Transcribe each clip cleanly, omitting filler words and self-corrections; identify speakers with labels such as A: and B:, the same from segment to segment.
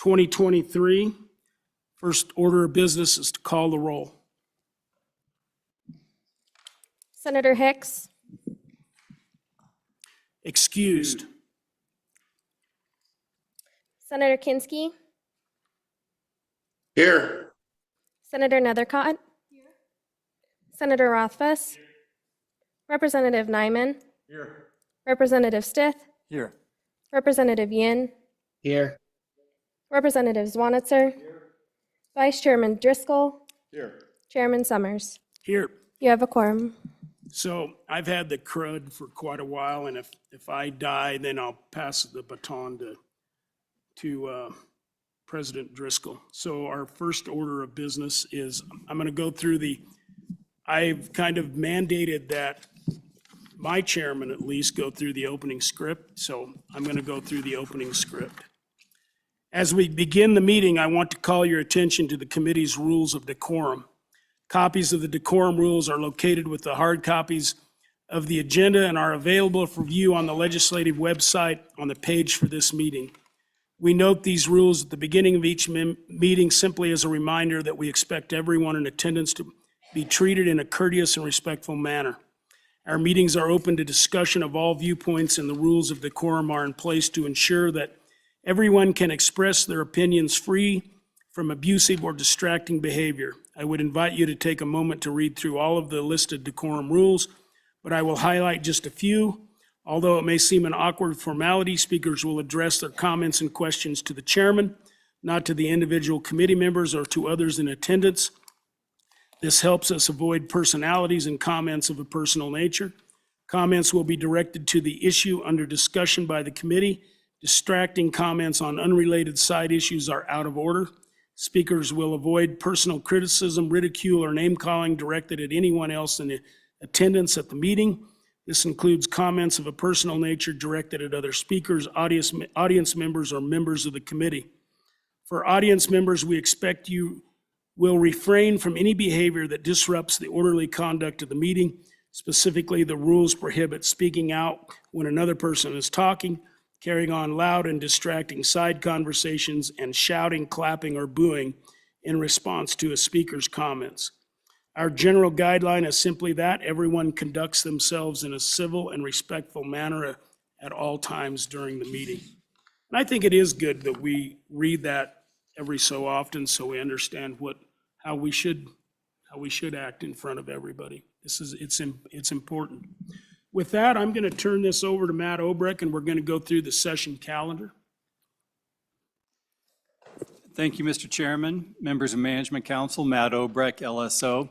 A: 2023. First order of business is to call the roll.
B: Senator Hicks,
A: Excused.
B: Senator Kinski,
C: Here.
B: Senator Nethercott, Senator Rothfuss, Representative Nyman,
C: Here.
B: Representative Stith,
C: Here.
B: Representative Yin,
C: Here.
B: Representative Zwanitzer, Vice Chairman Driscoll,
C: Here.
B: Chairman Summers.
A: Here.
B: You have a quorum.
A: So I've had the crud for quite a while, and if I die, then I'll pass the baton to President Driscoll. So our first order of business is, I'm going to go through I've kind of mandated that my chairman at least go through the opening script, so I'm going to go through the opening script. As we begin the meeting, I want to call your attention to the committee's rules of decorum. Copies of the decorum rules are located with the hard copies of the agenda and are available for view on the legislative website on the page for this meeting. We note these rules at the beginning of each meeting simply as a reminder that we expect everyone in attendance to be treated in a courteous and respectful manner. Our meetings are open to discussion of all viewpoints, and the rules of decorum are in place to ensure that everyone can express their opinions free from abusive or distracting behavior. I would invite you to take a moment to read through all of the listed decorum rules, but I will highlight just a few. Although it may seem an awkward formality, speakers will address their comments and questions to the chairman, not to the individual committee members or to others in attendance. This helps us avoid personalities and comments of a personal nature. Comments will be directed to the issue under discussion by the committee. Distracting comments on unrelated side issues are out of order. Speakers will avoid personal criticism, ridicule, or name-calling directed at anyone else in attendance at the meeting. This includes comments of a personal nature directed at other speakers, audience members, or members of the committee. For audience members, we expect you will refrain from any behavior that disrupts the orderly conduct of the meeting. Specifically, the rules prohibit speaking out when another person is talking, carrying on loud and distracting side conversations, and shouting, clapping, or booing in response to a speaker's comments. Our general guideline is simply that everyone conducts themselves in a civil and respectful manner at all times during the meeting. And I think it is good that we read that every so often so we understand how we should act in front of everybody. It's important. With that, I'm going to turn this over to Matt Obrecht, and we're going to go through the session calendar.
D: Thank you, Mr. Chairman, members of Management Council, Matt Obrecht, LSO.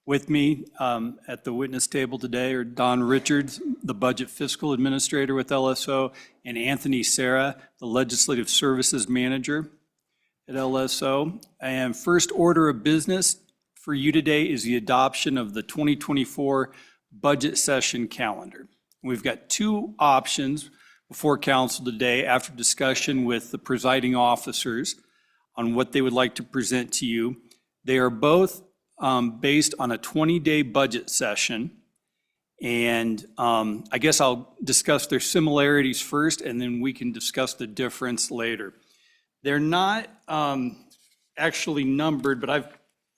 D: With me at the witness table today are Don Richards, the Budget Fiscal Administrator with LSO, and Anthony Serra, the Legislative Services Manager at LSO. And first order of business for you today is the adoption of the 2024 budget session calendar. We've got two options before council today after discussion with the presiding officers on what they would like to present to you. They are both based on a 20-day budget session. And I guess I'll discuss their similarities first, and then we can discuss the difference later. They're not actually numbered, but I've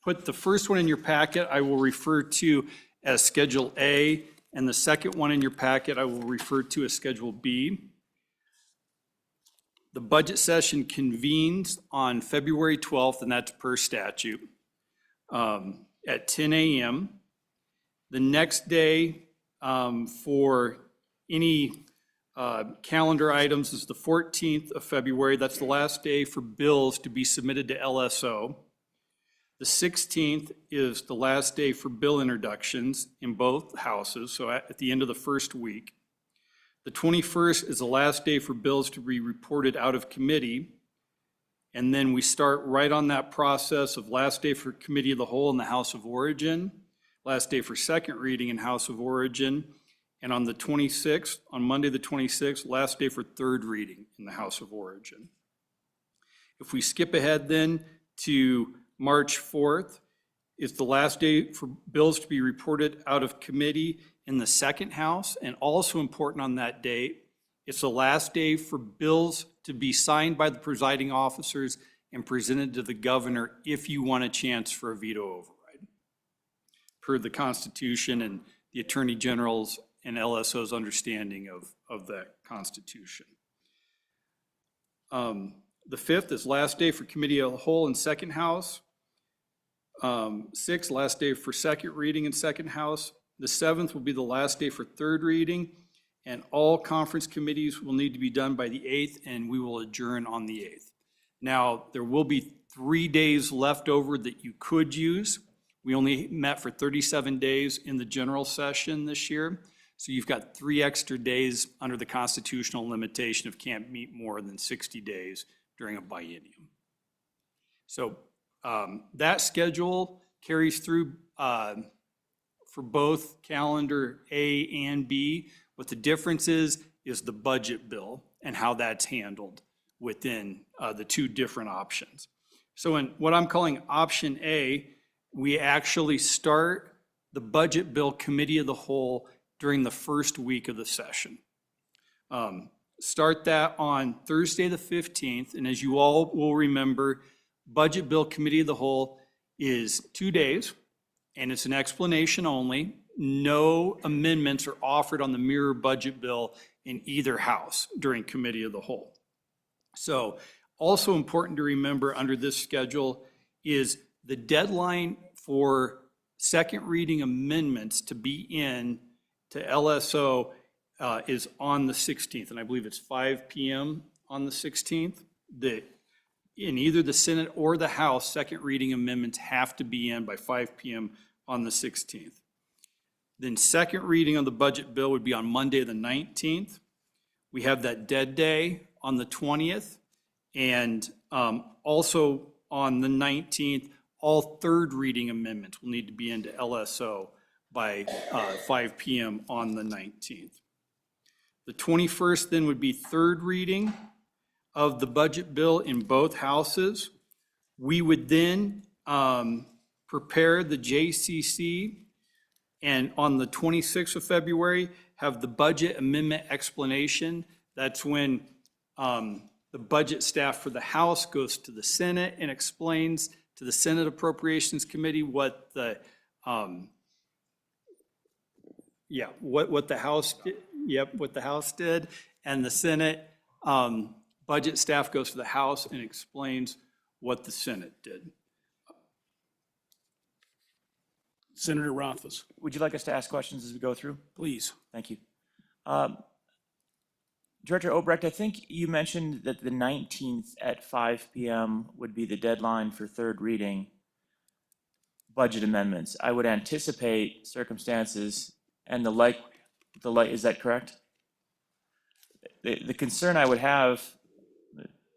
D: put the first one in your packet I will refer to as Schedule A, and the second one in your packet I will refer to as Schedule B. The budget session convenes on February 12th, and that's per statute, at 10 a.m. The next day for any calendar items is the 14th of February. That's the last day for bills to be submitted to LSO. The 16th is the last day for bill introductions in both houses, so at the end of the first week. The 21st is the last day for bills to be reported out of committee. And then we start right on that process of last day for Committee of the Whole in the House of Origin, last day for second reading in House of Origin, and on the 26th, on Monday the 26th, last day for third reading in the House of Origin. If we skip ahead then to March 4th, is the last day for bills to be reported out of committee in the second house, and also important on that day, it's the last day for bills to be signed by the presiding officers and presented to the governor if you want a chance for a veto override, per the Constitution and the Attorney General's and LSO's understanding of that Constitution. The 5th is last day for committee of the whole and second house. 6th, last day for second reading and second house. The 7th will be the last day for third reading, and all conference committees will need to be done by the 8th, and we will adjourn on the 8th. Now, there will be 3 days left over that you could use. We only met for 37 days in the general session this year, so you've got 3 extra days under the constitutional limitation of can't meet more than 60 days during a biennium. So that schedule carries through for both calendar A and B. What the difference is the budget bill and how that's handled within the 2 different options. So in what I'm calling option A, we actually start the budget bill committee of the whole during the first week of the session. Start that on Thursday the 15th, and as you all will remember, budget bill committee of the whole is 2 days, and it's an explanation only. No amendments are offered on the mirror budget bill in either house during committee of the whole. So also important to remember under this schedule is the deadline for second reading amendments to be in to LSO is on the 16th, and I believe it's 5 p.m. on the 16th. In either the Senate or the House, second reading amendments have to be in by 5 p.m. on the 16th. Then second reading of the budget bill would be on Monday the 19th. We have that dead day on the 20th, and also on the 19th, all third reading amendments will need to be into LSO by 5 p.m. on the 19th. The 21st then would be third reading of the budget bill in both houses. We would then prepare the JCC, and on the 26th of February, have the budget amendment explanation. That's when the budget staff for the House goes to the Senate and explains to the Senate Appropriations Committee what the what the House did. What the House did, and the Senate budget staff goes to the House and explains what the Senate did.
A: Senator Rothfuss,
C: Would you like us to ask questions as we go through?
A: please.
C: Thank you. Director Obrecht, I think you mentioned that the 19th at 5 p.m. would be the deadline for third reading budget amendments. I would anticipate circumstances and the like, is that correct? The concern I would have,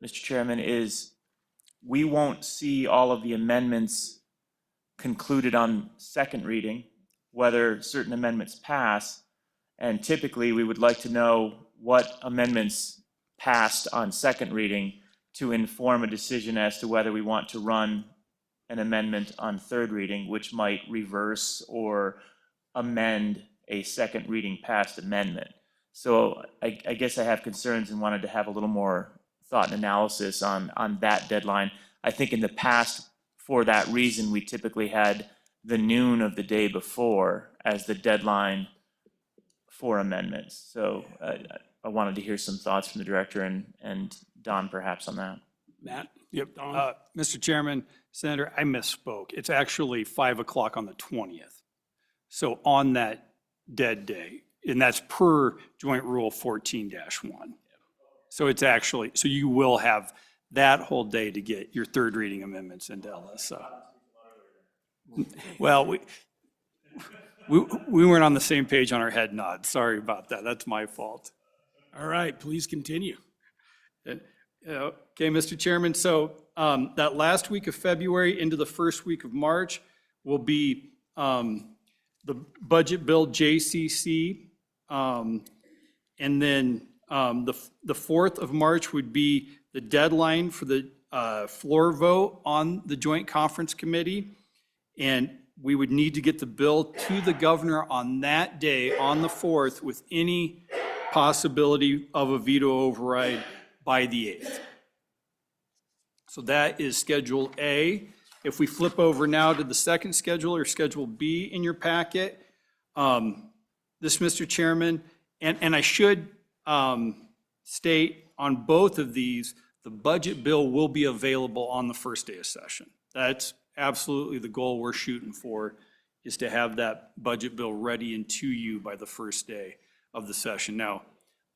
C: Mr. Chairman, is we won't see all of the amendments concluded on second reading, whether certain amendments pass, and typically we would like to know what amendments passed on second reading to inform a decision as to whether we want to run an amendment on third reading, which might reverse or amend a second reading passed amendment. So I guess I have concerns and wanted to have a little more thought and analysis on that deadline. I think in the past, for that reason, we typically had the noon of the day before as the deadline for amendments. So I wanted to hear some thoughts from the director and Don perhaps on that.
A: Matt?
D: Yep.
A: Don?
D: Mr. Chairman, Senator, I misspoke. It's actually 5 o'clock on the 20th. So on that dead day, and that's per Joint Rule 14-1. So it's actually, so you will have that whole day to get your third reading amendments into LSO. Well, we weren't on the same page on our head nod. Sorry about that. That's my fault.
A: All right, please continue.
D: Okay, Mr. Chairman, so that last week of February into the first week of March will be the budget bill JCC, and then the 4th of March would be the deadline for the floor vote on the Joint Conference Committee, and we would need to get the bill to the governor on that day, on the 4th, with any possibility of a veto override by the 8th. So that is Schedule A. If we flip over now to the second schedule, or Schedule B in your packet, this, Mr. Chairman, and I should state on both of these, the budget bill will be available on the first day of session. That's absolutely the goal we're shooting for, is to have that budget bill ready and to you by the first day of the session. Now,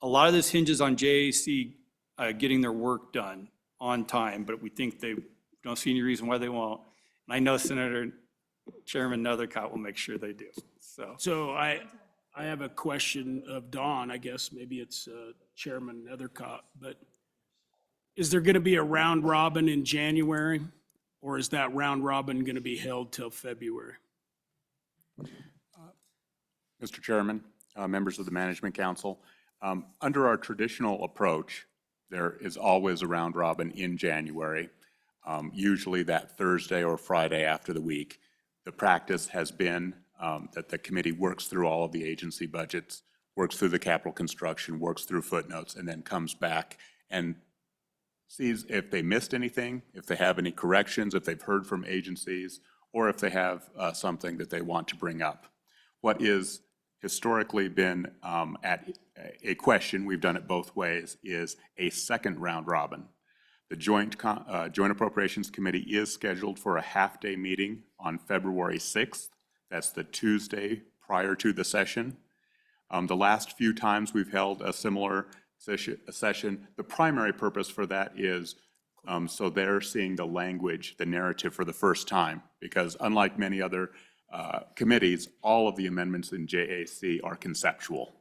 D: a lot of this hinges on JAC getting their work done on time, but we think they don't see any reason why they won't. And I know Senator Chairman Nethercott will make sure they do.
A: So I have a question of Dawn, I guess, maybe it's Chairman Nethercott, but is there going to be a round robin in January? Or is that round robin going to be held till February?
E: Mr. Chairman, members of the Management Council, under our traditional approach, there is always a round robin in January, usually that Thursday or Friday after the week. The practice has been that the committee works through all of the agency budgets, works through the capital construction, works through footnotes, and then comes back and sees if they missed anything, if they have any corrections, if they've heard from agencies, or if they have something that they want to bring up. What is historically been at a question, we've done it both ways, is a second round robin. The Joint Appropriations Committee is scheduled for a half-day meeting on February 6th. That's the Tuesday prior to the session. The last few times we've held a similar session, the primary purpose for that is so they're seeing the language, the narrative for the first time, because unlike many other committees, all of the amendments in JAC are conceptual.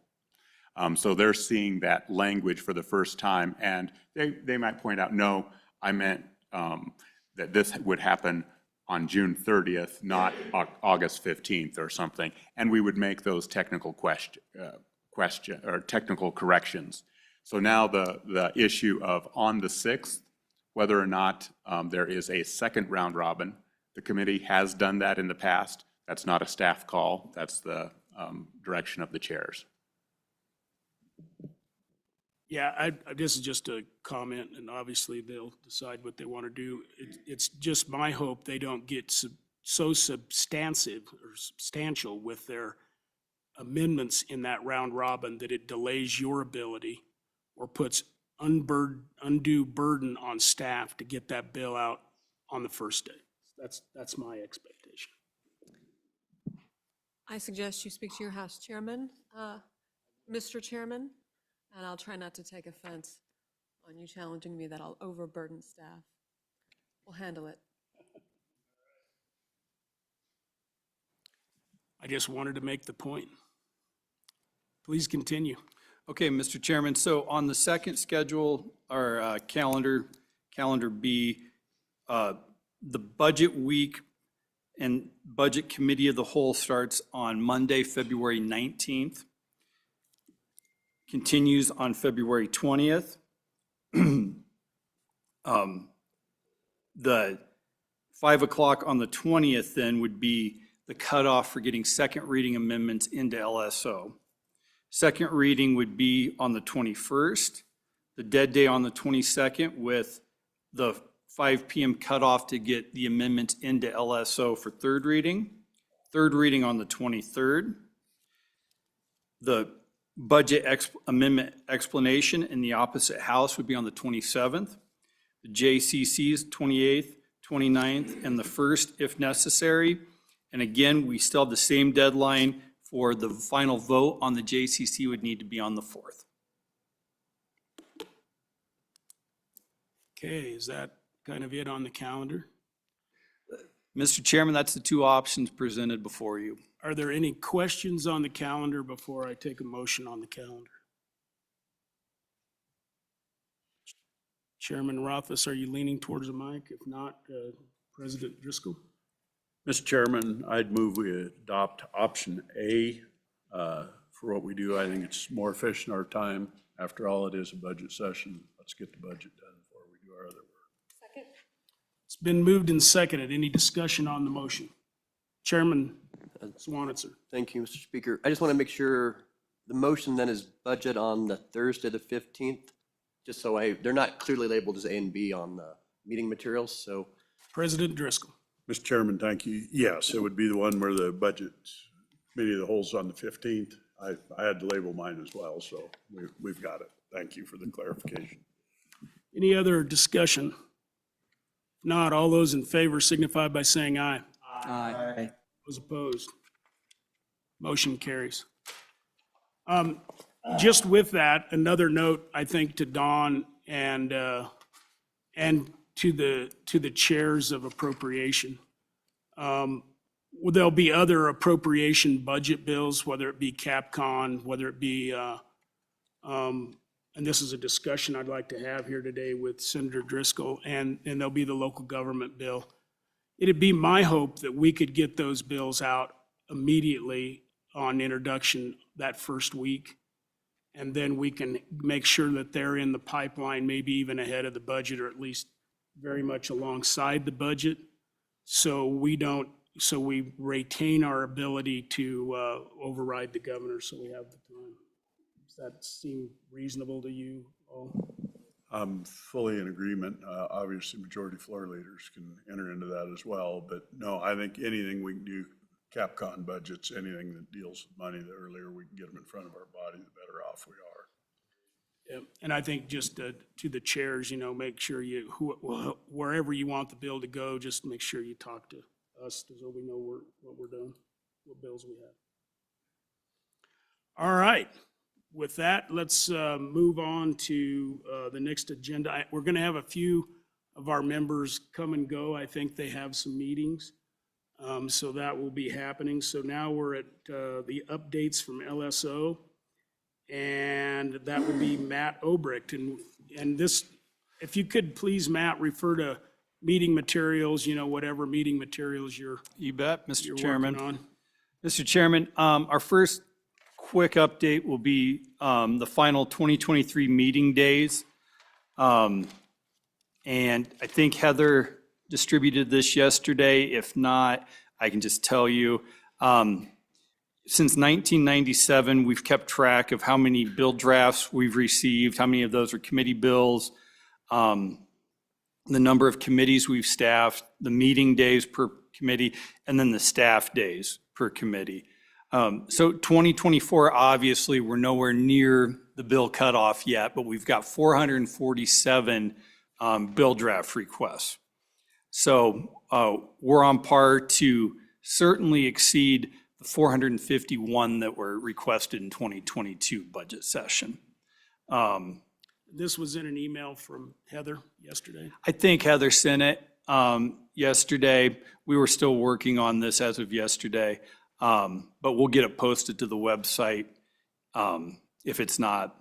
E: So they're seeing that language for the first time, and they might point out, no, I meant that this would happen on June 30th, not August 15th or something, and we would make those technical technical corrections. So now the issue of on the 6th, whether or not there is a second round robin, the committee has done that in the past. That's not a staff call. That's the direction of the chairs.
A: Yeah, this is just a comment, and obviously they'll decide what they want to do. It's just my hope they don't get so substantive or substantial with their amendments in that round robin that it delays your ability or puts undue burden on staff to get that bill out on the first day. That's my expectation.
F: I suggest you speak to your House Chairman, Mr. Chairman, and I'll try not to take offense on you challenging me that I'll overburden staff. We'll handle it.
A: I just wanted to make the point. Please continue.
D: Okay, Mr. Chairman, so on the second schedule, or calendar B, the budget week and budget committee of the whole starts on Monday, February 19th, continues on February 20th. The 5 o'clock on the 20th then would be the cutoff for getting second reading amendments into LSO. Second reading would be on the 21st, the dead day on the 22nd, with the 5 p.m. cutoff to get the amendments into LSO for third reading. Third reading on the 23rd. The budget amendment explanation in the opposite house would be on the 27th. The JCC's 28th, 29th, and the 1st if necessary. And again, we still have the same deadline for the final vote on the JCC would need to be on the 4th.
A: Okay, is that kind of it on the calendar?
D: Mr. Chairman, that's the two options presented before you.
A: Are there any questions on the calendar before I take a motion on the calendar? Chairman Rothfuss, are you leaning towards the mic? If not, President Driscoll?
G: Mr. Chairman, I'd move we adopt option A for what we do. I think it's more efficient our time. After all, it is a budget session. Let's get the budget done before we do our other work.
F: Second.
A: It's been moved and seconded. Any discussion on the motion? Chairman Swanitzer.
H: Thank you, Mr. Speaker. I just want to make sure the motion then is budget on the Thursday, the 15th, just so they're not clearly labeled as A and B on the meeting materials, so.
A: President Driscoll.
G: Mr. Chairman, thank you. Yes, it would be the one where the budget committee of the whole's on the 15th. I had to label mine as well, so we've got it. Thank you for the clarification.
A: Any other discussion? If not, all those in favor signify by saying aye.
I: Aye.
A: Those opposed? Motion carries. Just with that, another note, I think, to Dawn and to the chairs of appropriation. There'll be other appropriation budget bills, whether it be CapCon, whether it be, and this is a discussion I'd like to have here today with Senator Driscoll, and there'll be the local government bill. It'd be my hope that we could get those bills out immediately on introduction that first week. And then we can make sure that they're in the pipeline, maybe even ahead of the budget, or at least very much alongside the budget. So we retain our ability to override the governor, so we have the time. Does that seem reasonable to you all?
G: I'm fully in agreement. Obviously, majority floor leaders can enter into that as well. But no, I think anything we can do, CapCon budgets, anything that deals with money, the earlier we can get them in front of our body, the better off we are.
A: Yeah, and I think just to the chairs, make sure wherever you want the bill to go, just make sure you talk to us so we know what we're doing, what bills we have. All right. With that, let's move on to the next agenda. We're going to have a few of our members come and go. I think they have some meetings. So that will be happening. So now we're at the updates from LSO. And that would be Matt Obrecht. And this, if you could please, Matt, refer to meeting materials, whatever meeting materials you're
D: You bet, Mr.
A: working
D: Chairman.
A: on.
D: Mr. Chairman, our first quick update will be the final 2023 meeting days. And I think Heather distributed this yesterday. If not, I can just tell you. Since 1997, we've kept track of how many bill drafts we've received, how many of those are committee bills, the number of committees we've staffed, the meeting days per committee, and then the staff days per committee. So 2024, obviously, we're nowhere near the bill cutoff yet, but we've got 447 bill draft requests. So we're on par to certainly exceed the 451 that were requested in 2022 budget session.
A: This was in an email from Heather yesterday.
D: I think Heather sent it yesterday. We were still working on this as of yesterday, but we'll get it posted to the website if it's not.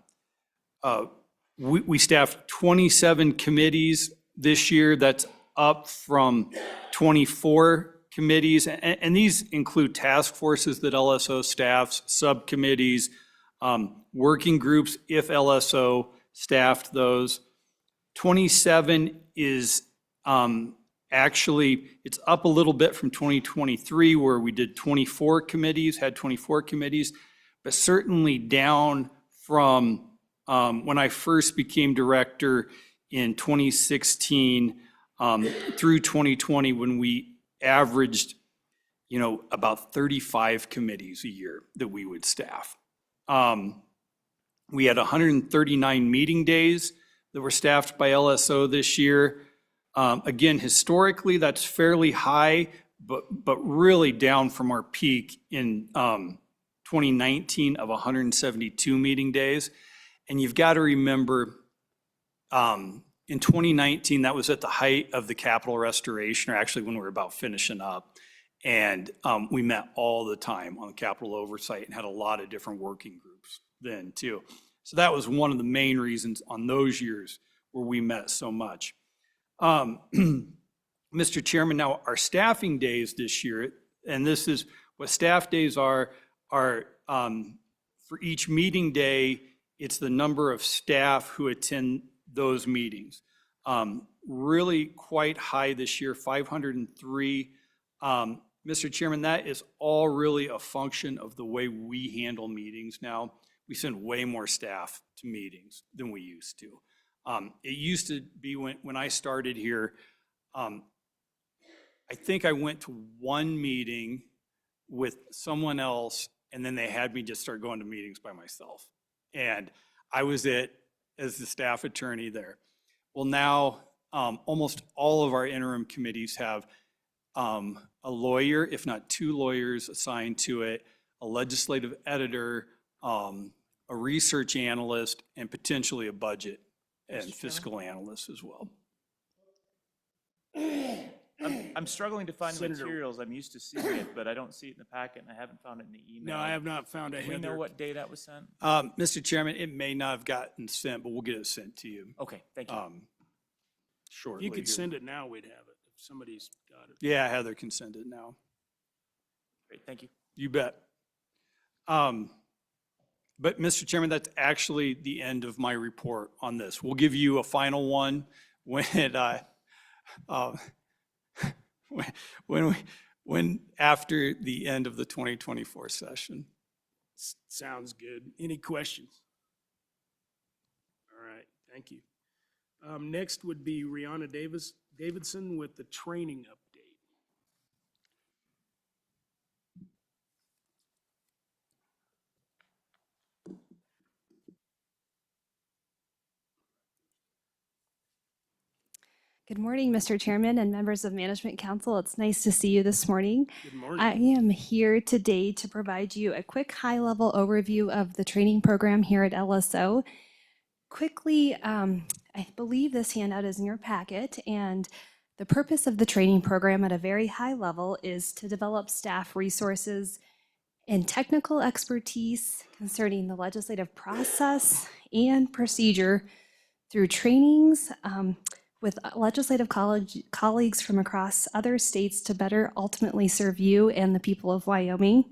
D: We staffed 27 committees this year. That's up from 24 committees, and these include task forces that LSO staffs, subcommittees, working groups if LSO staffed those. 27 is actually, it's up a little bit from 2023 where we did 24 committees, but certainly down from when I first became director in 2016 through 2020 when we averaged, about 35 committees a year that we would staff. We had 139 meeting days that were staffed by LSO this year. Again, historically, that's fairly high, but really down from our peak in 2019 of 172 meeting days. And you've got to remember, in 2019, that was at the height of the capital restoration, or actually when we were about finishing up. And we met all the time on capital oversight and had a lot of different working groups then too. So that was one of the main reasons on those years where we met so much. Mr. Chairman, now our staffing days this year, and this is what staff days are for each meeting day, it's the number of staff who attend those meetings. Really quite high this year, 503. Mr. Chairman, that is all really a function of the way we handle meetings now. We send way more staff to meetings than we used to. It used to be when I started here, I think I went to one meeting with someone else, and then they had me just start going to meetings by myself. And I was it as the staff attorney there. Well, now, almost all of our interim committees have a lawyer, if not two lawyers assigned to it, a legislative editor, a research analyst, and potentially a budget and fiscal analyst as well.
C: I'm struggling to find the
A: Senator-
C: materials. I'm used to seeing it, but I don't see it in the packet, and I haven't found it in the email.
A: No, I have not found a
C: Do we know
A: Heather.
C: what day that was sent?
D: Mr. Chairman, it may not have gotten sent, but we'll get it sent to you
C: Okay, thank you.
D: shortly.
A: If you could
D: here.
A: send it now, we'd have it, if somebody's got it.
D: Yeah, Heather can send it now.
C: Great, thank you.
D: You bet. But Mr. Chairman, that's actually the end of my report on this. We'll give you a final one when when after the end of the 2024 session.
A: Sounds good. Any questions? All right, thank you. Next would be Rihanna Davidson with the training update.
I: Good morning, Mr. Chairman and members of Management Council. It's nice to see you this morning.
A: Good morning.
I: I am here today to provide you a quick high-level overview of the training program here at LSO. Quickly, I believe this handout is in your packet, and the purpose of the training program at a very high level is to develop staff resources and technical expertise concerning the legislative process and procedure through trainings with legislative colleagues from across other states to better ultimately serve you and the people of Wyoming.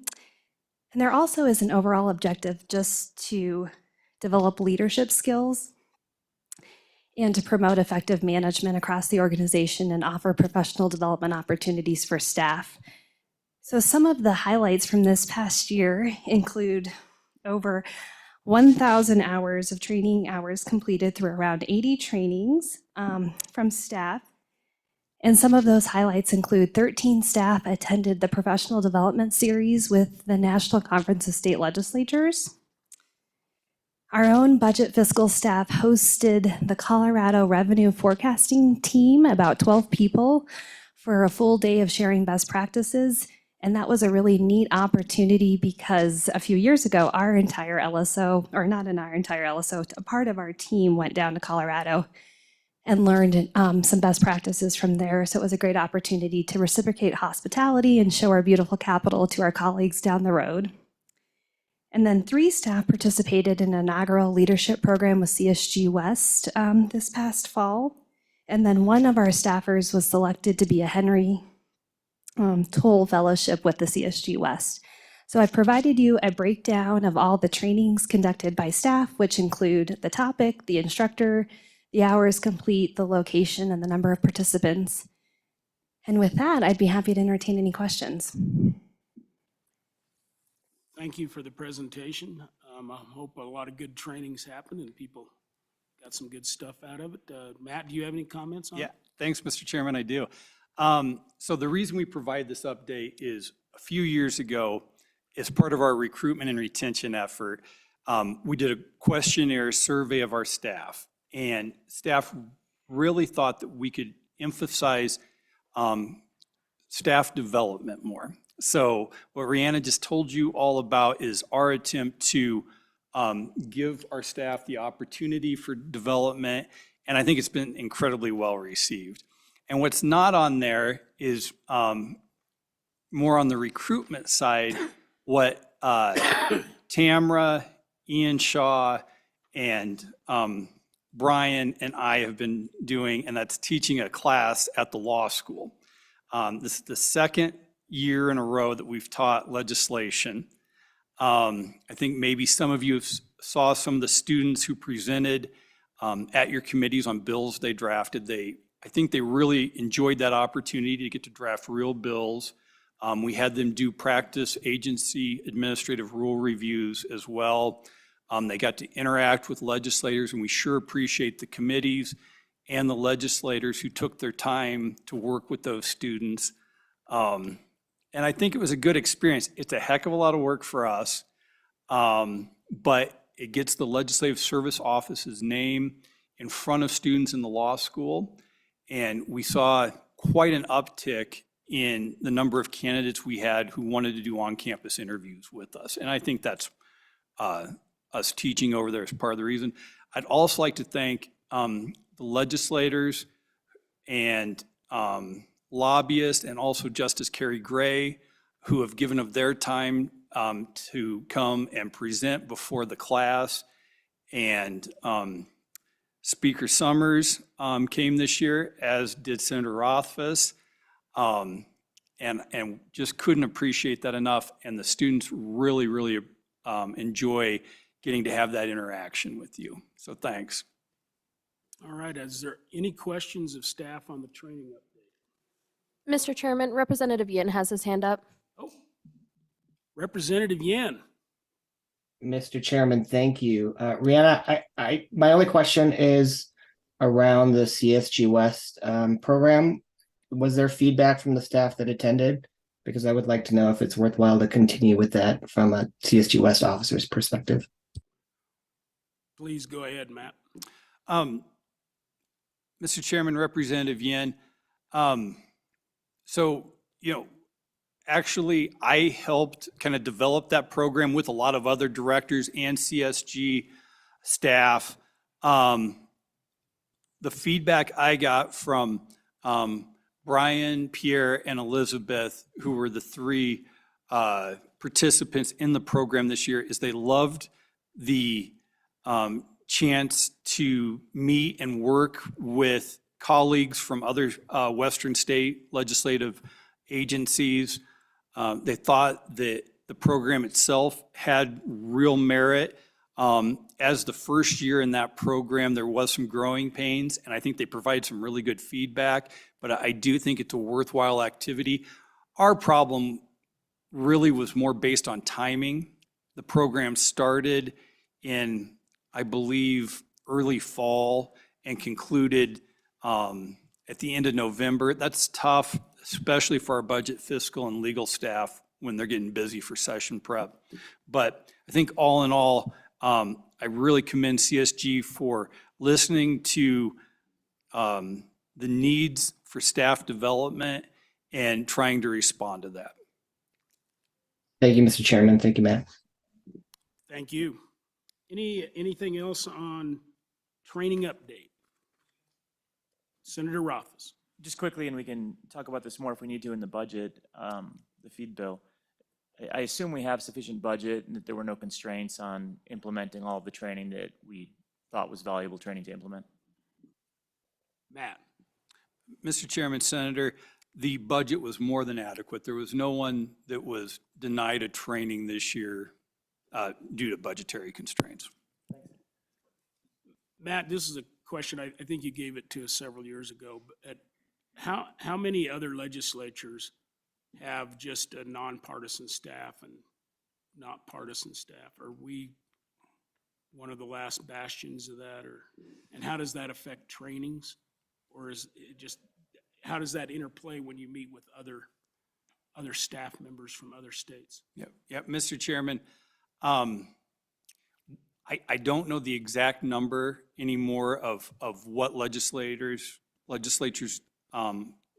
I: And there also is an overall objective just to develop leadership skills and to promote effective management across the organization and offer professional development opportunities for staff. So some of the highlights from this past year include over 1,000 hours of training hours completed through around 80 trainings from staff. And some of those highlights include 13 staff attended the professional development series with the National Conference of State Legislatures. Our own budget fiscal staff hosted the Colorado Revenue Forecasting Team, about 12 people, for a full day of sharing best practices. And that was a really neat opportunity because a few years ago, our entire LSO, or not in our entire LSO, a part of our team went down to Colorado and learned some best practices from there. So it was a great opportunity to reciprocate hospitality and show our beautiful capital to our colleagues down the road. And then 3 staff participated in an inaugural leadership program with CSG West this past fall. And then one of our staffers was selected to be a Henry Toll Fellowship with the CSG West. So I've provided you a breakdown of all the trainings conducted by staff, which include the topic, the instructor, the hours complete, the location, and the number of participants. And with that, I'd be happy to entertain any questions.
A: Thank you for the presentation. I hope a lot of good trainings happen and people got some good stuff out of it. Matt, do you have any comments on it?
D: Yeah, thanks, Mr. Chairman, I do. So the reason we provide this update is a few years ago, as part of our recruitment and retention effort, we did a questionnaire survey of our staff. And staff really thought that we could emphasize staff development more. So what Rihanna just told you all about is our attempt to give our staff the opportunity for development. And I think it's been incredibly well received. And what's not on there is more on the recruitment side, what Tamara, Ian Shaw, and Brian and I have been doing, and that's teaching a class at the law school. This is the second year in a row that we've taught legislation. I think maybe some of you saw some of the students who presented at your committees on bills they drafted. I think they really enjoyed that opportunity to get to draft real bills. We had them do practice agency administrative rule reviews as well. They got to interact with legislators, and we sure appreciate the committees and the legislators who took their time to work with those students. And I think it was a good experience. It's a heck of a lot of work for us, but it gets the Legislative Service Office's name in front of students in the law school. And we saw quite an uptick in the number of candidates we had who wanted to do on-campus interviews with us. And I think that's us teaching over there is part of the reason. I'd also like to thank the legislators and lobbyists, and also Justice Carrie Gray, who have given of their time to come and present before the class. And Speaker Summers came this year, as did Senator Rothfuss, and just couldn't appreciate that enough. And the students really, really enjoy getting to have that interaction with you. So thanks.
A: All right, is there any questions of staff on the training update?
B: Mr. Chairman, Representative Yin has his hand up.
A: Oh, Representative Yin.
J: Mr. Chairman, thank you. Rihanna, my only question is around the CSG West program. Was there feedback from the staff that attended? Because I would like to know if it's worthwhile to continue with that from a CSG West officer's perspective.
A: Please go ahead, Matt.
D: Mr. Chairman, Representative Yin, so, actually I helped kind of develop that program with a lot of other directors and CSG staff. The feedback I got from Brian, Pierre, and Elizabeth, who were the three participants in the program this year, is they loved the chance to meet and work with colleagues from other Western state legislative agencies. They thought that the program itself had real merit. As the first year in that program, there was some growing pains, and I think they provide some really good feedback, but I do think it's a worthwhile activity. Our problem really was more based on timing. The program started in, I believe, early fall and concluded at the end of November. That's tough, especially for our budget, fiscal, and legal staff when they're getting busy for session prep. But I think all in all, I really commend CSG for listening to the needs for staff development and trying to respond to that.
J: Thank you, Mr. Chairman. Thank you, Matt.
A: Thank you. Anything else on training update? Senator Rothfuss.
C: Just quickly, and we can talk about this more if we need to in the budget, the feed bill. I assume we have sufficient budget and that there were no constraints on implementing all of the training that we thought was valuable training to implement.
A: Matt.
D: Mr. Chairman, Senator, the budget was more than adequate. There was no one that was denied a training this year due to budgetary constraints.
A: Matt, this is a question, I think you gave it to us several years ago, but how many other legislatures have just a nonpartisan staff and not partisan staff? Are we one of the last bastions of that, and how does that affect trainings? Or is it just, how does that interplay when you meet with other staff members from other states?
D: Yep, Mr. Chairman, I don't know the exact number anymore of what legislatures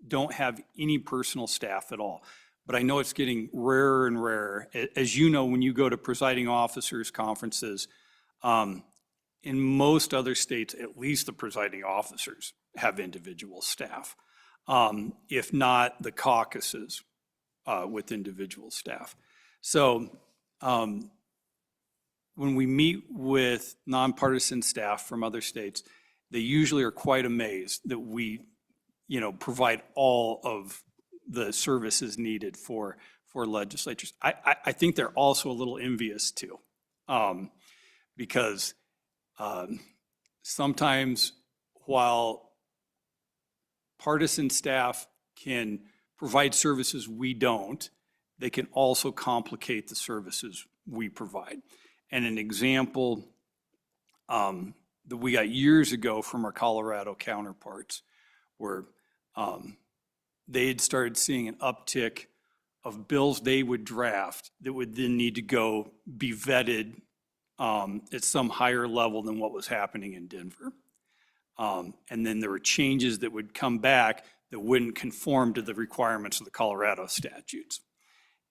D: don't have any personal staff at all. But I know it's getting rarer and rarer. As you know, when you go to presiding officers conferences, in most other states, at least the presiding officers have individual staff, if not the caucuses with individual staff. So when we meet with nonpartisan staff from other states, they usually are quite amazed that we, provide all of the services needed for legislatures. I think they're also a little envious too, because sometimes while partisan staff can provide services we don't, they can also complicate the services we provide. And an example that we got years ago from our Colorado counterparts, where they had started seeing an uptick of bills they would draft that would then need to go be vetted at some higher level than what was happening in Denver. And then there were changes that would come back that wouldn't conform to the requirements of the Colorado statutes.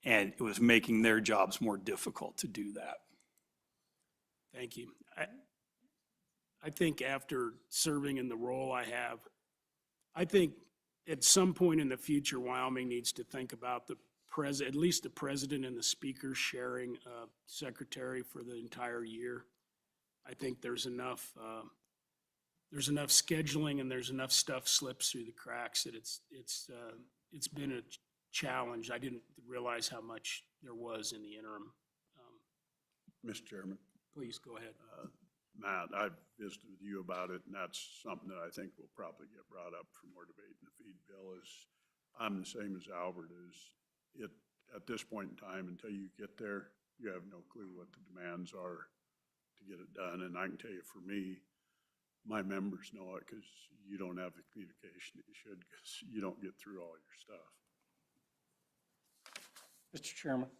D: And it was making their jobs more difficult to do that.
A: Thank you. I think after serving in the role I have, I think at some point in the future, Wyoming needs to think about at least the president and the speaker sharing a secretary for the entire year. I think there's enough scheduling and there's enough stuff slips through the cracks that it's been a challenge. I didn't realize how much there was in the interim.
G: Mr. Chairman,
A: Please go ahead.
G: Matt, I visited with you about it, and that's something that I think will probably get brought up for more debate in the feed bill. I'm the same as Albert, at this point in time, until you get there, you have no clue what the demands are to get it done. And I can tell you, for me, my members know it because you don't have the communication that you should, because you don't get through all your stuff.
K: Mr. Chairman,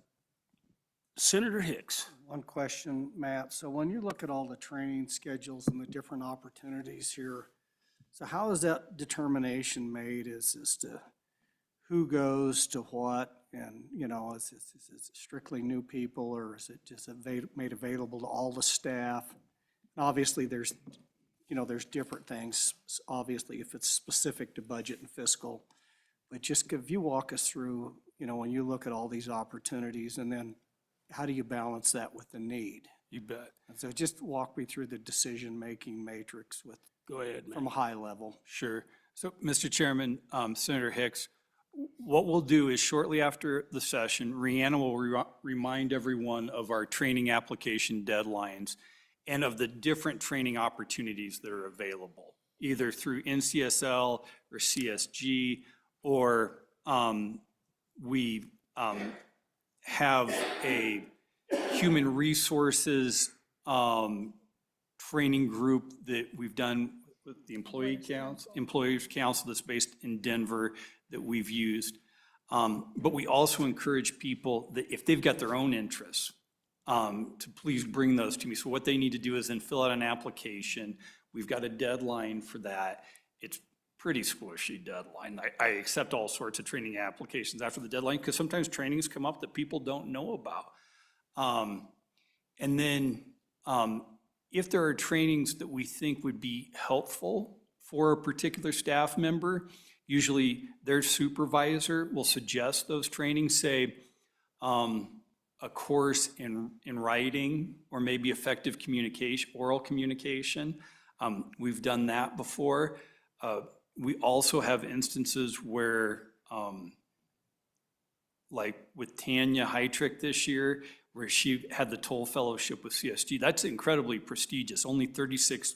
A: Senator Hicks.
K: one question, Matt. So when you look at all the training schedules and the different opportunities here, so how is that determination made as to who goes to what? And, you know, is it strictly new people, or is it just made available to all the staff? Obviously, there's different things, obviously, if it's specific to budget and fiscal. But just if you walk us through, when you look at all these opportunities, and then how do you balance that with the need?
D: You bet.
K: And so just walk me through the decision-making matrix
A: Go ahead,
K: from a
A: man.
K: high level.
D: Sure. So, Mr. Chairman, Senator Hicks, what we'll do is shortly after the session, Rihanna will remind everyone of our training application deadlines and of the different training opportunities that are available, either through NCSL or CSG, or we have a human resources training group that we've done with the Employees Council that's based in Denver that we've used. But we also encourage people that if they've got their own interests, to please bring those to me. So what they need to do is then fill out an application. We've got a deadline for that. It's pretty squishy deadline. I accept all sorts of training applications after the deadline because sometimes trainings come up that people don't know about. And then if there are trainings that we think would be helpful for a particular staff member, usually their supervisor will suggest those trainings, say a course in writing or maybe effective communication, oral communication. We've done that before. We also have instances where, like with Tanya Heitrick this year, where she had the Toll Fellowship with CSG. That's incredibly prestigious. Only 36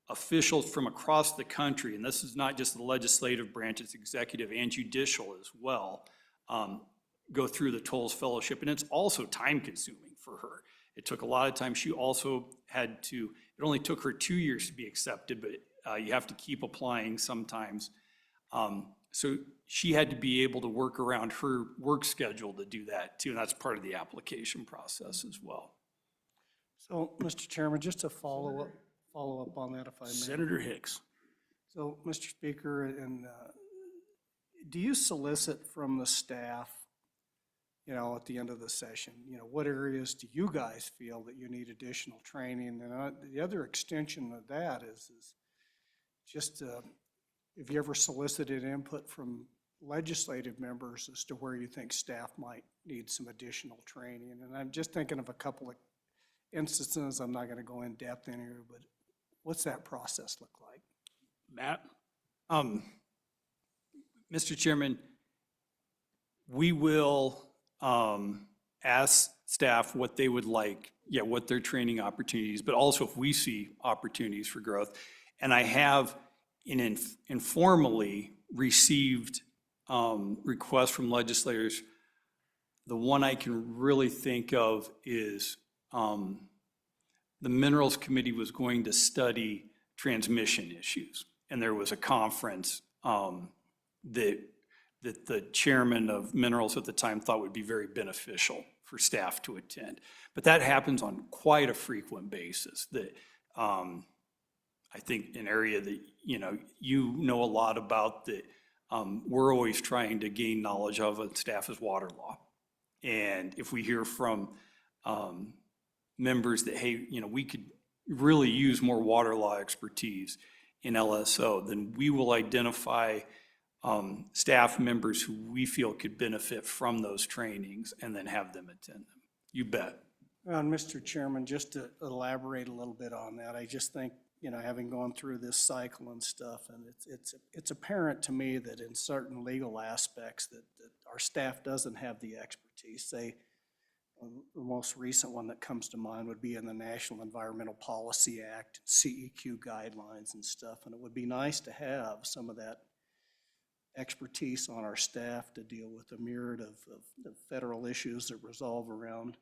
D: officials from across the country, and this is not just the legislative branch, it's executive and judicial as well, go through the Tolles Fellowship. And it's also time consuming for her. It took a lot of time. She also had to, it only took her 2 years to be accepted, but you have to keep applying sometimes. So she had to be able to work around her work schedule to do that too, and that's part of the application process as well.
K: So, Mr. Chairman, just to follow up on that, if I may.
A: Senator Hicks.
K: So, Mr. Speaker, and do you solicit from the staff, at the end of the session, what areas do you guys feel that you need additional training? And the other extension of that is just, have you ever solicited input from legislative members as to where you think staff might need some additional training? And I'm just thinking of a couple of instances. I'm not going to go in depth in here, but what's that process look like?
A: Matt?
D: Mr. Chairman, we will ask staff what they would like, what their training opportunities, but also if we see opportunities for growth. And I have informally received requests from legislators The one I can really think of is the Minerals Committee was going to study transmission issues. And there was a conference that the chairman of Minerals at the time thought would be very beneficial for staff to attend. But that happens on quite a frequent basis. That I think an area that you know a lot about, that we're always trying to gain knowledge of on staff, is water law. And if we hear from members that, hey, we could really use more water law expertise in LSO, then we will identify staff members who we feel could benefit from those trainings and then have them attend them. You bet.
K: And Mr. Chairman, just to elaborate a little bit on that, I just think, having gone through this cycle and stuff, and it's apparent to me that in certain legal aspects that our staff doesn't have the expertise. Say, the most recent one that comes to mind would be in the National Environmental Policy Act, CEQ guidelines and stuff, and it would be nice to have some of that expertise on our staff to deal with a myriad of federal issues that resolve around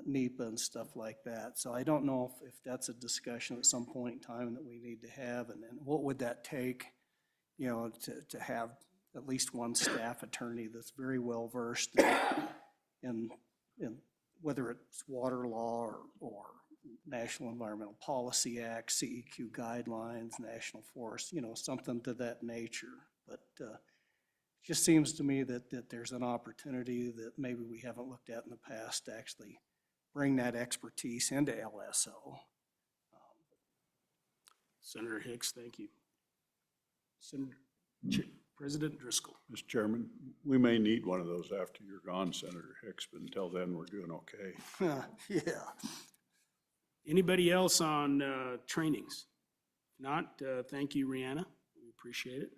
K: NEPA and stuff like that. So I don't know if that's a discussion at some point in time that we need to have, and what would that take, to have at least one staff attorney that's very well versed in whether it's water law or National Environmental Policy Act, CEQ guidelines, National Forest, something to that nature. But it just seems to me that there's an opportunity that maybe we haven't looked at in the past to actually bring that expertise into LSO.
A: Senator Hicks, thank you. President Driscoll.
G: Mr. Chairman, we may need one of those after you're gone, Senator Hicks, but until then, we're doing okay.
K: Yeah.
A: Anybody else on trainings? Not, thank you, Rihanna. We appreciate it.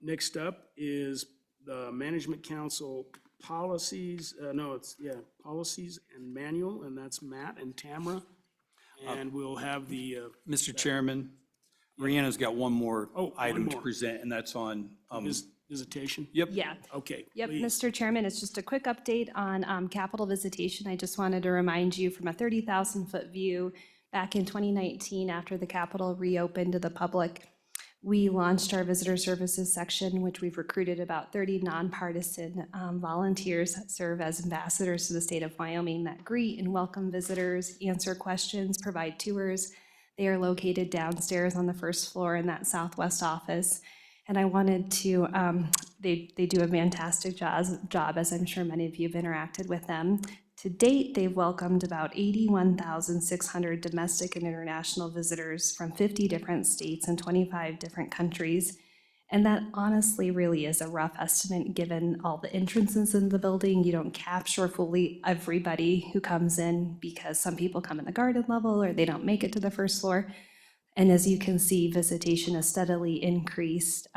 A: Next up is the Management Council policies. Policies and manual, and that's Matt and Tamara. And we'll have the.
D: Mr. Chairman, Rihanna's got one more item to
A: more.
D: present, and that's on.
A: Visitation?
D: Yep.
I: Yeah.
A: Okay.
I: Yep,
A: please.
I: Mr. Chairman, it's just a quick update on Capitol visitation. I just wanted to remind you from a 30,000-foot view, back in 2019, after the Capitol reopened to the public, we launched our visitor services section, which we've recruited about 30 nonpartisan volunteers that serve as ambassadors to the state of Wyoming that greet and welcome visitors, answer questions, provide tours. They are located downstairs on the first floor in that southwest office. And I wanted to, they do a fantastic job, as I'm sure many of you have interacted with them. To date, they've welcomed about 81,600 domestic and international visitors from 50 different states and 25 different countries. And that honestly really is a rough estimate given all the entrances in the building. You don't capture fully everybody who comes in because some people come in the garden level or they don't make it to the first floor. And as you can see, visitation has steadily increased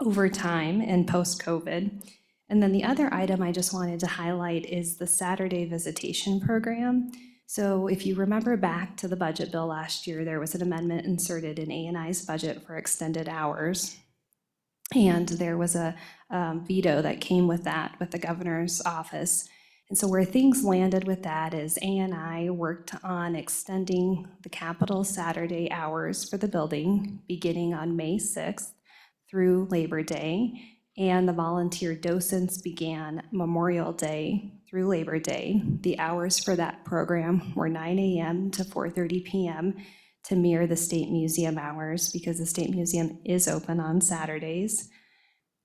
I: over time and post-COVID. And then the other item I just wanted to highlight is the Saturday visitation program. So if you remember back to the budget bill last year, there was an amendment inserted in ANI's budget for extended hours. And there was a veto that came with that with the governor's office. And so where things landed with that is ANI worked on extending the Capitol Saturday hours for the building beginning on May 6th through Labor Day. And the volunteer docents began Memorial Day through Labor Day. The hours for that program were 9 a.m. to 4:30 p.m. to mirror the State Museum hours because the State Museum is open on Saturdays.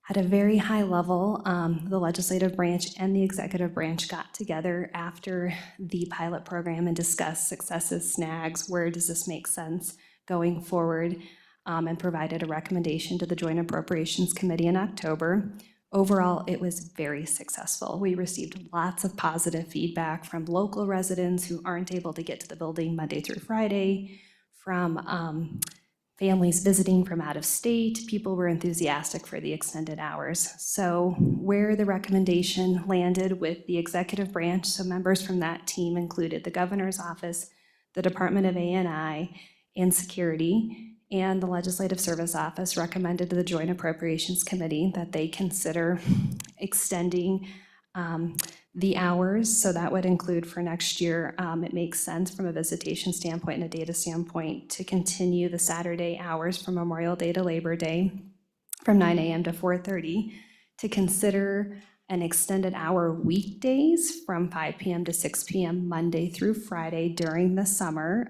I: At a very high level, the legislative branch and the executive branch got together after the pilot program and discussed successes, snags, where does this make sense going forward, and provided a recommendation to the Joint Appropriations Committee in October. Overall, it was very successful. We received lots of positive feedback from local residents who aren't able to get to the building Monday through Friday, from families visiting from out of state. People were enthusiastic for the extended hours. So where the recommendation landed with the executive branch, so members from that team included the governor's office, the Department of ANI, and security. And the Legislative Service Office recommended to the Joint Appropriations Committee that they consider extending the hours. So that would include for next year, it makes sense from a visitation standpoint and a data standpoint to continue the Saturday hours from Memorial Day to Labor Day from 9 a.m. to 4:30, to consider an extended hour weekdays from 5 p.m. to 6 p.m. Monday through Friday during the summer.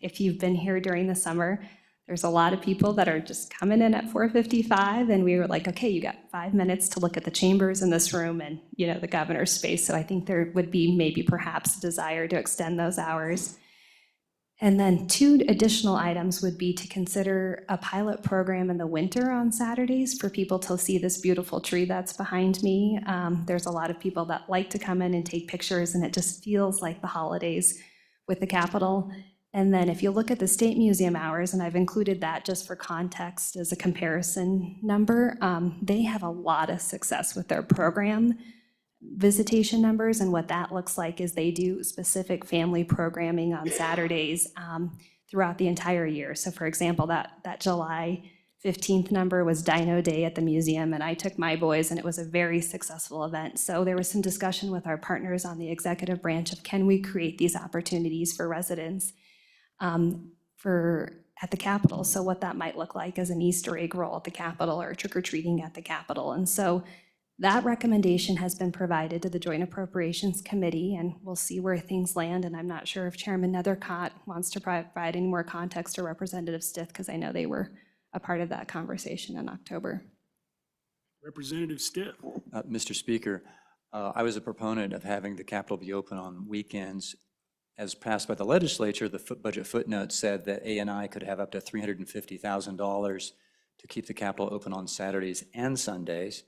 I: If you've been here during the summer, there's a lot of people that are just coming in at 4:55, and we were like, okay, you got 5 minutes to look at the chambers in this room and, you know, the governor's space. So I think there would be maybe perhaps a desire to extend those hours. And then 2 additional items would be to consider a pilot program in the winter on Saturdays for people to see this beautiful tree that's behind me. There's a lot of people that like to come in and take pictures, and it just feels like the holidays with the Capitol. And then if you look at the State Museum hours, and I've included that just for context as a comparison number, they have a lot of success with their program visitation numbers, and what that looks like is they do specific family programming on Saturdays throughout the entire year. So for example, that July 15th number was Dino Day at the museum, and I took my boys, and it was a very successful event. So there was some discussion with our partners on the executive branch of, can we create these opportunities for residents at the Capitol? So what that might look like is an Easter egg roll at the Capitol or trick-or-treating at the Capitol. And so that recommendation has been provided to the Joint Appropriations Committee, and we'll see where things land. And I'm not sure if Chairman Nethercott wants to provide any more context, or Representative Stith, because I know they were a part of that conversation in October.
A: Representative Stitt.
L: Mr. Speaker, I was a proponent of having the Capitol be open on weekends. As passed by the legislature, the budget footnote said that ANI could have up to $350,000 to keep the Capitol open on Saturdays and Sundays.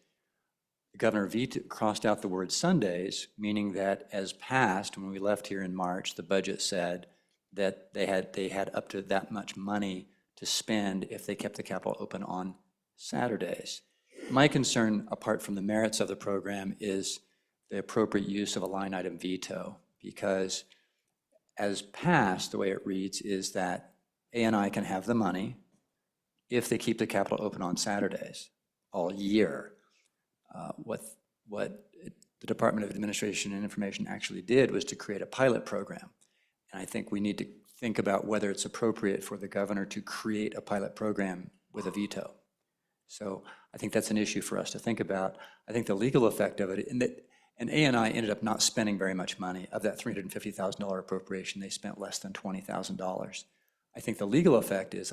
L: The governor crossed out the word Sundays, meaning that as passed, when we left here in March, the budget said that they had up to that much money to spend if they kept the Capitol open on Saturdays. My concern, apart from the merits of the program, is the appropriate use of a line item veto, because as passed, the way it reads is that ANI can have the money if they keep the Capitol open on Saturdays all year. What the Department of Administration and Information actually did was to create a pilot program. And I think we need to think about whether it's appropriate for the governor to create a pilot program with a veto. So I think that's an issue for us to think about. I think the legal effect of it, and ANI ended up not spending very much money. Of that $350,000 appropriation, they spent less than $20,000. I think the legal effect is,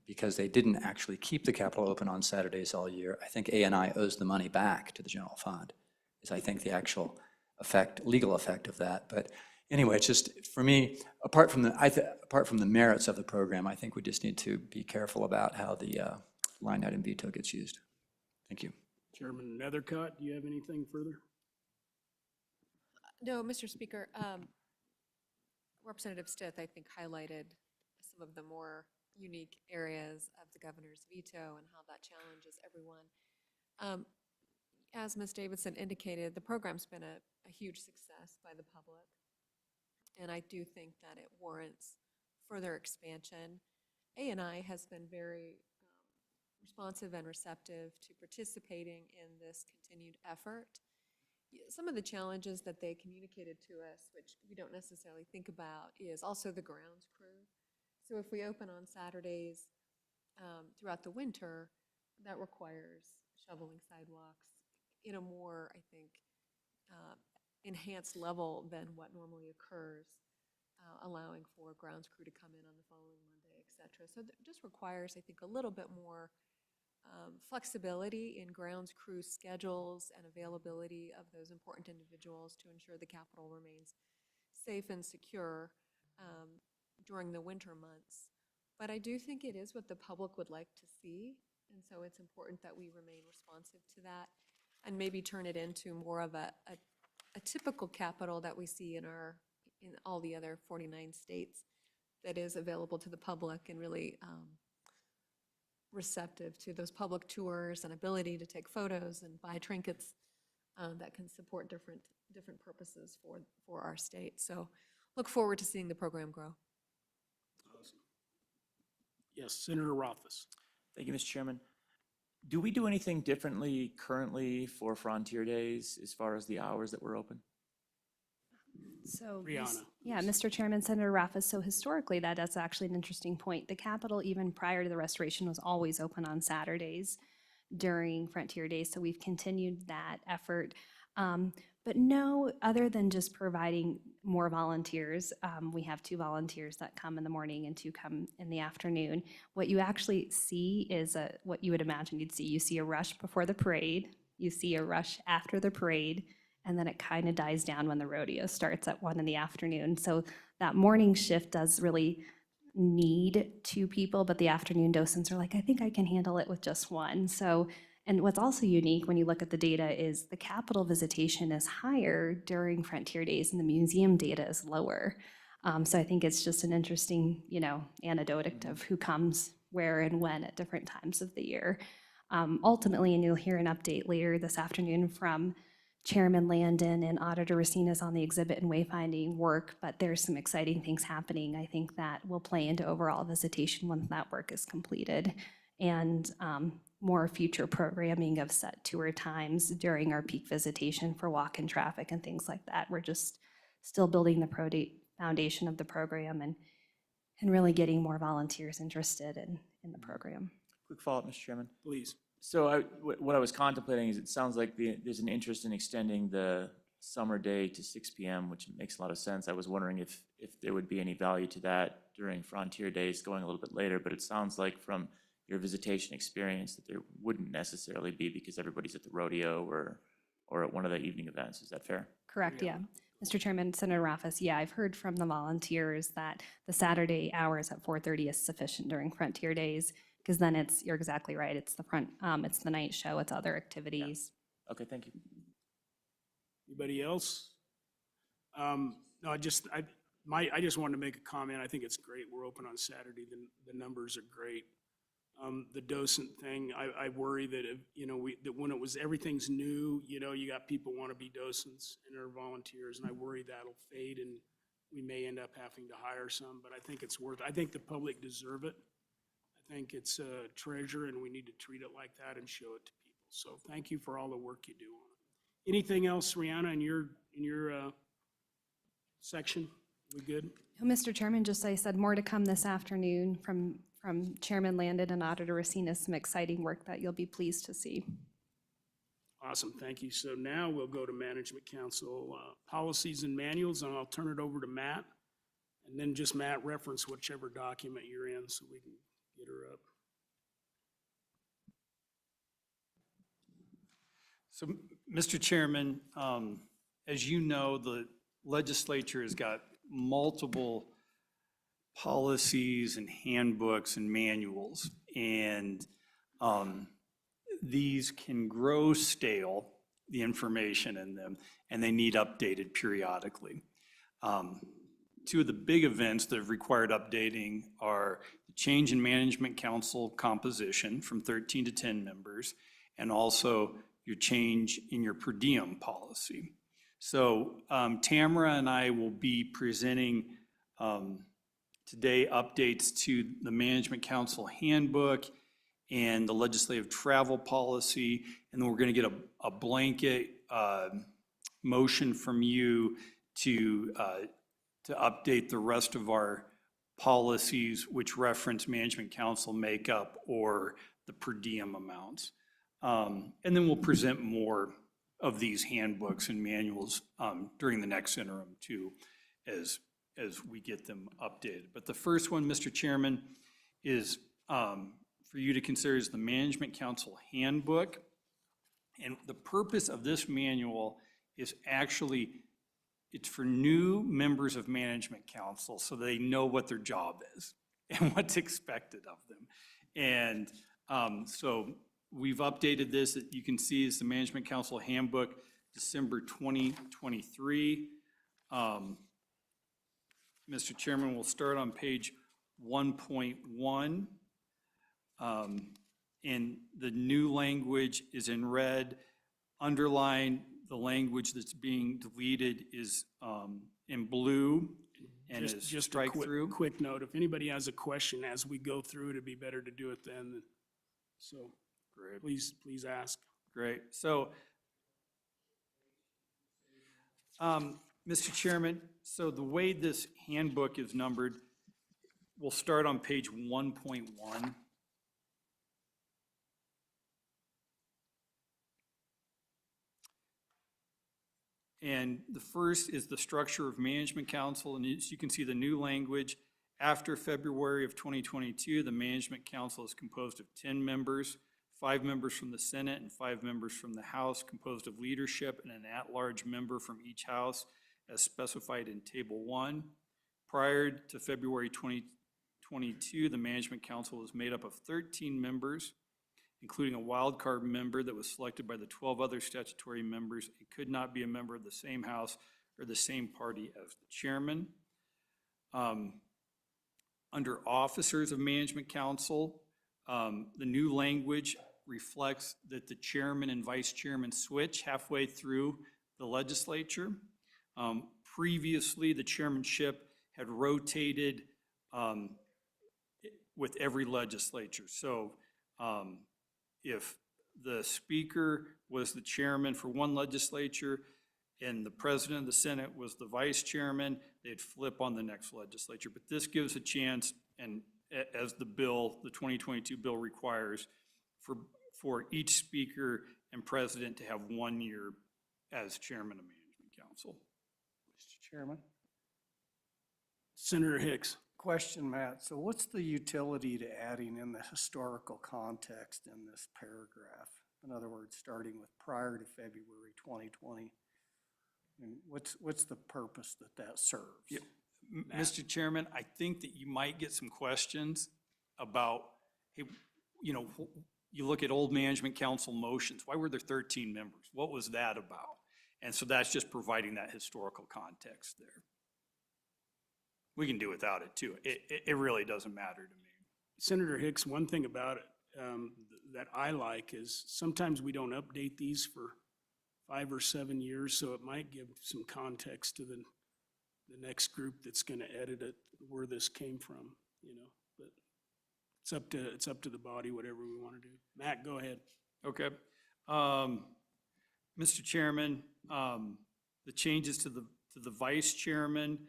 L: because they didn't actually keep the Capitol open on Saturdays all year, I think ANI owes the money back to the general fund, is I think the actual legal effect of that. But anyway, it's just, for me, apart from the merits of the program, I think we just need to be careful about how the line item veto gets used. Thank you.
A: Chairman Nethercott, do you have anything further?
F: No, Mr. Speaker, Representative Stith, I think, highlighted some of the more unique areas of the governor's veto and how that challenges everyone. As Ms. Davidson indicated, the program's been a huge success by the public, and I do think that it warrants further expansion. ANI has been very responsive and receptive to participating in this continued effort. Some of the challenges that they communicated to us, which we don't necessarily think about, is also the grounds crew. So if we open on Saturdays throughout the winter, that requires shoveling sidewalks in a more, I think, enhanced level than what normally occurs, allowing for grounds crew to come in on the following Monday, et cetera. So it just requires, I think, a little bit more flexibility in grounds crew schedules and availability of those important individuals to ensure the Capitol remains safe and secure during the winter months. But I do think it is what the public would like to see, and so it's important that we remain responsive to that and maybe turn it into more of a typical Capitol that we see in all the other 49 states, that is available to the public and really receptive to those public tours and ability to take photos and buy trinkets that can support different purposes for our state. So look forward to seeing the program grow.
A: Yes, Senator Rothfuss.
C: Thank you, Mr. Chairman. Do we do anything differently currently for Frontier Days as far as the hours that we're open?
I: So,
A: Rihanna,
I: yeah, Mr. Chairman, Senator Raffas, so historically, that is actually an interesting point. The Capitol, even prior to the restoration, was always open on Saturdays during Frontier Days, so we've continued that effort. But no, other than just providing more volunteers, we have 2 volunteers that come in the morning and 2 come in the afternoon. What you actually see is what you would imagine you'd see. You see a rush before the parade, you see a rush after the parade, and then it kind of dies down when the rodeo starts at 1 in the afternoon. So that morning shift does really need 2 people, but the afternoon docents are like, I think I can handle it with just 1. So, and what's also unique when you look at the data is the Capitol visitation is higher during Frontier Days and the museum data is lower. So I think it's just an interesting, anecdote of who comes where and when at different times of the year. Ultimately, and you'll hear an update later this afternoon from Chairman Landon and Auditor Racines on the exhibit and wayfinding work, but there's some exciting things happening. I think that will play into overall visitation once that work is completed. And more future programming of set tour times during our peak visitation for walk-in traffic and things like that. We're just still building the foundation of the program and really getting more volunteers interested in the program.
C: Quick follow-up, Mr. Chairman.
A: please.
C: So what I was contemplating is it sounds like there's an interest in extending the summer day to 6 p.m., which makes a lot of sense. I was wondering if there would be any value to that during Frontier Days going a little bit later, but it sounds like from your visitation experience that there wouldn't necessarily be because everybody's at the rodeo or at one of the evening events. Is that fair?
I: Correct, yeah. Mr. Chairman, Senator Raffas, yeah, I've heard from the volunteers that the Saturday hours at 4:30 is sufficient during Frontier Days, because then you're exactly right, it's it's the night show, it's other activities.
C: Okay, thank you.
A: Anybody else? No, I just wanted to make a comment. I think it's great. We're open on Saturday. The numbers are great. The docent thing, I worry that if, that when everything's new, you got people want to be docents and are volunteers, and I worry that'll fade and we may end up having to hire some, but I think it's I think the public deserve it. I think it's a treasure and we need to treat it like that and show it to people. So thank you for all the work you do on it. Anything else, Rihanna, in your section? We good?
I: Mr. Chairman, just I said more to come this afternoon from Chairman Landon and Auditor Racines, some exciting work that you'll be pleased to see.
A: Awesome, thank you. So now we'll go to Management Council policies and manuals, and I'll turn it over to Matt. And then just Matt, reference whichever document you're in so we can get her up.
D: So, Mr. Chairman, as you know, the legislature has got multiple policies and handbooks and manuals, and these can grow stale, the information in them, and they need updated periodically. 2 of the big events that have required updating are the change in Management Council composition from 13 to 10 members, and also your change in your per diem policy. So Tamara and I will be presenting today updates to the Management Council handbook and the legislative travel policy, and then we're going to get a blanket motion from you to update the rest of our policies which reference Management Council makeup or the per diem amounts. And then we'll present more of these handbooks and manuals during the next interim too, as we get them updated. But the first one, Mr. Chairman, is for you to consider is the Management Council handbook. And the purpose of this manual is actually, it's for new members of Management Council so they know what their job is and what's expected of them. And so we've updated this. That you can see is the Management Council handbook, December 2023. Mr. Chairman, we'll start on page 1.1. And the new language is in red. Underline, the language that's being deleted is in blue. and is
A: Just a
D: strike through.
A: quick note, if anybody has a question as we go through, it'd be better to do it then. So
D: Great.
A: please ask.
D: Great. So, Mr. Chairman, so the way this handbook is numbered, we'll start on page 1.1. And the first is the structure of Management Council, and as you can see the new language, after February of 2022, the Management Council is composed of 10 members, 5 members from the Senate and 5 members from the House, composed of leadership and an at-large member from each House, as specified in Table 1. Prior to February 2022, the Management Council was made up of 13 members, including a wild card member that was selected by the 12 other statutory members. It could not be a member of the same House or the same party as the chairman. Under officers of Management Council, the new language reflects that the chairman and vice chairman switch halfway through the legislature. Previously, the chairmanship had rotated with every legislature. So if the speaker was the chairman for one legislature and the president of the Senate was the vice chairman, they'd flip on the next legislature. But this gives a chance, and as the bill, the 2022 bill requires, for each speaker and president to have 1 year as chairman of Management Council.
K: Mr. Chairman?
A: Senator Hicks.
K: Question, Matt. So what's the utility to adding in the historical context in this paragraph? In other words, starting with prior to February 2020. And what's the purpose that serves?
D: Yeah. Mr. Chairman, I think that you might get some questions about, hey, you look at old Management Council motions, why were there 13 members? What was that about? And so that's just providing that historical context there. We can do without it too. It really doesn't matter to me.
A: Senator Hicks, one thing about it that I like is sometimes we don't update these for 5 or 7 years, so it might give some context to the next group that's going to edit it, where this came from, But it's up to the body, whatever we want to do. Matt, go ahead.
D: Okay. Mr. Chairman, the changes to the vice chairman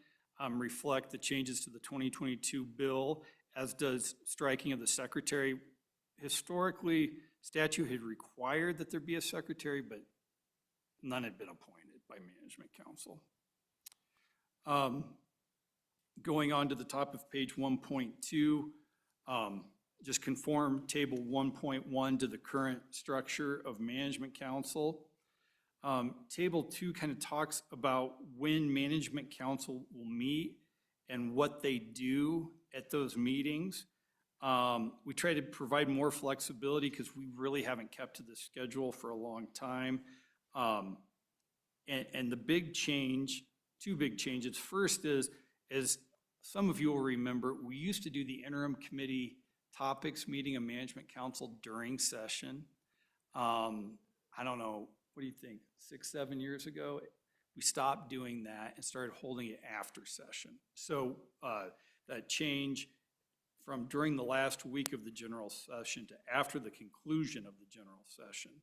D: reflect the changes to the 2022 bill, as does striking of the secretary. Historically, statute had required that there be a secretary, but none had been appointed by Management Council. Going on to the top of page 1.2, just conform table 1.1 to the current structure of Management Council. Table 2 kind of talks about when Management Council will meet and what they do at those meetings. We try to provide more flexibility because we really haven't kept to the schedule for a long time. And the big change, 2 big changes. First is, as some of you will remember, we used to do the interim committee topics meeting of Management Council during session. I don't know, what do you think, 6, 7 years ago? We stopped doing that and started holding it after session. So that change from during the last week of the general session to after the conclusion of the general session,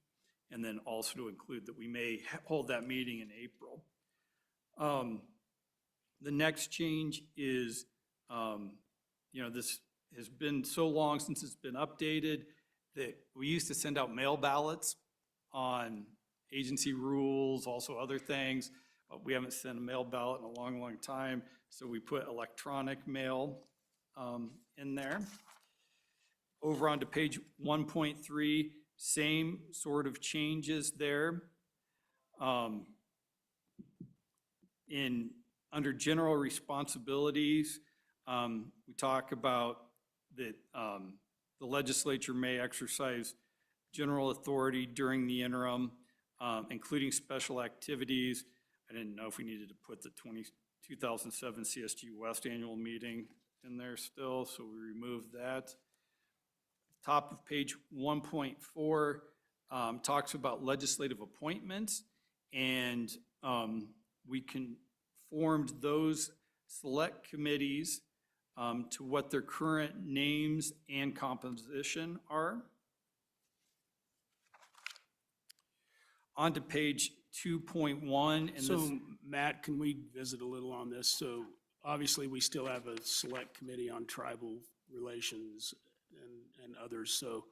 D: and then also to include that we may hold that meeting in April. The next change is, this has been so long since it's been updated that we used to send out mail ballots on agency rules, also other things. We haven't sent a mail ballot in a long, long time, so we put electronic mail in there. Over onto page 1.3, same sort of changes there. Under general responsibilities, we talk about that the legislature may exercise general authority during the interim, including special activities. I didn't know if we needed to put the 2007 CSG West annual meeting in there still, so we removed that. Top of page 1.4 talks about legislative appointments, and we conformed those select committees to what their current names and composition are. On to page 2.1, and
A: So,
D: this,
A: Matt, can we visit a little on this? So obviously, we still have a select committee on tribal relations and others, so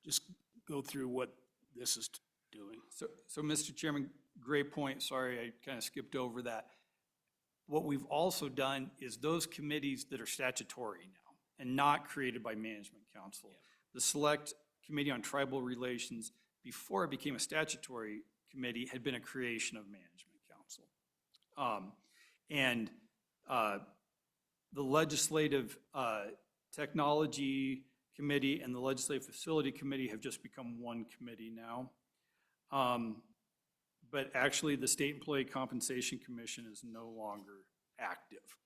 A: just go through what this is doing.
D: so Mr. Chairman, great point, sorry, I kind of skipped over that. What we've also done is those committees that are statutory now and not created by Management Council. The Select Committee on Tribal Relations, before it became a statutory committee, had been a creation of Management Council. And the Legislative Technology Committee and the Legislative Facility Committee have just become one committee now. But actually, the State Employee Compensation Commission is no longer active.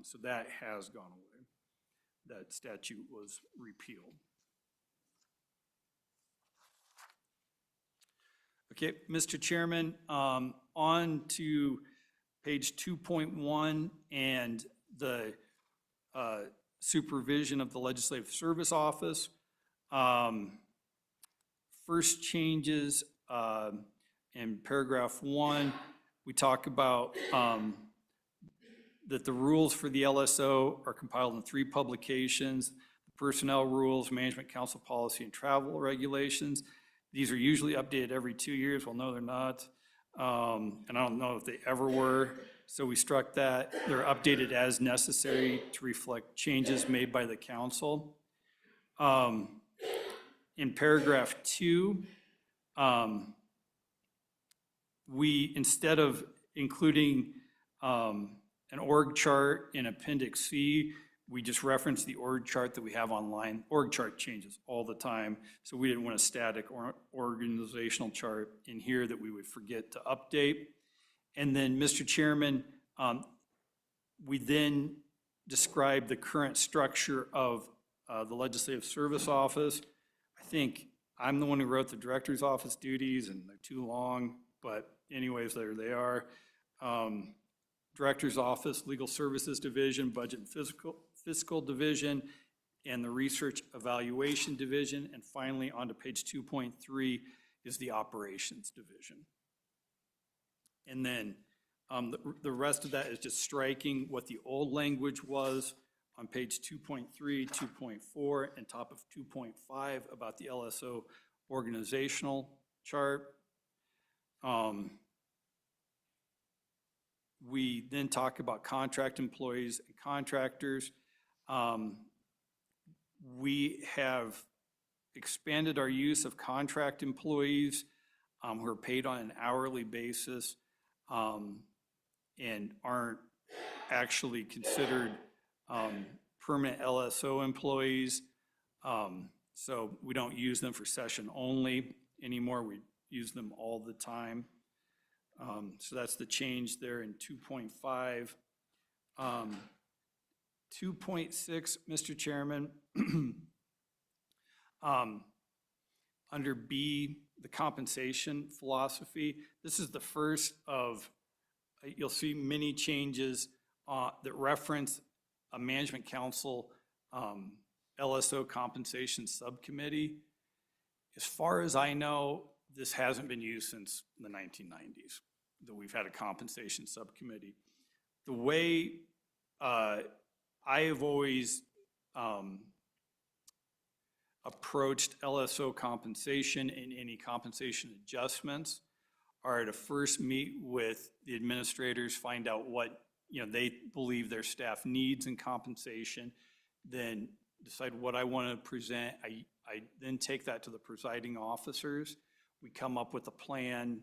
D: So that has gone away. That statute was repealed. Okay, Mr. Chairman, on to page 2.1 and the supervision of the Legislative Service Office. First changes in paragraph 1, we talk about that the rules for the LSO are compiled in 3 publications: Personnel Rules, Management Council Policy, and Travel Regulations. These are usually updated every 2 years. Well, no, they're not. And I don't know if they ever were. So we struck that. They're updated as necessary to reflect changes made by the council. In paragraph 2, we, instead of including an org chart in Appendix C, we just reference the org chart that we have online. Org chart changes all the time, so we didn't want a static or organizational chart in here that we would forget to update. And then, Mr. Chairman, we then describe the current structure of the Legislative Service Office. I think I'm the one who wrote the Director's Office duties, and they're too long, but anyways, there they are. Director's Office, Legal Services Division, Budget and Fiscal Division, and the Research Evaluation Division. And finally, on to page 2.3 is the Operations Division. And then the rest of that is just striking what the old language was on page 2.3, 2.4, and top of 2.5 about the LSO organizational chart. We then talk about contract employees and contractors. We have expanded our use of contract employees who are paid on an hourly basis and aren't actually considered permanent LSO employees. So we don't use them for session only anymore. We use them all the time. So that's the change there in 2.5. 2.6, Mr. Chairman, under B, the compensation philosophy, this is the first of, you'll see many changes that reference a Management Council LSO compensation subcommittee. As far as I know, this hasn't been used since the 1990s, that we've had a compensation subcommittee. The way I have always approached LSO compensation and any compensation adjustments are to first meet with the administrators, find out what they believe their staff needs in compensation, then decide what I want to present. I then take that to the presiding officers. We come up with a plan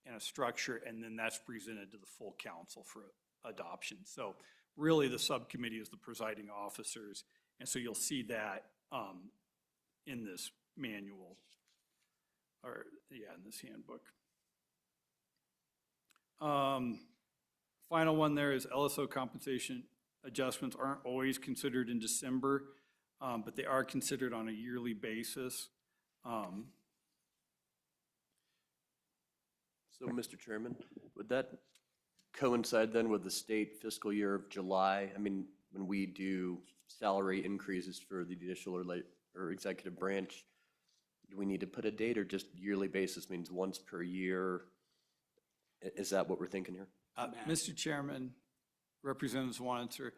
D: and a structure, and then that's presented to the full council for adoption. So really, the subcommittee is the presiding officers, and so you'll see that in this manual, or in this handbook. Final one there is LSO compensation adjustments aren't always considered in December, but they are considered on a yearly basis.
H: So, Mr. Chairman, would that coincide then with the state fiscal year of July? I mean, when we do salary increases for the judicial or executive branch, do we need to put a date or just yearly basis means once per year? Is that what we're thinking here?
D: Mr. Chairman, Representatives Wanitzer,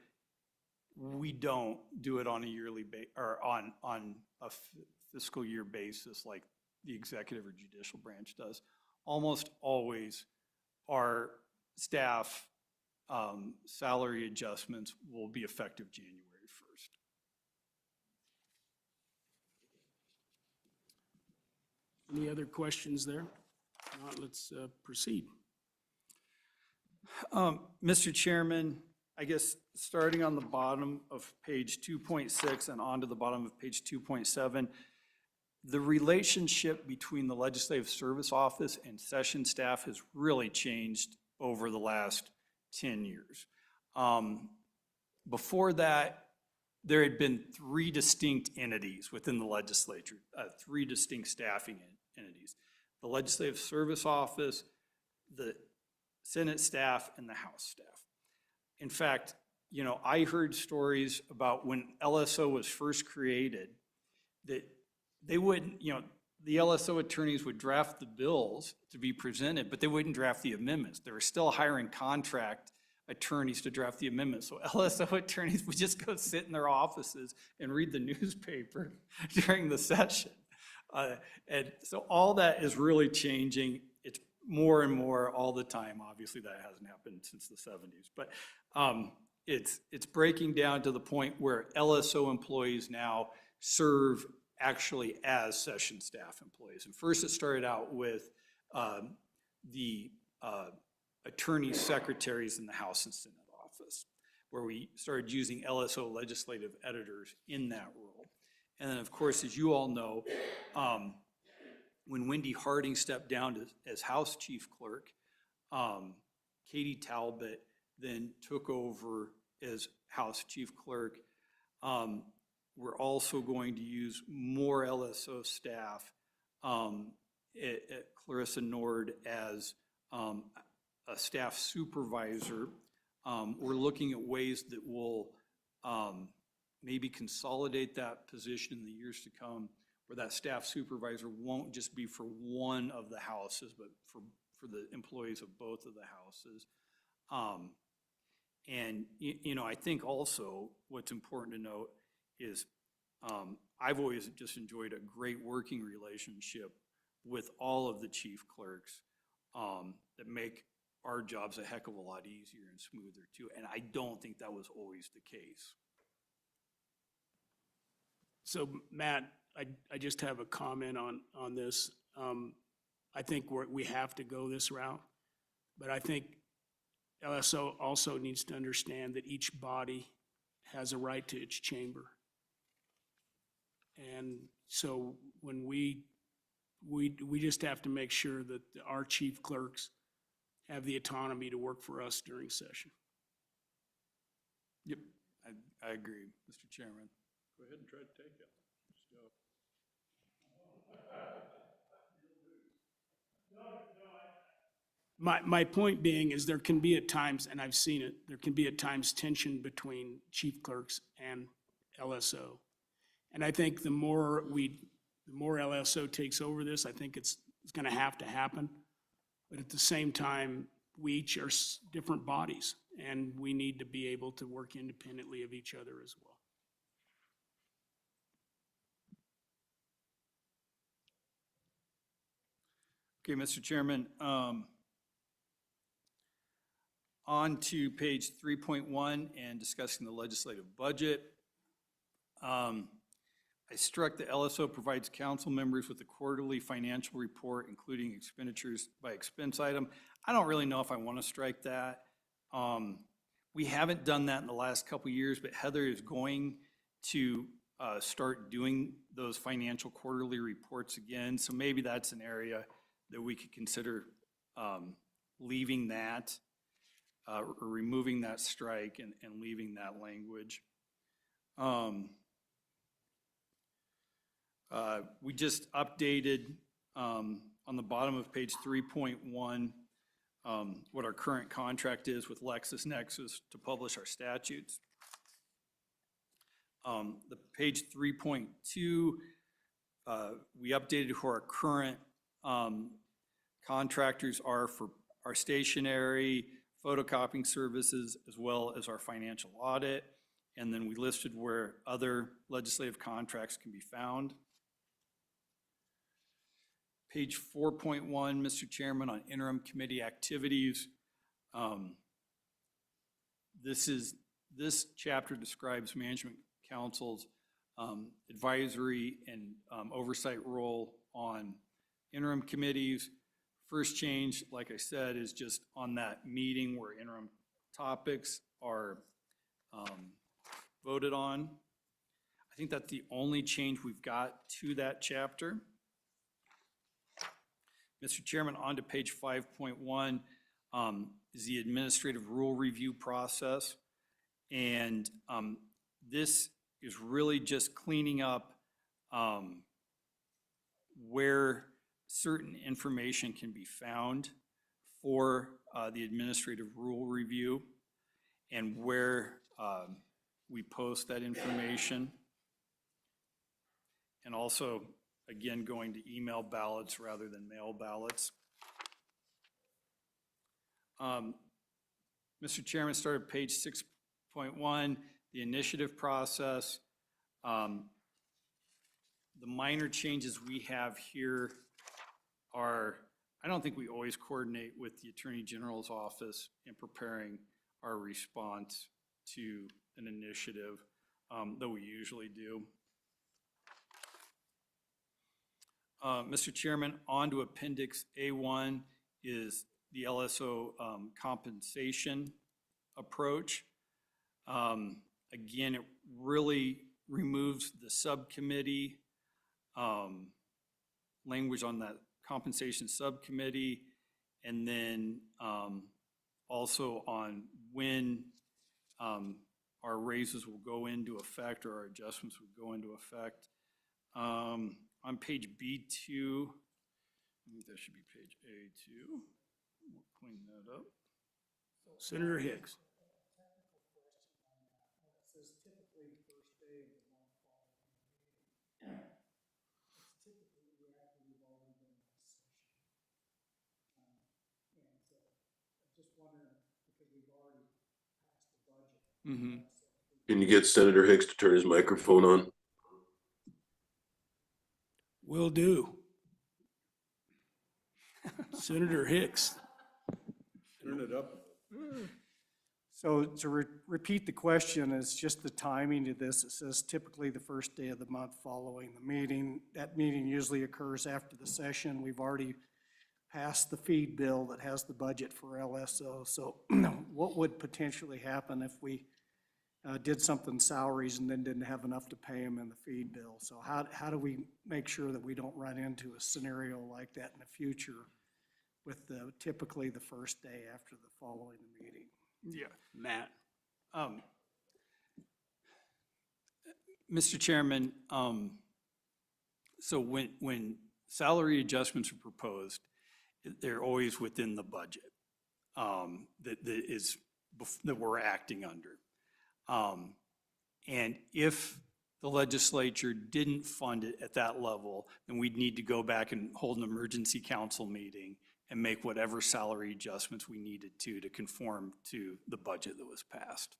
D: we don't do it on a yearly or on a fiscal year basis like the executive or judicial branch does. Almost always our staff salary adjustments will be effective January 1st.
A: Any other questions there? If not, let's proceed.
D: Mr. Chairman, I guess starting on the bottom of page 2.6 and onto the bottom of page 2.7, the relationship between the Legislative Service Office and session staff has really changed over the last 10 years. Before that, there had been three distinct entities within the legislature, three distinct staffing entities: the Legislative Service Office, the Senate staff, and the House staff. In fact, you know, I heard stories about when LSO was first created that they wouldn't, you know, the LSO attorneys would draft the bills to be presented, but they wouldn't draft the amendments. They were still hiring contract attorneys to draft the amendments. So LSO attorneys would just go sit in their offices and read the newspaper during the session. And so all that is really changing. It's more and more all the time. Obviously, that hasn't happened since the 70s, but it's breaking down to the point where LSO employees now serve actually as session staff employees. And first it started out with the attorney secretaries in the House and Senate office, where we started using LSO legislative editors in that role. And then, of course, as you all know, when Wendy Harding stepped down as House Chief Clerk, Katie Talbot then took over as House Chief Clerk. We're also going to use more LSO staff, Clarissa Nord as a staff supervisor. We're looking at ways that will maybe consolidate that position in the years to come, where that staff supervisor won't just be for one of the houses, but for the employees of both of the houses. And, you know, I think also what's important to note is I've always just enjoyed a great working relationship with all of the chief clerks that make our jobs a heck of a lot easier and smoother too. And I don't think that was always the case.
A: So Matt, I just have a comment on this. I think we have to go this route, but I think LSO also needs to understand that each body has a right to its chamber. And so when we just have to make sure that our chief clerks have the autonomy to work for us during session.
D: Yep, I agree, Mr. Chairman.
G: Go ahead and try to take it.
A: My point being is there can be at times, and I've seen it, there can be at times tension between chief clerks and LSO. And I think the more LSO takes over this, I think it's going to have to happen. But at the same time, we each are different bodies, and we need to be able to work independently of each other as well.
D: Okay, Mr. Chairman, on to page 3.1 and discussing the legislative budget. I struck the LSO provides council members with a quarterly financial report, including expenditures by expense item. I don't really know if I want to strike that. We haven't done that in the last couple of years, but Heather is going to start doing those financial quarterly reports again. So maybe that's an area that we could consider leaving that or removing that strike and leaving that language. We just updated on the bottom of page 3.1 what our current contract is with LexisNexis to publish our statutes. The page 3.2, we updated who our current contractors are for our stationery, photocopying services, as well as our financial audit. And then we listed where other legislative contracts can be found. Page 4.1, Mr. Chairman, on interim committee activities. This chapter describes management council's advisory and oversight role on interim committees. First change, like I said, is just on that meeting where interim topics are voted on. I think that's the only change we've got to that chapter. Mr. Chairman, on to page 5.1 is the administrative rule review process. And this is really just cleaning up where certain information can be found for the administrative rule review and where we post that information. And also, again, going to email ballots rather than mail ballots. Mr. Chairman, start at page 6.1, the initiative process. The minor changes we have here are, I don't think we always coordinate with the Attorney General's office in preparing our response to an initiative, though we usually do. Mr. Chairman, on to Appendix A1 is the LSO compensation approach. Again, it really removes the subcommittee language on that compensation subcommittee, and then also on when our raises will go into effect or our adjustments will go into effect. On page B2, I think that should be page A2. We'll clean that up.
A: Senator Hicks.
D: Mm-hmm.
M: Can you get Senator Hicks to turn his microphone on?
A: Will do. Senator Hicks.
G: Turn it up.
K: So to repeat the question, is just the timing of this. It says typically the first day of the month following the meeting. That meeting usually occurs after the session. We've already passed the feed bill that has the budget for LSO. So what would potentially happen if we did something salaries and then didn't have enough to pay them in the feed bill? So how do we make sure that we don't run into a scenario like that in the future with typically the first day after the following the meeting?
A: Yeah, Matt.
D: Mr. Chairman, so when salary adjustments are proposed, they're always within the budget that we're acting under. And if the legislature didn't fund it at that level, then we'd need to go back and hold an emergency council meeting and make whatever salary adjustments we needed to conform to the budget that was passed.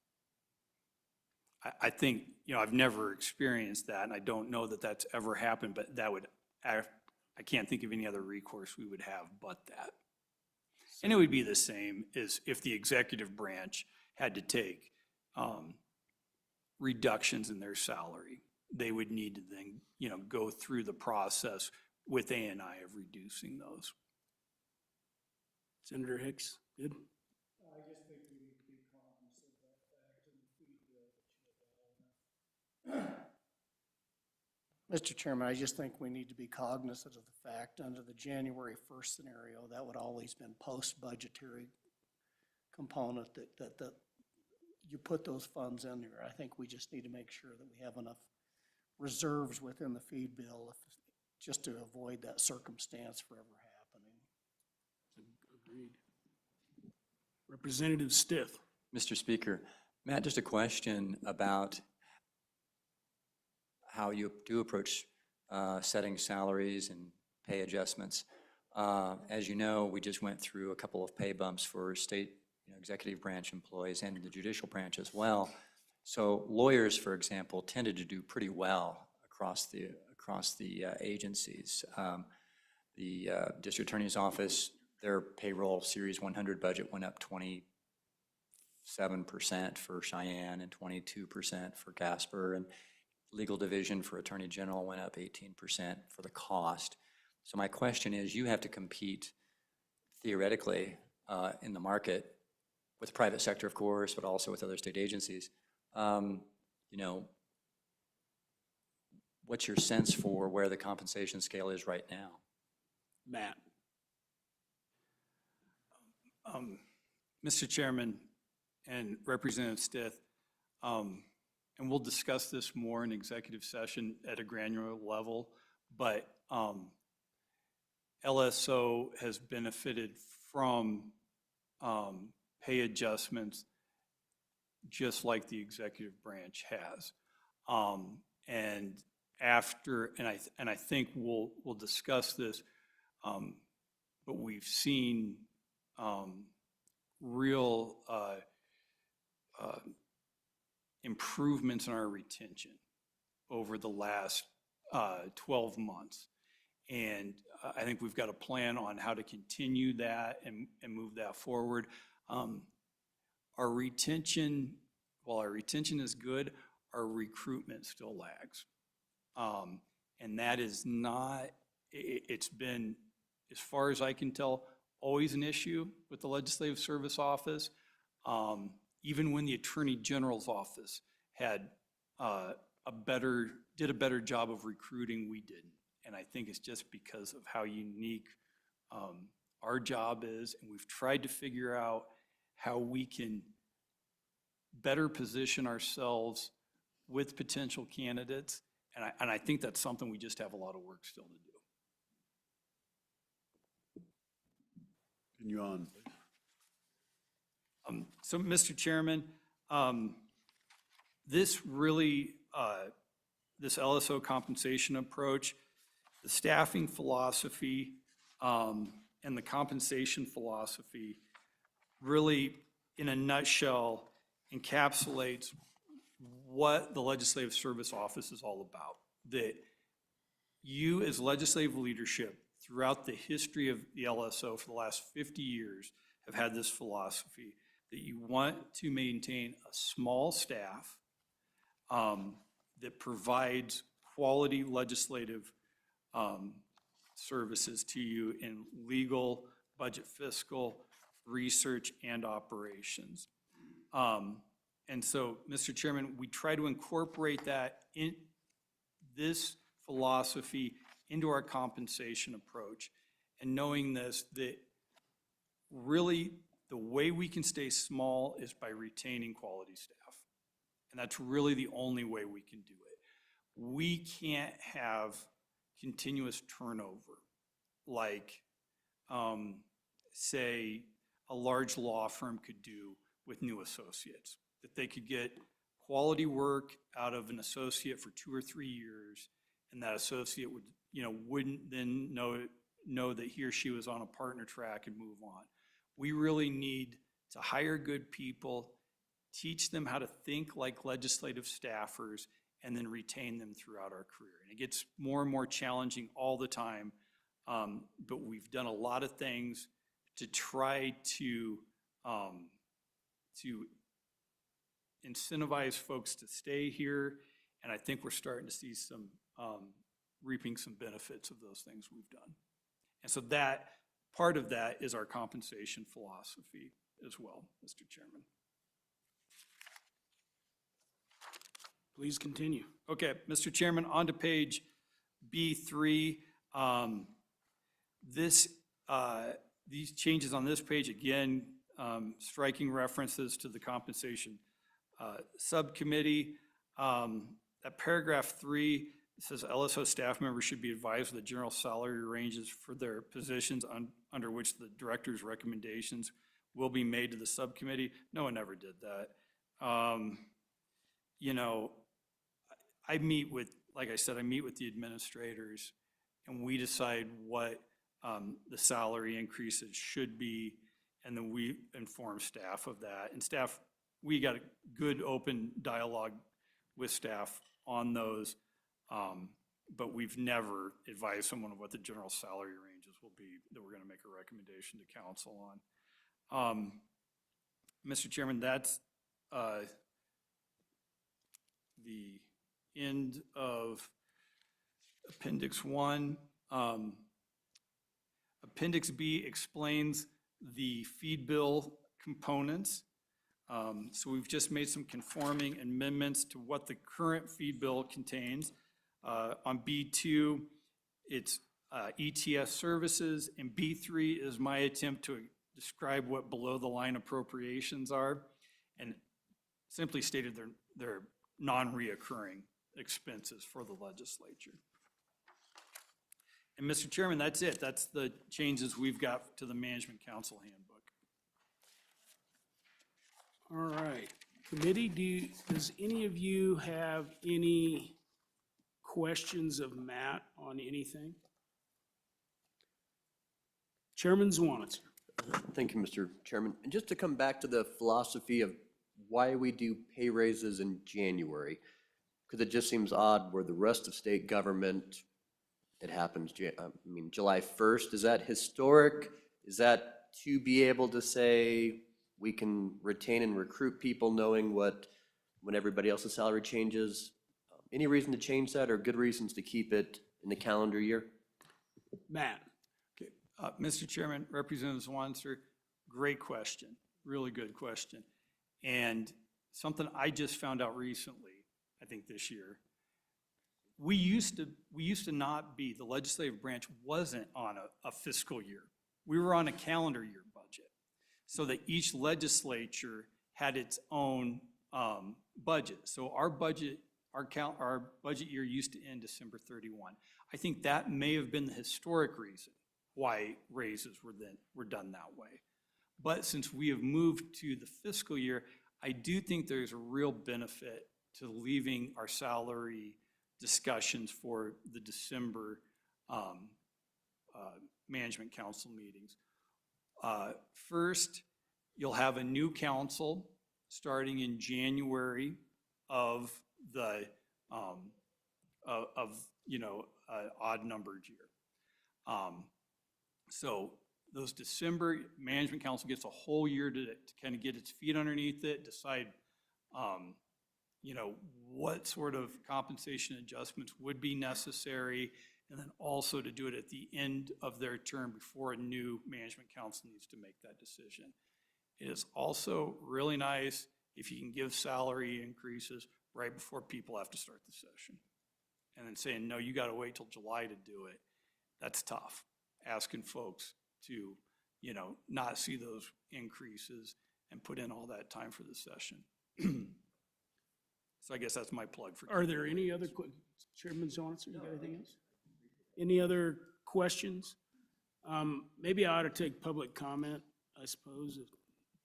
D: I think, I've never experienced that, and I don't know that that's ever happened, but that would, I can't think of any other recourse we would have but that. And it would be the same as if the executive branch had to take reductions in their salary. They would need to then, go through the process with ANI of reducing those.
A: Senator Hicks, good?
K: I just think we need to be cognizant of that fact in the feed bill that you have. Mr. Chairman, I just think we need to be cognizant of the fact under the January 1st scenario, that would always been post-budgetary component that you put those funds in there. I think we just need to make sure that we have enough reserves within the feed bill just to avoid that circumstance forever happening.
A: Agreed. Representative Stith.
L: Mr. Speaker, Matt, just a question about how you do approach setting salaries and pay adjustments. As you know, we just went through a couple of pay bumps for state executive branch employees and the judicial branch as well. So lawyers, for example, tended to do pretty well across the agencies. The district attorney's office, their payroll Series 100 budget went up 27% for Cheyenne and 22% for Casper, and legal division for Attorney General went up 18% for the cost. So my question is, you have to compete theoretically in the market with the private sector, of course, but also with other state agencies. What's your sense for where the compensation scale is right now?
A: Matt.
D: Mr. Chairman and Representative Stith, and we'll discuss this more in executive session at a granular level, but LSO has benefited from pay adjustments just like the executive branch has. And I think we'll discuss this, but we've seen real improvements in our retention over the last 12 months. And I think we've got a plan on how to continue that and move that forward. Our retention, while our retention is good, our recruitment still lags. And that is not, it's been, as far as I can tell, always an issue with the Legislative Service Office. Even when the Attorney General's office had did a better job of recruiting, we didn't. And I think it's just because of how unique our job is, and we've tried to figure out how we can better position ourselves with potential candidates. And I think that's something we just have a lot of work still to do.
G: Continue on, please.
D: So, Mr. Chairman, this really, this LSO compensation approach, the staffing philosophy, and the compensation philosophy really, in a nutshell, encapsulates what the Legislative Service Office is all about. That you as legislative leadership throughout the history of the LSO for the last 50 years have had this philosophy that you want to maintain a small staff that provides quality legislative services to you in legal, budget, fiscal, research, and operations. And so, Mr. Chairman, we try to incorporate that in this philosophy into our compensation approach, and knowing this, that really the way we can stay small is by retaining quality staff. And that's really the only way we can do it. We can't have continuous turnover like, say, a large law firm could do with new associates. That they could get quality work out of an associate for 2 or 3 years, and that associate would, wouldn't then know that he or she was on a partner track and move on. We really need to hire good people, teach them how to think like legislative staffers, and then retain them throughout our career. And it gets more and more challenging all the time, but we've done a lot of things to try to incentivize folks to stay here, and I think we're starting to see some, reaping some benefits of those things we've done. And so that, part of that is our compensation philosophy as well, Mr. Chairman.
A: Please continue.
D: Okay, Mr. Chairman, on to page B3. These changes on this page, again, striking references to the compensation subcommittee. At paragraph 3, it says LSO staff members should be advised of the general salary ranges for their positions under which the director's recommendations will be made to the subcommittee. No one ever did that. You know, I meet with, like I said, I meet with the administrators and we decide what the salary increases should be, and then we inform staff of that. And staff, we got a good open dialogue with staff on those, but we've never advised someone of what the general salary ranges will be that we're going to make a recommendation to council on. Mr. Chairman, that's the end of Appendix 1. Appendix B explains the feed bill components. So we've just made some conforming amendments to what the current feed bill contains. On B2, it's ETS services, and B3 is my attempt to describe what below-the-line appropriations are, and simply stated they're non-reoccurring expenses for the legislature. And Mr. Chairman, that's it. That's the changes we've got to the Management Council handbook.
A: All right. Committee, does any of you have any questions of Matt on anything? Chairman Zwanitzer.
H: Thank you, Mr. Chairman. And just to come back to the philosophy of why we do pay raises in January, because it just seems odd where the rest of state government, it happens, July 1st. Is that historic? Is that to be able to say we can retain and recruit people knowing when everybody else's salary changes? Any reason to change that or good reasons to keep it in the calendar year?
A: Matt.
D: Okay. Mr. Chairman, Representative Zwanitzer, great question, really good question. And something I just found out recently, I think this year, we used to not be, the legislative branch wasn't on a fiscal year. We were on a calendar year budget, so that each legislature had its own budget. So our budget, our budget year used to end December 31. I think that may have been the historic reason why raises were done that way. But since we have moved to the fiscal year, I do think there's a real benefit to leaving our salary discussions for the December Management Council meetings. First, you'll have a new council starting in January of the odd numbered year. So those December Management Council gets a whole year to kind of get its feet underneath it, decide what sort of compensation adjustments would be necessary, and then also to do it at the end of their term before a new Management Council needs to make that decision. It is also really nice if you can give salary increases right before people have to start the session. And then saying, no, you gotta wait till July to do it. That's tough. Asking folks to, not see those increases and put in all that time for the session. So I guess that's my plug for.
A: Are there any other, Chairman Zwanitzer, you got anything else? Any other questions? Maybe I ought to take public comment, I suppose.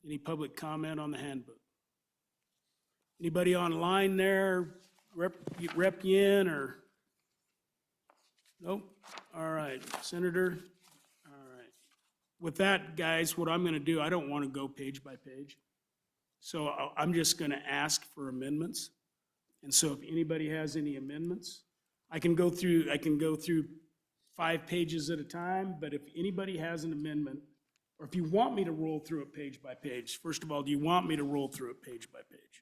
A: Any public comment on the handbook? Anybody online there, rep yin or? Nope. All right, Senator. All right. With that, guys, what I'm gonna do, I don't wanna go page by page. So I'm just gonna ask for amendments. And so if anybody has any amendments, I can go through 5 pages at a time, but if anybody has an amendment, or if you want me to roll through it page by page, first of all, do you want me to roll through it page by page?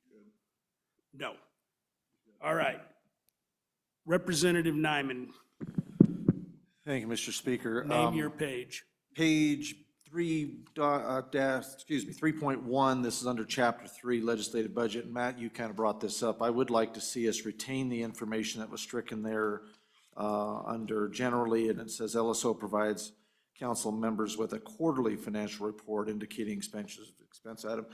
A: No. All right. Representative Nyman,
N: Thank you, Mr. Speaker.
A: name your page.
N: Page 3.1, this is under Chapter 3, Legislative Budget. And Matt, you kind of brought this up. I would like to see us retain the information that was stricken there under generally, and it says LSO provides council members with a quarterly financial report indicating expense item.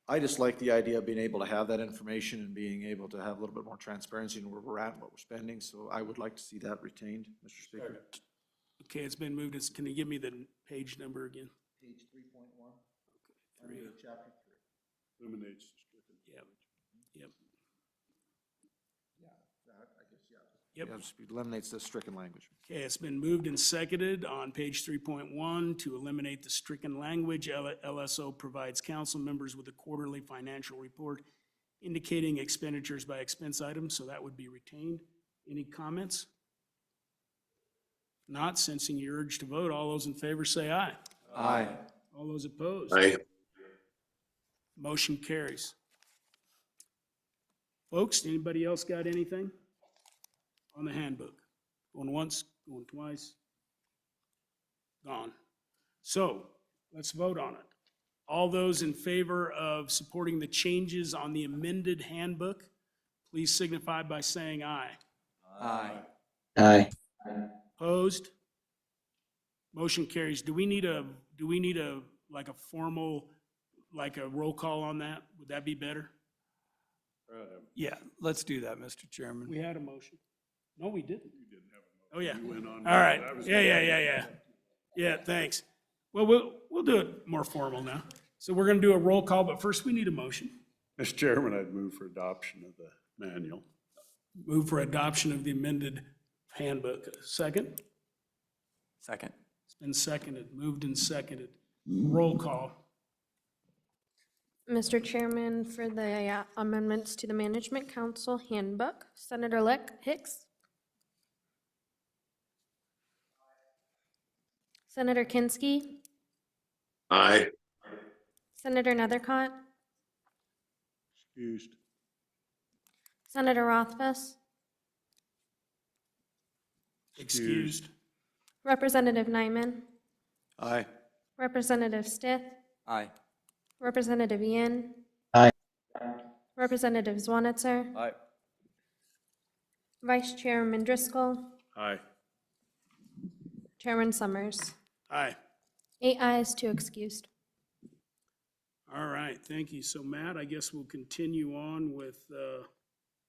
N: I just like the idea of being able to have that information and being able to have a little bit more transparency in where we're at and what we're spending. So I would like to see that retained, Mr. Speaker.
A: Okay, it's been moved. Can you give me the page number again?
N: Page 3.1.
G: Under chapter 3. Eliminates the stricken.
A: Yep. Yep.
N: Yep. Eliminates the stricken language.
A: Okay, it's been moved and seconded on page 3.1 to eliminate the stricken language. LSO provides council members with a quarterly financial report indicating expenditures by expense items, so that would be retained. Any comments? Not, sensing your urge to vote, all those in favor say aye.
N: Aye.
A: All those opposed?
M: Aye.
A: Motion carries. Folks, anybody else got anything on the handbook? Going once, going twice? Gone. So, let's vote on it. All those in favor of supporting the changes on the amended handbook, please signify by saying aye.
N: Aye.
J: Aye.
A: Opposed? Motion carries. Do we need a, like a formal, like a roll call on that? Would that be better?
D: Yeah, let's do that, Mr. Chairman.
A: We had a motion. No, we didn't. Oh, yeah.
G: You went on.
A: All right.
G: I was-
A: Yeah. Yeah, thanks. Well, we'll do it more formal now. So we're gonna do a roll call, but first we need a motion.
G: Mr. Chairman, I'd move for adoption of the manual.
A: Move for adoption of the amended handbook. Second?
L: Second.
A: It's been seconded, moved and seconded. Roll call.
B: Mr. Chairman, for the amendments to the Management Council Handbook, Senator-elect Hicks. Senator Kinsky.
M: Aye.
B: Senator Nethercott.
G: Excused.
B: Senator Rothfuss.
A: Excused.
B: Representative Nyman.
N: Aye.
B: Representative Stith.
L: Aye.
B: Representative Yin.
J: Aye.
B: Representative Zwanitzer.
N: Aye.
B: Vice Chairman Driscoll.
G: Aye.
B: Chairman Summers.
A: Aye.
B: 8 ayes, 2 excused.
A: All right, thank you. So Matt, I guess we'll continue on with,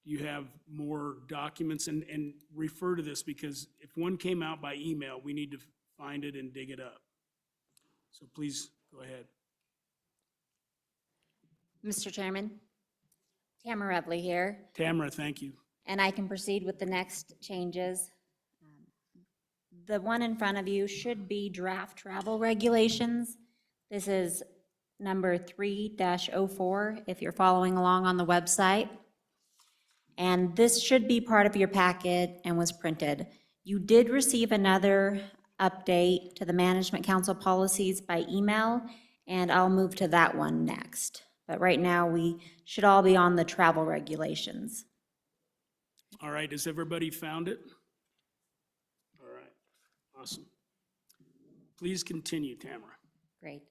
A: you have more documents and refer to this because if one came out by email, we need to find it and dig it up. So please go ahead.
O: Mr. Chairman, Tamara Revley here,
A: Tamara, thank you.
O: and I can proceed with the next changes. The one in front of you should be draft travel regulations. This is number 3-04, if you're following along on the website. And this should be part of your packet and was printed. You did receive another update to the Management Council policies by email, and I'll move to that one next. But right now, we should all be on the travel regulations.
A: All right, has everybody found it? All right, awesome. Please continue, Tamara.
O: Great.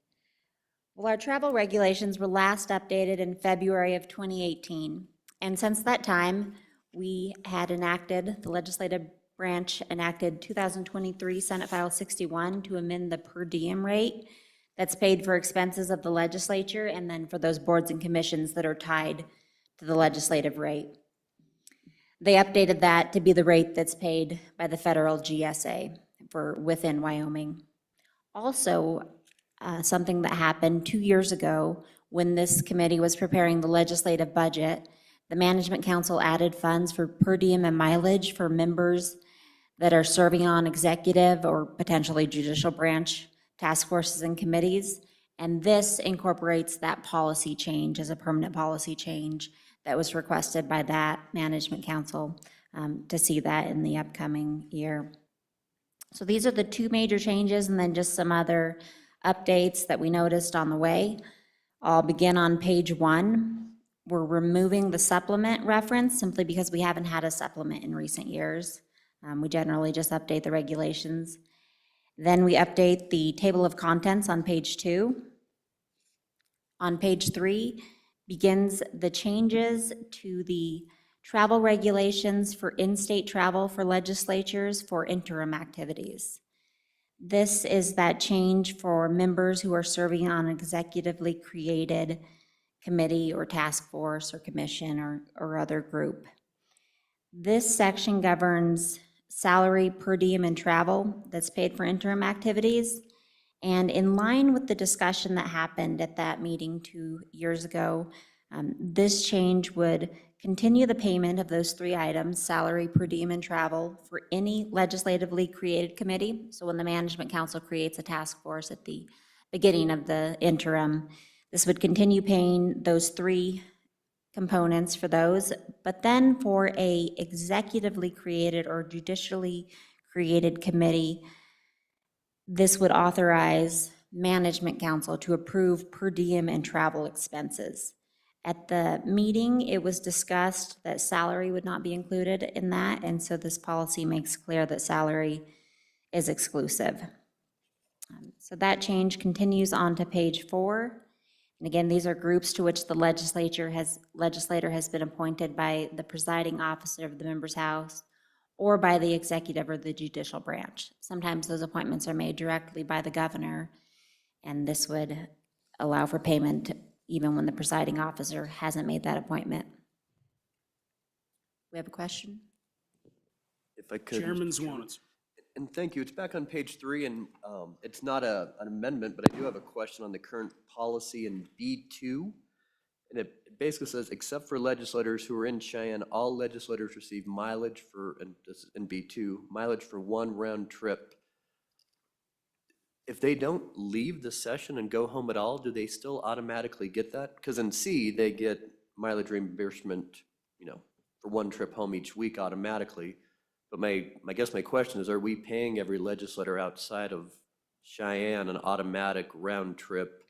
O: Well, our travel regulations were last updated in February of 2018. And since that time, we had enacted, the legislative branch enacted 2023 Senate File 61 to amend the per diem rate that's paid for expenses of the legislature and then for those boards and commissions that are tied to the legislative rate. They updated that to be the rate that's paid by the federal GSA for within Wyoming. Also, something that happened 2 years ago when this committee was preparing the legislative budget, the Management Council added funds for per diem and mileage for members that are serving on executive or potentially judicial branch task forces and committees. And this incorporates that policy change as a permanent policy change that was requested by that Management Council to see that in the upcoming year. So these are the two major changes and then just some other updates that we noticed on the way. I'll begin on page 1. We're removing the supplement reference simply because we haven't had a supplement in recent years. We generally just update the regulations. Then we update the table of contents on page 2. On page 3 begins the changes to the travel regulations for in-state travel for legislatures for interim activities. This is that change for members who are serving on an executively created committee or task force or commission or other group. This section governs salary per diem and travel that's paid for interim activities, And in line with the discussion that happened at that meeting 2 years ago, this change would continue the payment of those three items, salary, per diem, and travel, for any legislatively created committee. So when the Management Council creates a task force at the beginning of the interim, this would continue paying those three components for those. But then for a executively created or judicially created committee, this would authorize Management Council to approve per diem and travel expenses. At the meeting, it was discussed that salary would not be included in that, and so this policy makes clear that salary is exclusive. So that change continues on to page 4. And again, these are groups to which the legislator has been appointed by the presiding officer of the member's house or by the executive or the judicial branch. Sometimes those appointments are made directly by the governor, and this would allow for payment even when the presiding officer hasn't made that appointment. We have a question?
H: If I could. Mr.
A: Chairman's
H: Chairman.
A: wants.
H: And thank you. It's back on page 3, and it's not an amendment, but I do have a question on the current policy in B2. And it basically says, except for legislators who are in Cheyenne, all legislators receive mileage for, and this is in B2, mileage for one round trip. If they don't leave the session and go home at all, do they still automatically get that? Because in C, they get mileage reimbursement, for one trip home each week automatically. But I guess my question is, are we paying every legislator outside of Cheyenne an automatic round trip,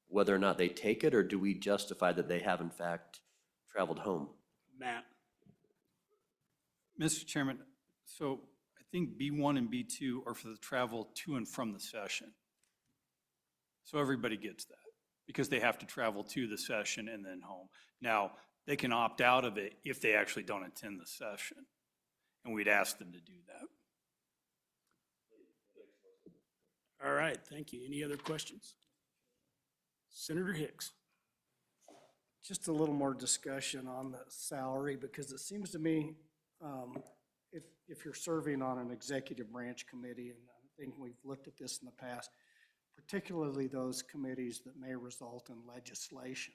H: whether or not they take it, or do we justify that they have in fact traveled home?
A: Matt.
D: Mr. Chairman, so I think B1 and B2 are for the travel to and from the session. So everybody gets that because they have to travel to the session and then home. Now, they can opt out of it if they actually don't attend the session, and we'd ask them to do that.
A: All right, thank you. Any other questions? Senator Hicks.
K: Just a little more discussion on the salary, because it seems to me, if you're serving on an executive branch committee, and I think we've looked at this in the past, particularly those committees that may result in legislation.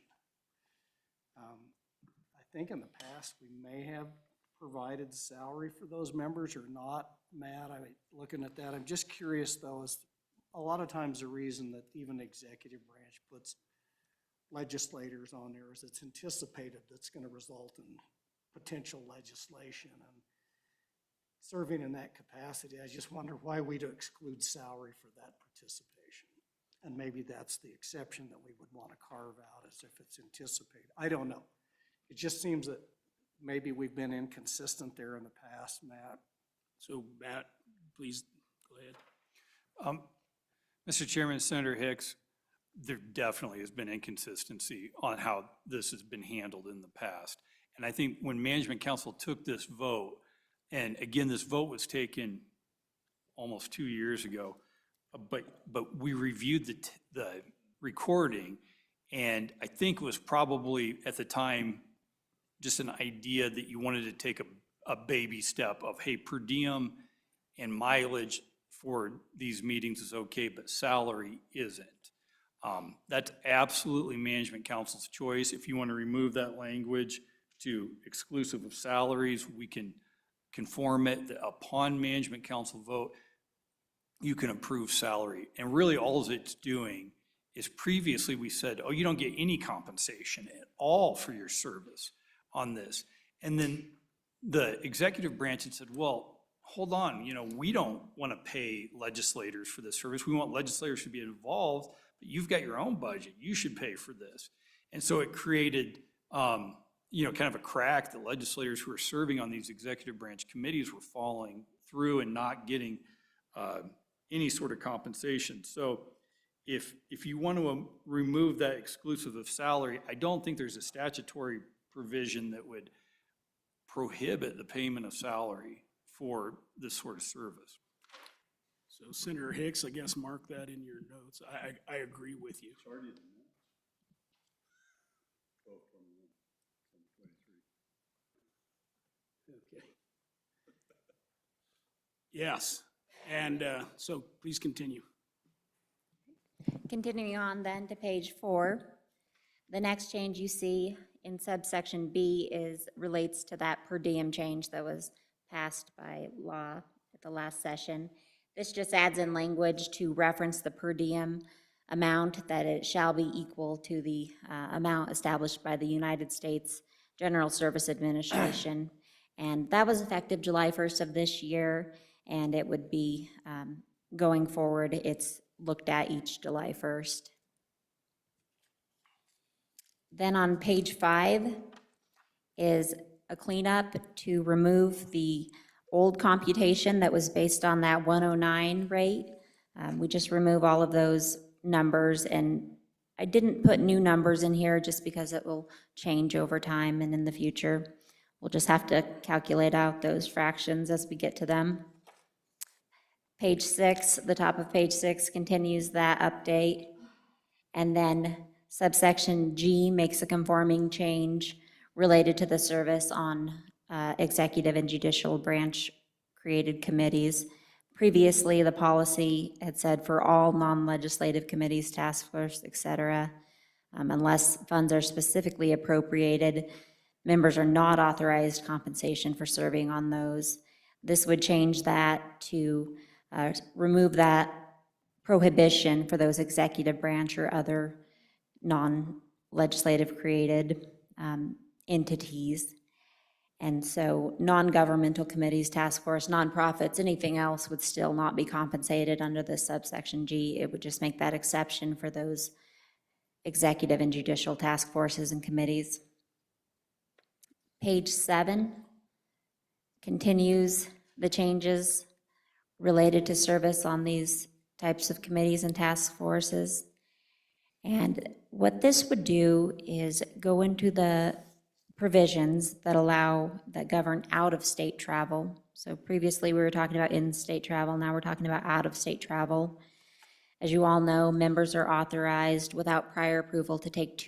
K: I think in the past, we may have provided salary for those members or not. Matt, I mean, looking at that, I'm just curious though, is a lot of times the reason that even the executive branch puts legislators on there is it's anticipated that's going to result in potential legislation. And serving in that capacity, I just wonder why we'd exclude salary for that participation. And maybe that's the exception that we would want to carve out, as if it's anticipated. I don't know. It just seems that maybe we've been inconsistent there in the past, Matt.
A: So Matt, please go ahead.
D: Mr. Chairman, Senator Hicks, there definitely has been inconsistency on how this has been handled in the past. And I think when Management Council took this vote, and again, this vote was taken almost 2 years ago, but we reviewed the recording, and I think it was probably at the time just an idea that you wanted to take a baby step of, hey, per diem and mileage for these meetings is okay, but salary isn't. That's absolutely Management Council's choice. If you want to remove that language to exclusive of salaries, we can conform it that upon Management Council vote, you can approve salary. And really all it's doing is, previously we said, oh, you don't get any compensation at all for your service on this. And then the executive branch had said, well, hold on, we don't want to pay legislators for this service. We want legislators to be involved, but you've got your own budget. You should pay for this. And so it created, kind of a crack that legislators who are serving on these executive branch committees were falling through and not getting any sort of compensation. So if you want to remove that exclusive of salary, I don't think there's a statutory provision that would prohibit the payment of salary for this sort of service.
A: So Senator Hicks, I guess mark that in your notes. I agree with you. Okay. Yes, and so please continue.
O: Continuing on then to page 4, the next change you see in subsection B relates to that per diem change that was passed by law at the last session. This just adds in language to reference the per diem amount, that it shall be equal to the amount established by the United States General Service Administration. And that was effective July 1st of this year, and it would be, going forward, it's looked at each July 1st. Then on page 5 is a cleanup to remove the old computation that was based on that 109 rate. We just remove all of those numbers, and I didn't put new numbers in here just because it will change over time and in the future. We'll just have to calculate out those fractions as we get to them. Page 6, the top of page 6 continues that update. And then subsection G makes a conforming change related to the service on executive and judicial branch created committees. Previously, the policy had said for all non-legislative committees, task force, et cetera, unless funds are specifically appropriated, members are not authorized compensation for serving on those. This would change that to remove that prohibition for those executive branch or other non-legislative created entities. And so non-governmental committees, task force, nonprofits, anything else would still not be compensated under this subsection G. It would just make that exception for those executive and judicial task forces and committees. Page 7 continues the changes related to service on these types of committees and task forces. And what this would do is go into the provisions that govern out-of-state travel. So previously we were talking about in-state travel, now we're talking about out-of-state travel. As you all know, members are authorized without prior approval to take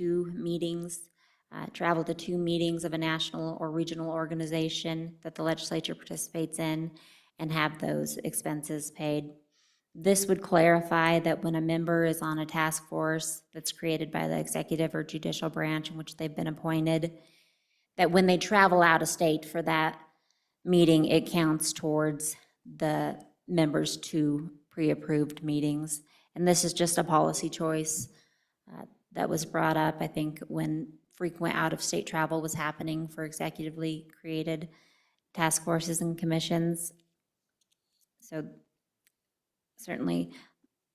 O: travel to 2 meetings of a national or regional organization that the legislature participates in and have those expenses paid. This would clarify that when a member is on a task force that's created by the executive or judicial branch in which they've been appointed, that when they travel out of state for that meeting, it counts towards the members' 2 pre-approved meetings. And this is just a policy choice that was brought up, I think, when frequent out-of-state travel was happening for executively created task forces and commissions. So certainly,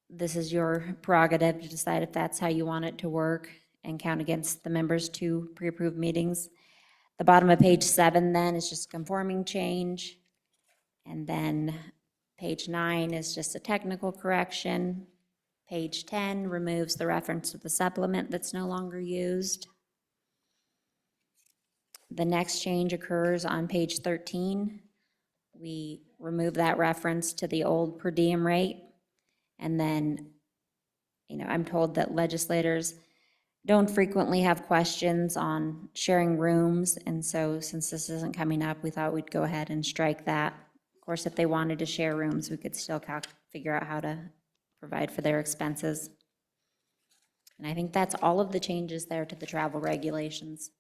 O: this is your prerogative to decide if that's how you want it to work and count against the members' 2 pre-approved meetings. The bottom of page 7 then is just a conforming change. And then page 9 is just a technical correction. Page 10 removes the reference to the supplement that's no longer used. The next change occurs on page 13. We remove that reference to the old per diem rate. And then, I'm told that legislators don't frequently have questions on sharing rooms. And so since this isn't coming up, we thought we'd go ahead and strike that. Of course, if they wanted to share rooms, we could still figure out how to provide for their expenses. And I think that's all of the changes there to the travel regulations.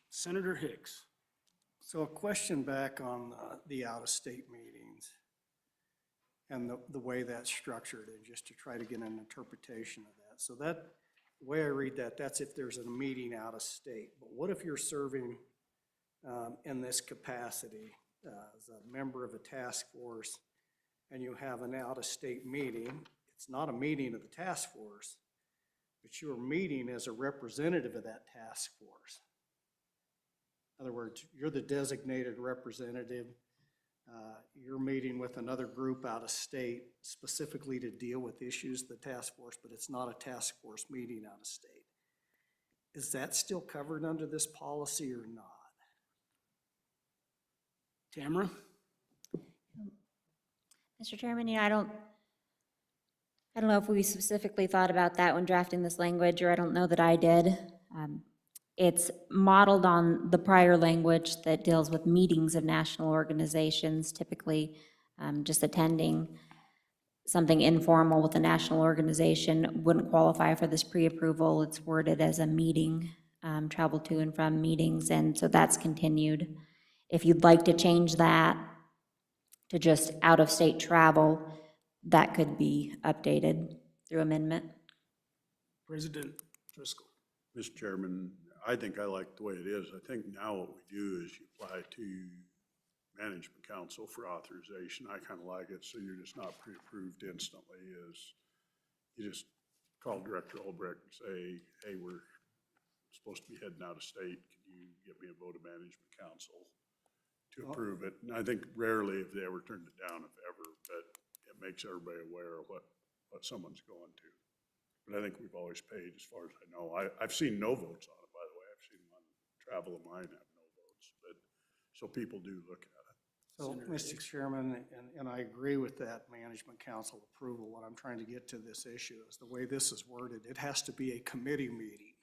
A: Senator Hicks.
K: So a question back on the out-of-state meetings and the way that's structured, and just to try to get an interpretation of that. So that, the way I read that, that's if there's a meeting out of state. But what if you're serving in this capacity as a member of a task force and you have an out-of-state meeting? It's not a meeting of the task force, but you're meeting as a representative of that task force. In other words, you're the designated representative. You're meeting with another group out of state specifically to deal with issues of the task force, but it's not a task force meeting out of state. Is that still covered under this policy or not?
A: Tamara?
O: Mr. Chairman, I don't know if we specifically thought about that when drafting this language, or I don't know that I did. It's modeled on the prior language that deals with meetings of national organizations, typically Just attending something informal with a national organization wouldn't qualify for this pre-approval. It's worded as a meeting, travel to and from meetings, and so that's continued. If you'd like to change that to just out-of-state travel, that could be updated through amendment.
A: President Driscoll.
G: Mr. Chairman, I think I like the way it is. I think now what we do is you apply to Management Council for authorization. I kind of like it, so you're just not pre-approved instantly. You just call Director Olbrecht and say, hey, we're supposed to be heading out of state. Can you get me a vote of Management Council to approve it? And I think rarely if they ever turned it down, if ever, but it makes everybody aware of what someone's going to. But I think we've always paid, as far as I know. I've seen no votes on it, by the way. I've seen one travel of mine have no votes, but, so people do look at it.
K: So, Mr. Chairman, and I agree with that Management Council approval. What I'm trying to get to this issue is the way this is worded, it has to be a committee meeting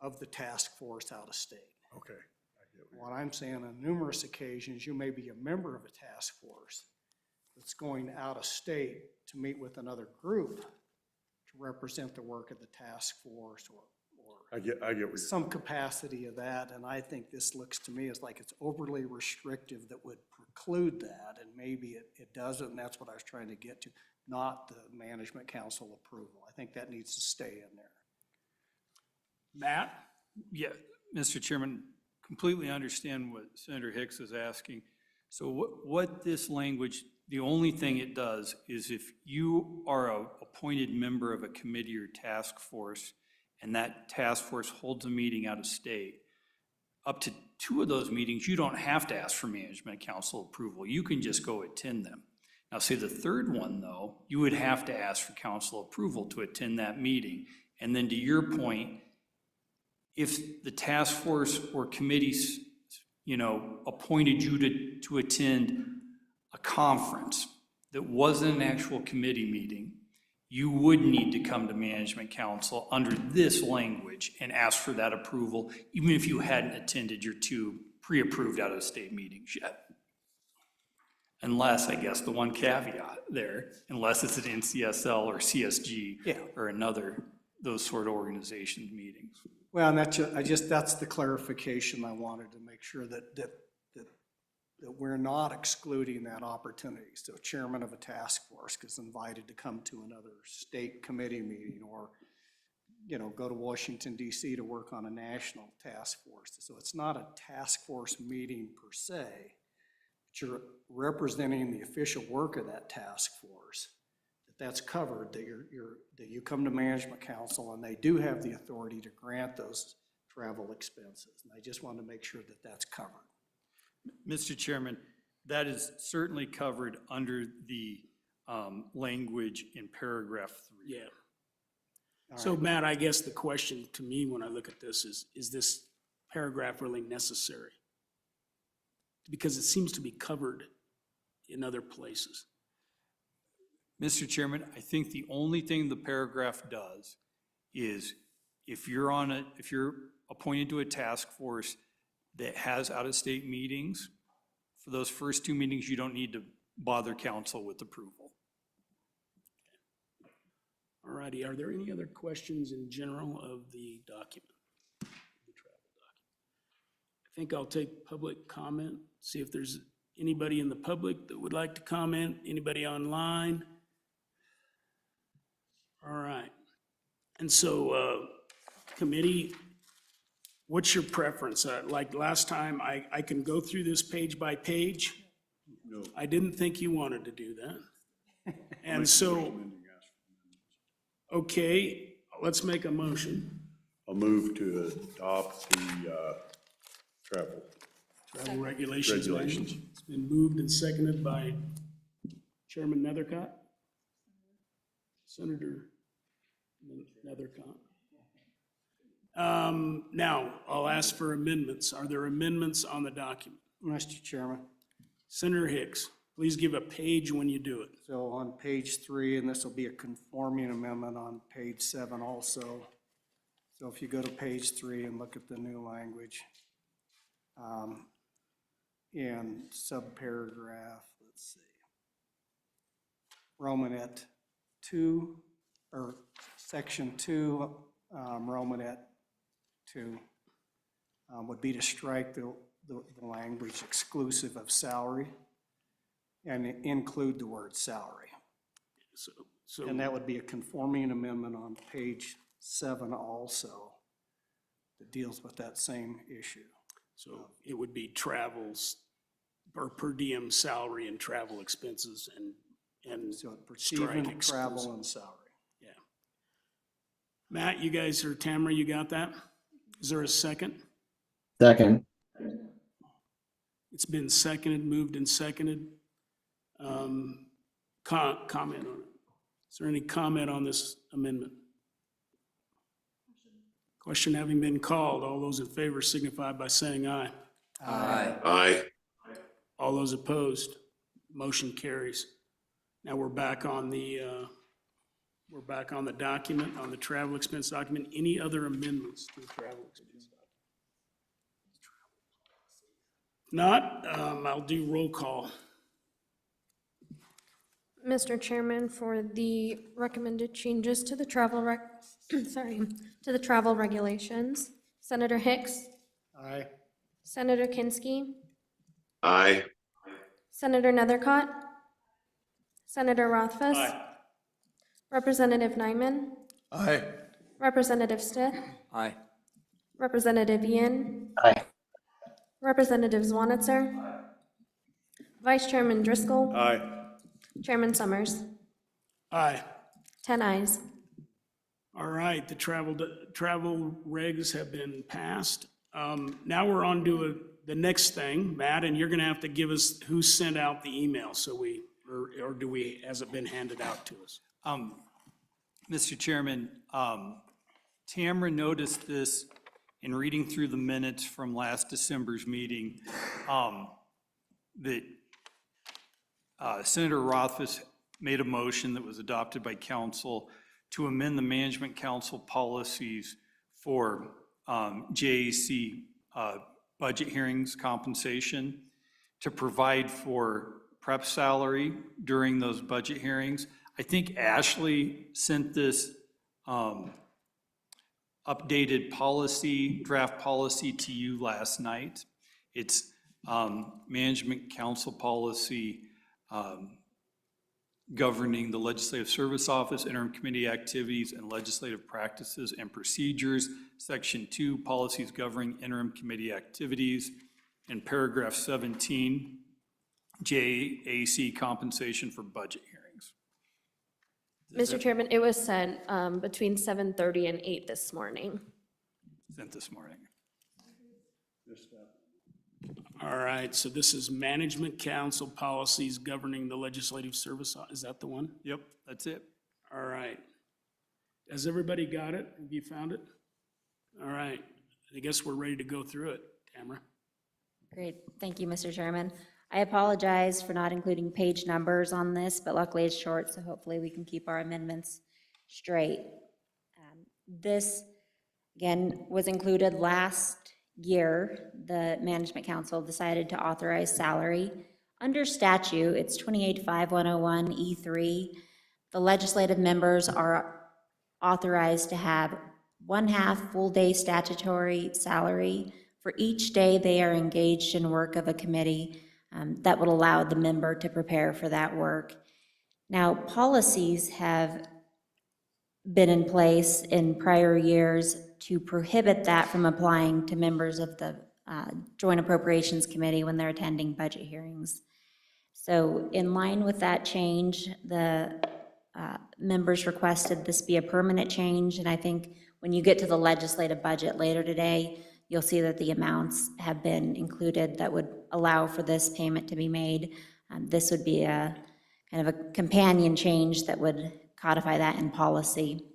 K: of the task force out of state.
G: Okay. I get
K: What I'm saying, on numerous occasions, you may be a member of a task force that's going out of state to meet with another group to represent the work of the task force or
G: I get what you're
K: some capacity of that, and I think this looks to me as like it's overly restrictive that would preclude that, and maybe it doesn't, and that's what I was trying to get to, not the Management Council approval. I think that needs to stay in there.
A: Matt?
D: Yeah, Mr. Chairman, completely understand what Senator Hicks is asking. So what this language, the only thing it does is if you are a appointed member of a committee or task force, and that task force holds a meeting out of state, up to 2 of those meetings, you don't have to ask for Management Council approval. You can just go attend them. Now, say the 3rd one, though, you would have to ask for council approval to attend that meeting. And then to your point, if the task force or committees, appointed you to attend a conference that wasn't an actual committee meeting, you would need to come to Management Council under this language and ask for that approval, even if you hadn't attended your 2 pre-approved out-of-state meetings yet. Unless, I guess, the one caveat there, unless it's an NCSL or CSG or another, those sort of organizations meetings.
K: Well, and that's the clarification I wanted to make sure that we're not excluding that opportunity. So chairman of a task force gets invited to come to another state committee meeting or, go to Washington DC to work on a national task force. So it's not a task force meeting per se, but you're representing the official work of that task force. That's covered, that you come to Management Council and they do have the authority to grant those travel expenses. And I just want to make sure that that's covered.
D: Mr. Chairman, that is certainly covered under the language in paragraph 3.
A: Yeah. So Matt, I guess the question to me when I look at this is this paragraph really necessary? Because it seems to be covered in other places.
D: Mr. Chairman, I think the only thing the paragraph does is if you're appointed to a task force that has out-of-state meetings, for those first 2 meetings, you don't need to bother council with approval.
A: All righty, are there any other questions in general of the document? The travel document? I think I'll take public comment, see if there's anybody in the public that would like to comment, anybody online? All right, and so committee, what's your preference? Like last time, I can go through this page by page?
G: No.
A: I didn't think you wanted to do that. And so, okay, let's make a motion.
G: I'll move to adopt the
A: Travel regulations.
G: Regulations.
A: It's been moved and seconded by Chairman Nethercott. Senator Nethercott. Now, I'll ask for amendments. Are there amendments on the document?
K: Mr. Chairman.
A: Senator Hicks, please give a page when you do it.
K: So on page 3, and this will be a conforming amendment on page 7 also. So if you go to page 3 and look at the new language, in subparagraph, let's see, Romanet 2, or Section 2, Romanet 2, would be to strike the language exclusive of salary and include the word salary.
A: So
K: And that would be a conforming amendment on page 7 also that deals with that same issue.
A: So it would be travels, or per diem salary and travel expenses and
K: So
A: strike
K: perceiving travel
A: exclusive.
K: and salary.
A: Yeah. Matt, you guys, or Tamara, you got that? Is there a second?
J: Second.
A: It's been seconded, moved and seconded. Comment on it. Is there any comment on this amendment? Question having been called, all those in favor signify by saying aye.
M: Aye.
A: All those opposed, motion carries. Now we're back on the document, on the travel expense document. Any other amendments to the travel expense document? Not, I'll do roll call.
B: Mr. Chairman, for the recommended changes to the travel to the travel regulations, Senator Hicks,
K: Aye.
B: Senator Kinski,
M: Aye.
B: Senator Nethercott, Senator Rothfuss, Representative Nyman,
N: Aye.
B: Representative Stith,
L: Aye.
B: Representative Yin,
J: Aye.
B: Representative Zwanitzer, Vice Chairman Driscoll,
G: Aye.
B: Chairman Summers.
A: Aye.
B: 10 ayes.
A: All right, the travel regs have been passed. Now we're on to the next thing, Matt, and you're gonna have to give us who sent out the email, so or do we, has it been handed out to us?
D: Mr. Chairman, Tamara noticed this in reading through the minutes from last December's meeting, that Senator Rothfuss made a motion that was adopted by council to amend the management council policies for JAC budget hearings compensation to provide for prep salary during those budget hearings. I think Ashley sent this updated policy, draft policy to you last night. It's management council policy governing the Legislative Service Office, interim committee activities, and legislative practices and procedures. Section 2, policies governing interim committee activities. And paragraph 17, JAC compensation for budget hearings.
B: Mr. Chairman, it was sent between 7:30 and 8 this morning.
D: Sent this morning.
A: All right, so this is management council policies governing the legislative service, is that the one?
D: Yep, that's it.
A: All right. Has everybody got it? Have you found it? All right, I guess we're ready to go through it. Tamara?
O: Great, thank you, Mr. Chairman. I apologize for not including page numbers on this, but luckily it's short, so hopefully we can keep our amendments straight. This, again, was included last year. The Management Council decided to authorize salary. Under statute, it's 285101E3. The legislative members are authorized to have 1/2 full-day statutory salary for each day they are engaged in work of a committee that would allow the member to prepare for that work. Now, policies have been in place in prior years to prohibit that from applying to members of the Joint Appropriations Committee when they're attending budget hearings. So in line with that change, the members requested this be a permanent change, and I think when you get to the legislative budget later today, you'll see that the amounts have been included that would allow for this payment to be made. This would be a kind of a companion change that would codify that in policy.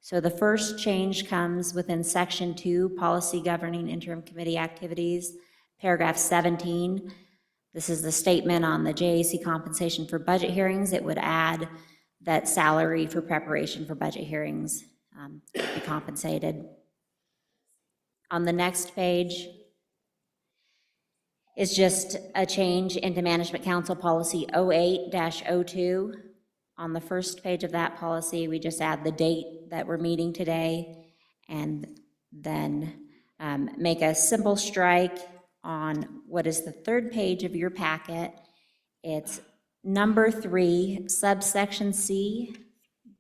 O: So the first change comes within Section 2, Policy Governing Interim Committee Activities, paragraph 17. This is the statement on the JAC compensation for budget hearings. It would add that salary for preparation for budget hearings be compensated. On the next page is just a change into Management Council Policy 08-02. On the first page of that policy, we just add the date that we're meeting today, and then make a simple strike on what is the third page of your packet. It's number 3, subsection C.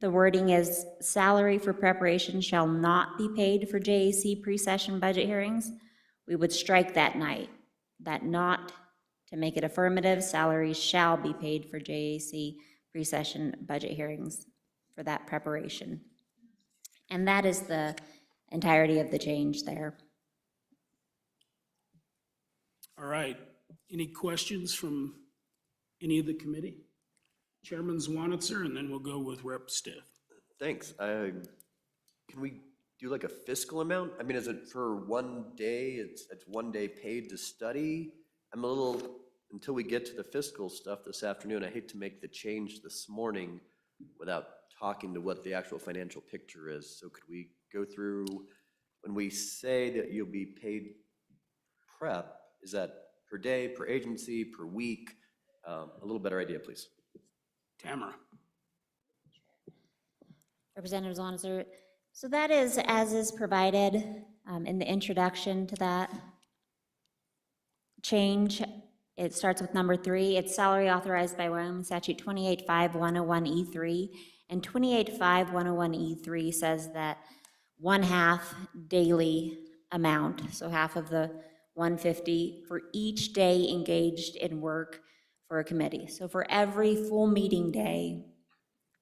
O: The wording is, salary for preparation shall not be paid for JAC pre-session budget hearings. We would strike that not, to make it affirmative, salaries shall be paid for JAC pre-session budget hearings for that preparation. And that is the entirety of the change there.
A: All right. Any questions from any of the committee? Chairman Zwanitzer, and then we'll go with Rep. Stiff.
H: Thanks. Can we do like a fiscal amount? I mean, is it for one day? It's 1 day paid to study? I'm a little, until we get to the fiscal stuff this afternoon, I hate to make the change this morning without talking to what the actual financial picture is. So could we go through, when we say that you'll be paid prep, is that per day, per agency, per week? A little better idea, please.
A: Tamara.
O: Representative Zonzer, so that is as is provided in the introduction to that change. It starts with number 3. It's salary authorized by Wyoming Statute 285101E3. And 285101E3 says that 1/2 daily amount, so half of the 150 for each day engaged in work for a committee. So for every full meeting day,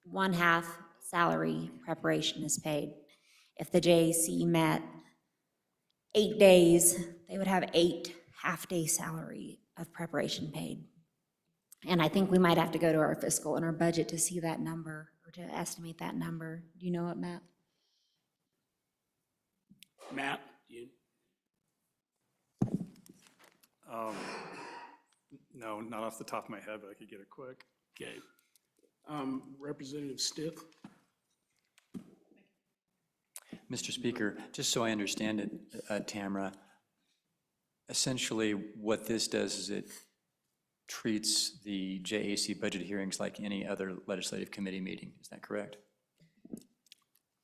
O: 1/2 salary preparation is paid. If the JAC met 8 days, they would have 8 half-day salary of preparation paid. And I think we might have to go to our fiscal and our budget to see that number, or to estimate that number. Do you know it, Matt?
A: Matt, you,
D: No, not off the top of my head, but I could get it quick.
A: okay. Representative Stiff?
L: Mr. Speaker, just so I understand it, Tamara, essentially what this does is it treats the JAC budget hearings like any other legislative committee meeting. Is that correct?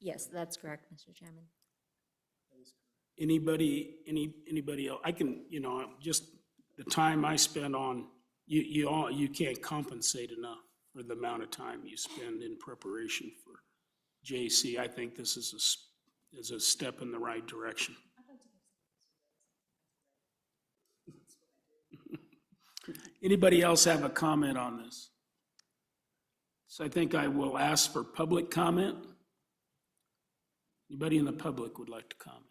O: Yes, that's correct, Mr. Chairman.
A: Anybody else? I can, just the time I spend on, you can't compensate enough for the amount of time you spend in preparation for JC. I think this is a step in the right direction. Anybody else have a comment on this? So I think I will ask for public comment. Anybody in the public would like to comment?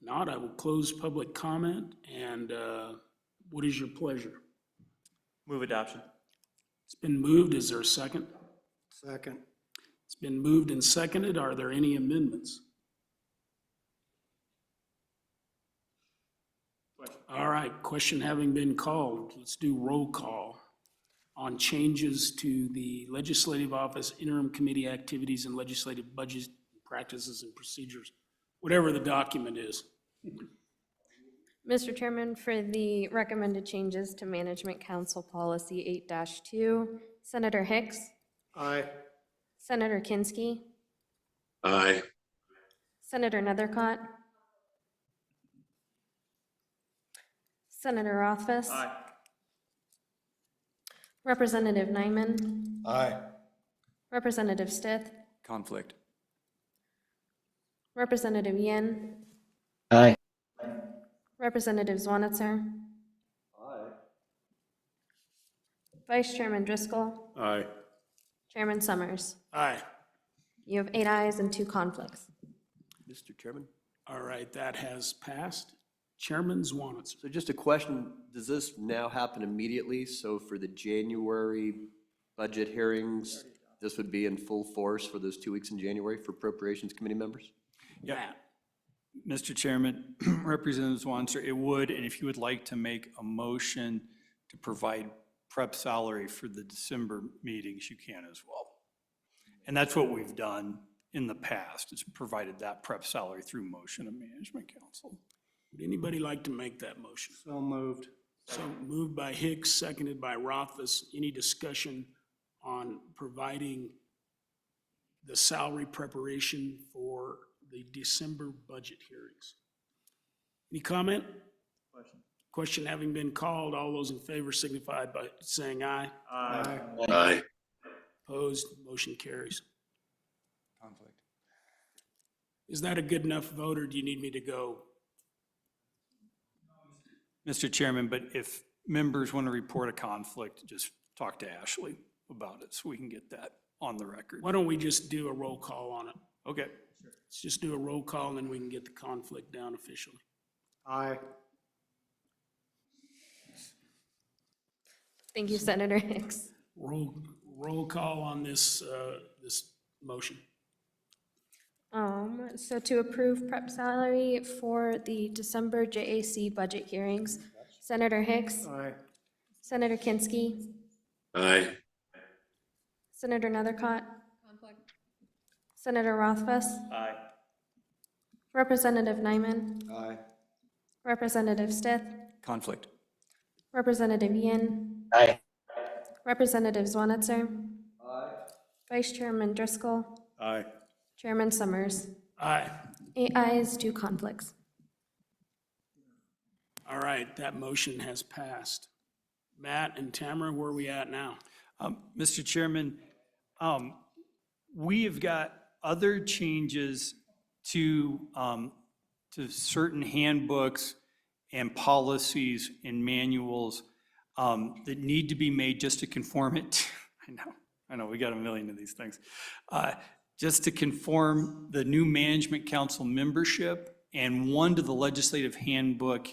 A: Not, I will close public comment, and what is your pleasure?
C: Move adoption.
A: It's been moved, is there a second?
K: Second.
A: It's been moved and seconded, are there any amendments? All right, question having been called, let's do roll call on changes to the Legislative Office Interim Committee activities and legislative budget practices and procedures, whatever the document is.
B: Mr. Chairman, for the recommended changes to Management Council Policy 8-2, Senator Hicks,
K: Aye.
B: Senator Kinski,
M: Aye.
B: Senator Nethercott, Senator Rothfuss. Representative Nyman,
N: Aye.
B: Representative Stith,
L: Conflict.
B: Representative Yin,
J: Aye.
B: Representative Zwanitzer,
N: Aye.
B: Vice Chairman Driscoll,
G: Aye.
B: Chairman Summers.
A: Aye.
B: You have 8 ayes and 2 conflicts.
H: Mr. Chairman?
A: All right, that has passed. Chairman Zwanitzer.
H: So just a question, does this now happen immediately? So for the January budget hearings, this would be in full force for those 2 weeks in January for Appropriations Committee members?
A: Matt.
D: Mr. Chairman, Representative Zwanzer, it would, and if you would like to make a motion to provide prep salary for the December meetings, you can as well. And that's what we've done in the past, is provided that prep salary through motion of Management Council.
A: Would anybody like to make that motion?
K: So moved.
A: So moved by Hicks, seconded by Rothfuss. Any discussion on providing the salary preparation for the December budget hearings. Any comment? Question having been called, all those in favor signify by saying aye.
N: Aye.
M: Aye.
A: Opposed, motion carries.
L: Conflict.
A: Is that a good enough vote, or do you need me to go?
D: Mr. Chairman, but if members want to report a conflict, just talk to Ashley about it so we can get that on the record.
A: Why don't we just do a roll call on it?
D: Okay.
A: Let's just do a roll call, and then we can get the conflict down officially.
N: Aye.
B: Thank you, Senator Hicks.
A: Roll call on this, this motion.
B: So to approve prep salary for the December JAC budget hearings, Senator Hicks,
N: Aye.
B: Senator Kinski,
M: Aye.
B: Senator Nethercott. Senator Rothfuss,
C: Aye.
B: Representative Nyman,
N: Aye.
B: Representative Stith,
L: Conflict.
B: Representative Yin,
J: Aye.
B: Representative Zwanitzer, Vice Chairman Driscoll,
G: Aye.
B: Chairman Summers.
A: Aye.
B: 8 ayes, 2 conflicts.
A: All right, that motion has passed. Matt and Tamara, where are we at now?
D: Mr. Chairman, we have got other changes to certain handbooks and policies and manuals that need to be made just to conform it. I know, we got a million of these things. Just to conform the new management council membership and one to the legislative handbook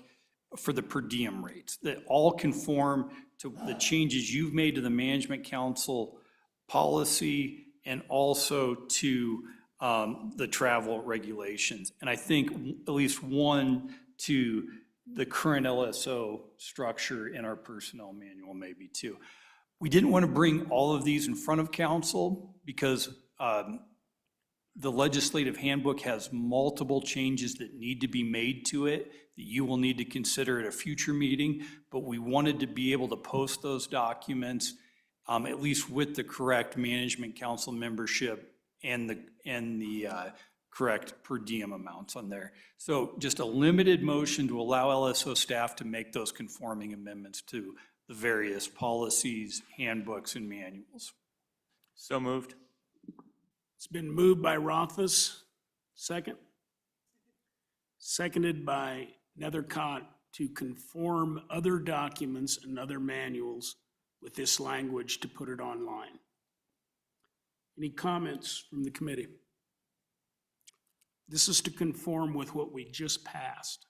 D: for the per diem rates, that all conform to the changes you've made to the management council policy and also to the travel regulations. And I think at least one to the current LSO structure in our personnel manual, maybe two. We didn't want to bring all of these in front of council because the legislative handbook has multiple changes that need to be made to it that you will need to consider at a future meeting, but we wanted to be able to post those documents at least with the correct management council membership and the correct per diem amounts on there. So just a limited motion to allow LSO staff to make those conforming amendments to the various policies, handbooks, and manuals.
C: So moved.
A: It's been moved by Rothfuss, second. Seconded by Nethercott to conform other documents and other manuals with this language to put it online. Any comments from the committee? This is to conform with what we just passed.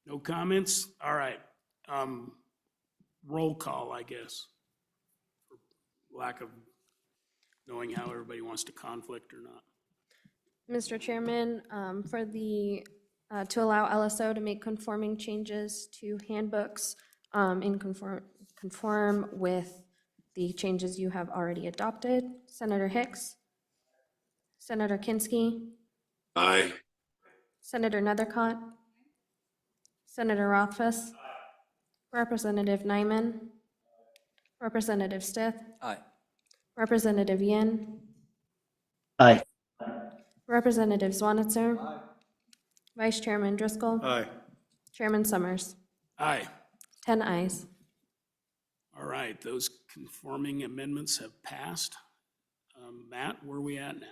A: No comments? All right. Roll call, I guess, for lack of knowing how everybody wants to conflict or not.
B: Mr. Chairman, for the, to allow LSO to make conforming changes to handbooks in conform with the changes you have already adopted, Senator Hicks, Senator Kinski,
M: Aye.
B: Senator Nethercott, Senator Rothfuss, Representative Nyman, Representative Stith,
L: Aye.
B: Representative Yin,
J: Aye.
B: Representative Zwanitzer, Vice Chairman Driscoll,
G: Aye.
B: Chairman Summers.
A: Aye.
B: 10 ayes.
A: All right, those conforming amendments have passed. Matt, where are we at now?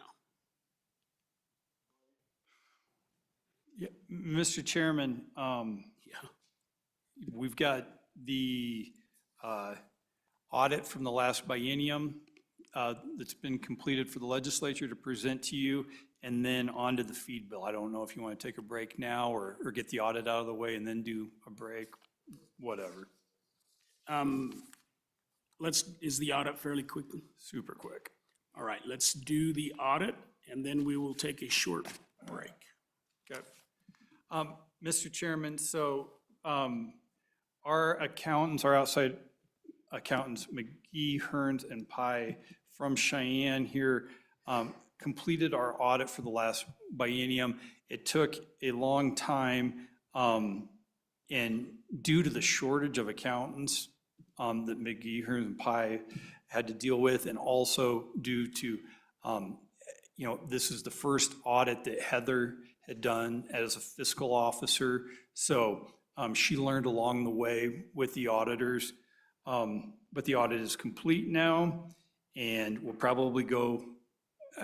D: Yeah, Mr. Chairman, we've got the audit from the last biennium that's been completed for the legislature to present to you, and then on to the feed bill. I don't know if you want to take a break now or get the audit out of the way and then do a break, whatever.
A: Is the audit fairly quickly?
D: Super quick.
A: All right, let's do the audit, and then we will take a short break.
D: Okay. Mr. Chairman, so our accountants, our outside accountants, McGee, Hearns, and Pye from Cheyenne here completed our audit for the last biennium. It took a long time, and due to the shortage of accountants that McGee, Hearns, and Pye had to deal with, and also due to, this is the first audit that Heather had done as a fiscal officer. So she learned along the way with the auditors. But the audit is complete now, and we'll probably go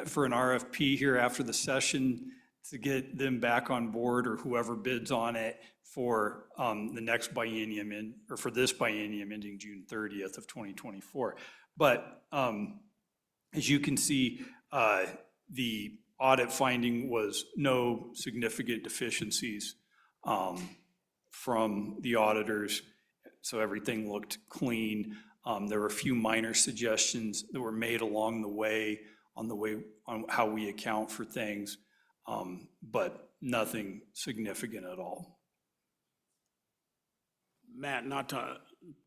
D: for an RFP here after the session to get them back on board, or whoever bids on it, for the next biennium, or for this biennium ending June 30th of 2024. But as you can see, the audit finding was no significant deficiencies from the auditors, so everything looked clean. There were a few minor suggestions that were made along the way on how we account for things, but nothing significant at all.
A: Matt, not to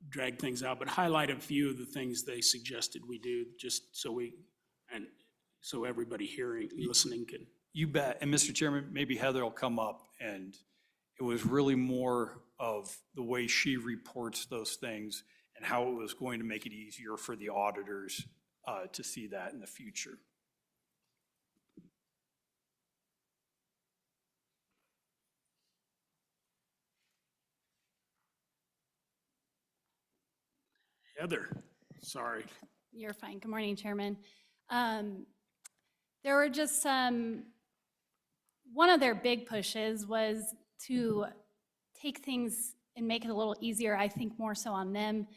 A: drag things out, but highlight a few of the things they suggested we do, just so everybody listening can.
D: You bet. And Mr. Chairman, maybe Heather will come up, and it was really more of the way she reports those things and how it was going to make it easier for the auditors to see that in the future.
A: Heather, sorry.
P: You're fine. Good morning, Chairman. There were just one of their big pushes was to take things and make it a little easier. I think more so on them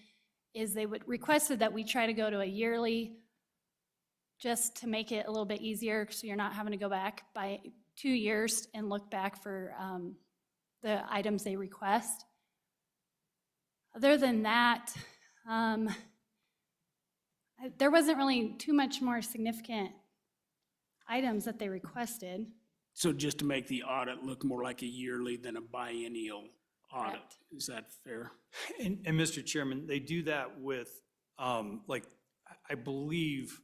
P: is they requested that we try to go to a yearly, just to make it a little bit easier, so you're not having to go back by 2 years and look back for the items they request. Other than that, there wasn't really too much more significant items that they requested.
A: So just to make the audit look more like a yearly than a biennial audit,
P: Correct.
A: Is that fair?
D: And Mr. Chairman, they do that with, I believe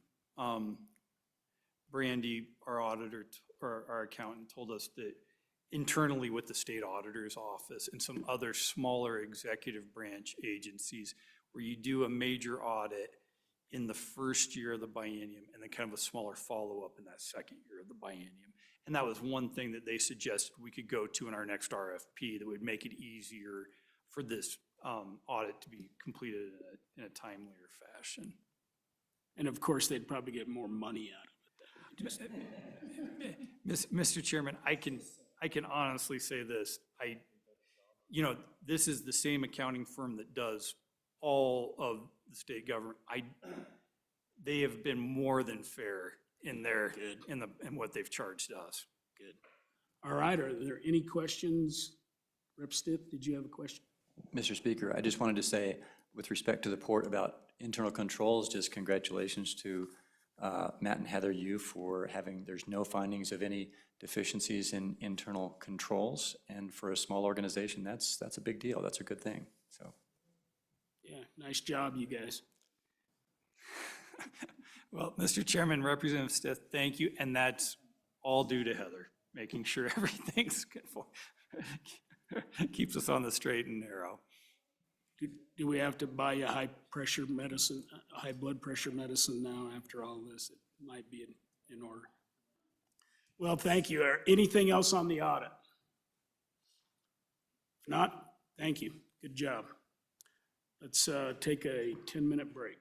D: Brandy, our auditor, or our accountant, told us that internally with the state auditor's office and some other smaller executive branch agencies, where you do a major audit in the first year of the biennium and then kind of a smaller follow-up in that second year of the biennium. And that was one thing that they suggested we could go to in our next RFP that would make it easier for this audit to be completed in a timelier fashion.
A: And of course, they'd probably get more money out of it.
D: Mr. Chairman, I can honestly say this. This is the same accounting firm that does all of the state government. They have been more than fair in what they've charged us.
A: Good. All right, are there any questions? Rep. Stitt, did you have a question?
L: Mr. Speaker, I just wanted to say, with respect to the report about internal controls, just congratulations to Matt and Heather, you for there's no findings of any deficiencies in internal controls. And for a small organization, that's a big deal. That's a good thing, so.
A: Yeah, nice job, you guys.
D: Well, Mr. Chairman, Representative Stitt, thank you. And that's all due to Heather, making sure everything's good keeps us on the straight and narrow.
A: Do we have to buy you high blood pressure medicine now after all this? It might be in order. Well, thank you. Anything else on the audit? If not, thank you. Good job. Let's take a 10-minute break.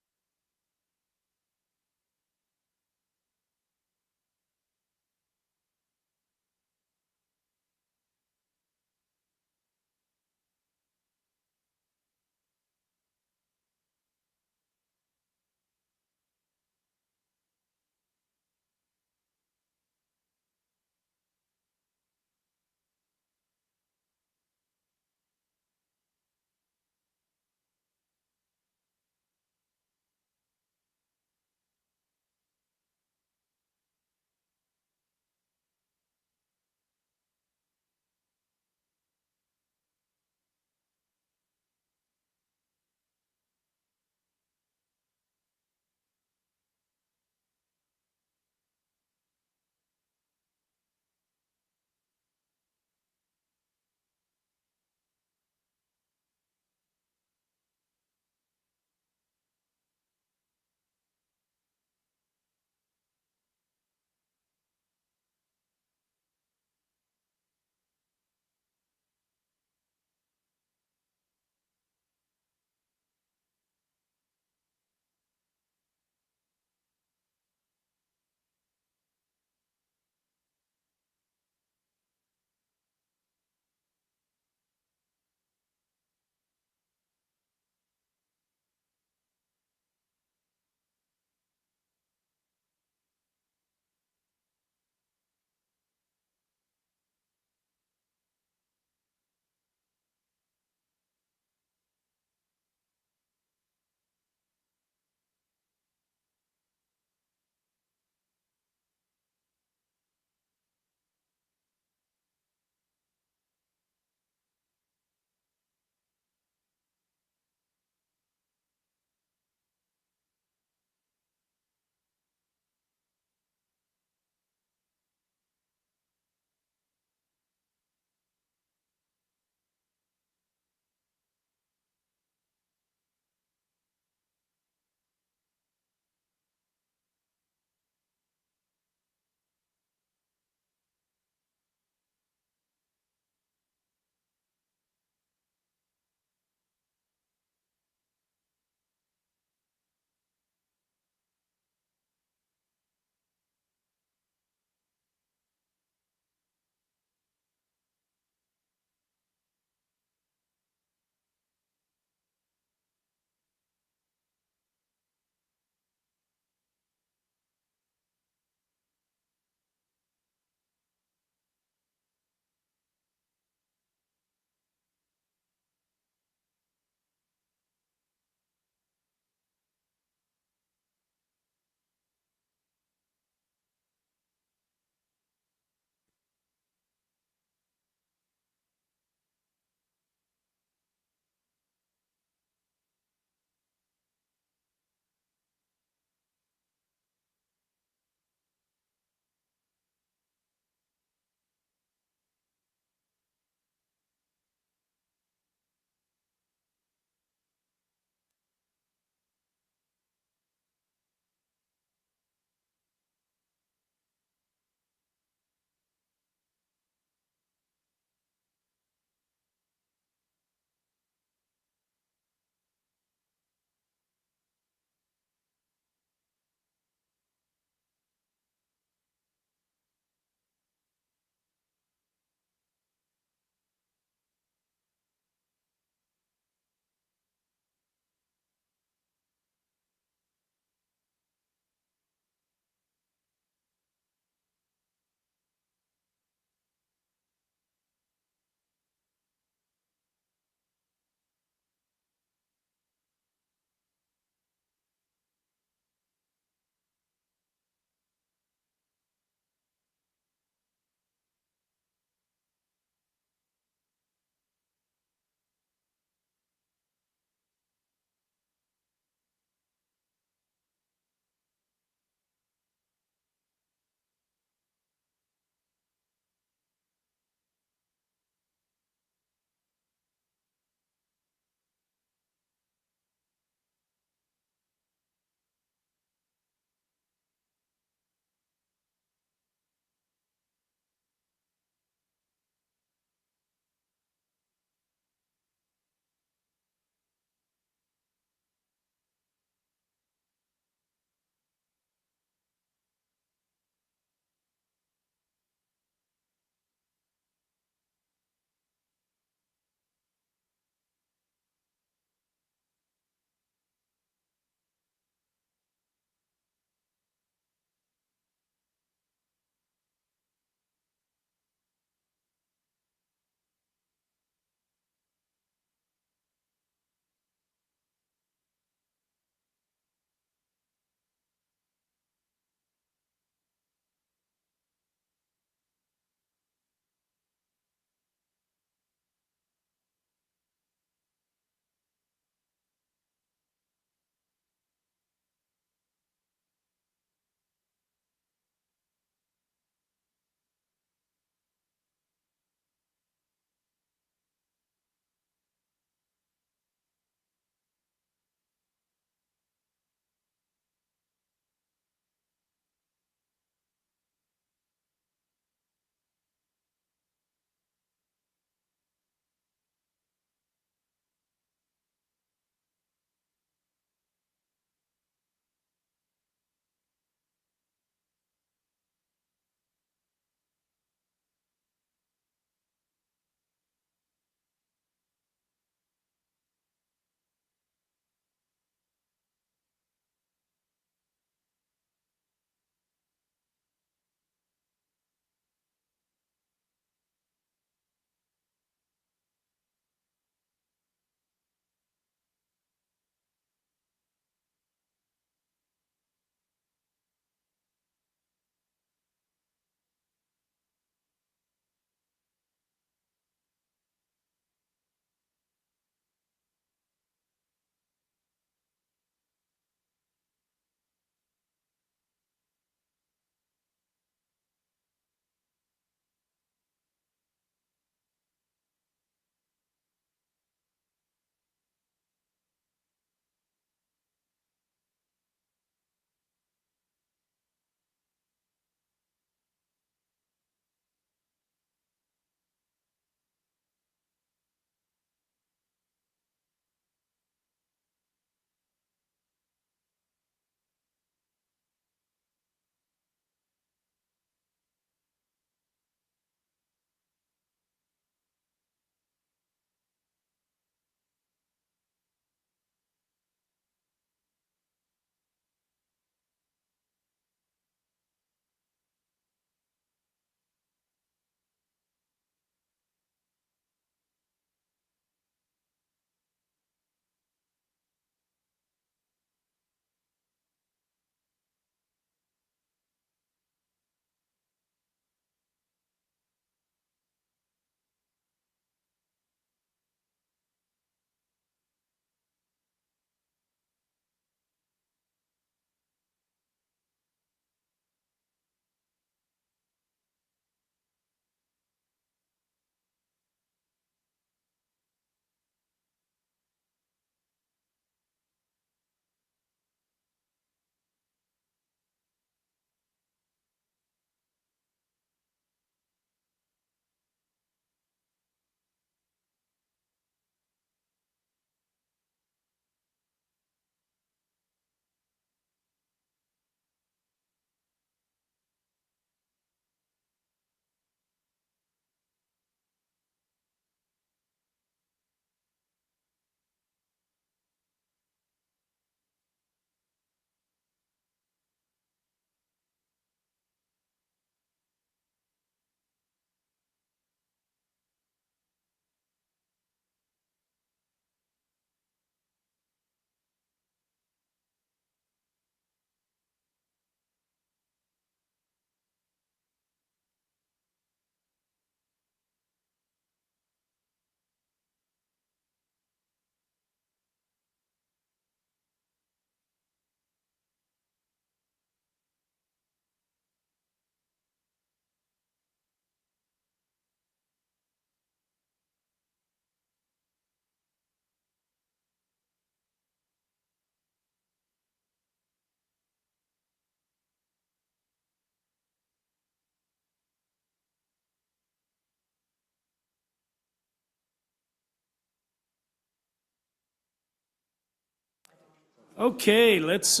A: Okay, let's,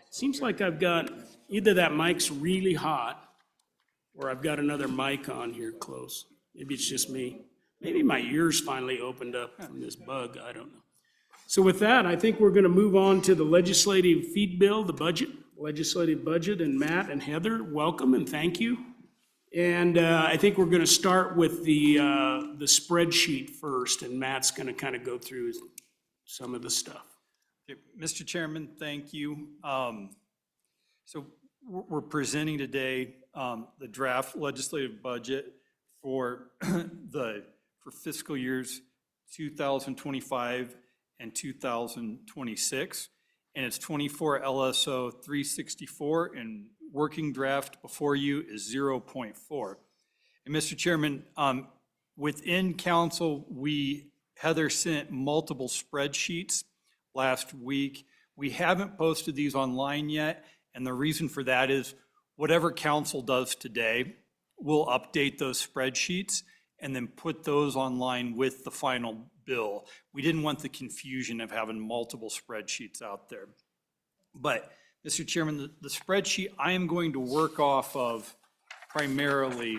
A: seems like I've got, either that mic's really hot, or I've got another mic on here close. Maybe it's just me. Maybe my ears finally opened up from this bug, I don't know. So with that, I think we're gonna move on to the legislative feed bill, the budget, legislative budget, and Matt and Heather, welcome and thank you. And I think we're gonna start with the spreadsheet first, and Matt's gonna kind of go through some of the stuff.
D: Okay, Mr. Chairman, thank you. So we're presenting today the draft legislative budget for for fiscal years 2025 and 2026. And it's 24 LSO 364, and working draft before you is 0.4. And Mr. Chairman, within council, Heather sent multiple spreadsheets last week. We haven't posted these online yet, and the reason for that is whatever council does today, we'll update those spreadsheets and then put those online with the final bill. We didn't want the confusion of having multiple spreadsheets out there. But, Mr. Chairman, the spreadsheet I am going to work off of primarily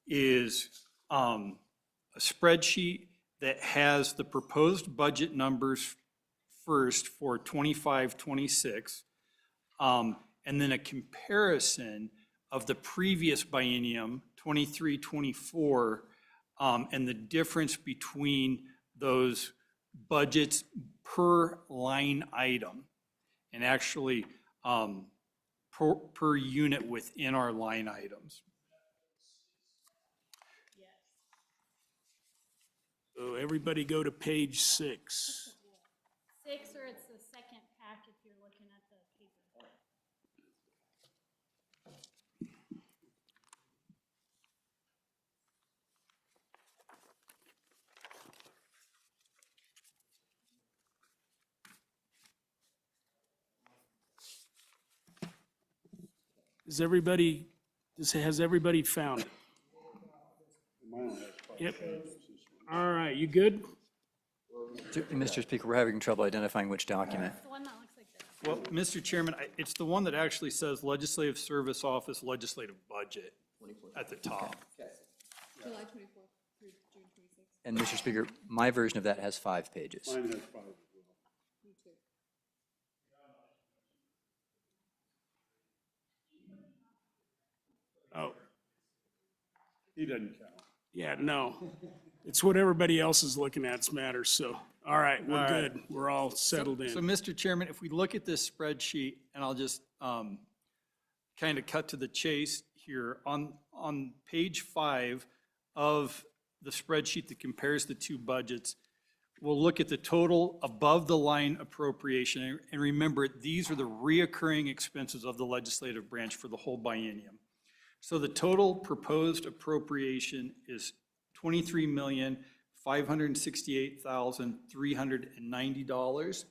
D: is a spreadsheet that has the proposed budget numbers first for 25-26, and then a comparison of the previous biennium, 23-24, and the difference between those budgets per line item, and actually per unit within our line items.
A: So everybody go to page 6.
P: 6, or it's the second pack if you're looking at the paper.
A: Has everybody found it? Yep. All right, you good?
L: Mr. Speaker, we're having trouble identifying which document.
P: The one that looks like this.
D: Well, Mr. Chairman, it's the one that actually says Legislative Service Office Legislative Budget at the top.
F: July 24th through June 26th.
L: And Mr. Speaker, my version of that has 5 pages.
G: Mine has 5 as well.
F: Me too.
A: Oh,
G: He doesn't count.
A: yeah, no. It's what everybody else is looking at's matters, so, all right, we're
D: All right.
A: good. We're all settled
D: So,
A: in.
D: Mr. Chairman, if we look at this spreadsheet, and I'll just kind of cut to the chase here, on page 5 of the spreadsheet that compares the two budgets, we'll look at the total above the line appropriation. And remember, these are the reoccurring expenses of the legislative branch for the whole biennium. So the total proposed appropriation is $23,568,390.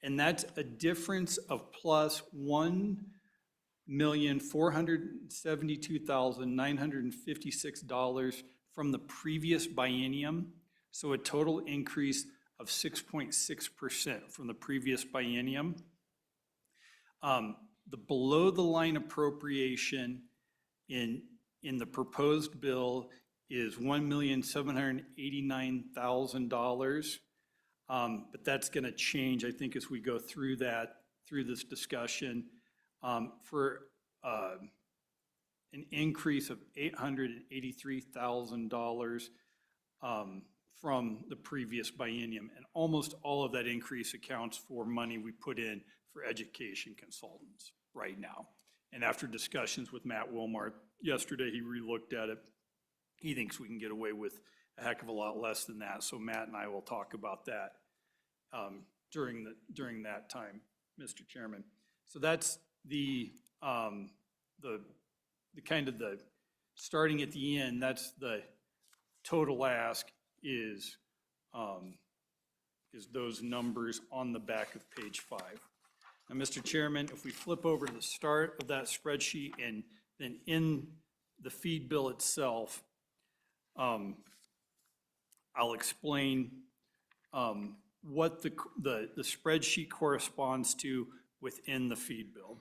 D: And that's a difference of plus $1,472,956 from the previous biennium. So a total increase of 6.6% from the previous biennium. The below the line appropriation in the proposed bill is $1,789,000. But that's going to change, I think, as we go through this discussion, for an increase of $883,000 from the previous biennium. And almost all of that increase accounts for money we put in for education consultants right now. And after discussions with Matt Wilmar yesterday, he relooked at it. He thinks we can get away with a heck of a lot less than that. So Matt and I will talk about that during that time, Mr. Chairman. So that's the kind of the, starting at the end, that's the total ask is those numbers on the back of page 5. Now, Mr. Chairman, if we flip over to the start of that spreadsheet and then in the feed bill itself, I'll explain what the spreadsheet corresponds to within the feed bill.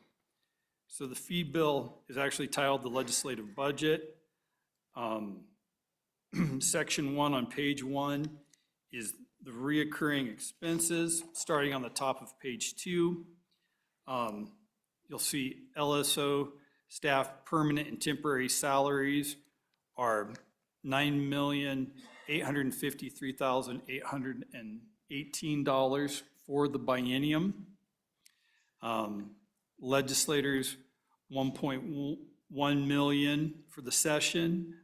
D: So the feed bill is actually titled the legislative budget. Section 1 on page 1 is the reoccurring expenses, starting on the top of page 2. You'll see LSO staff permanent and temporary salaries are $9,853,818 for the biennium. Legislators, 1.1 million for the session.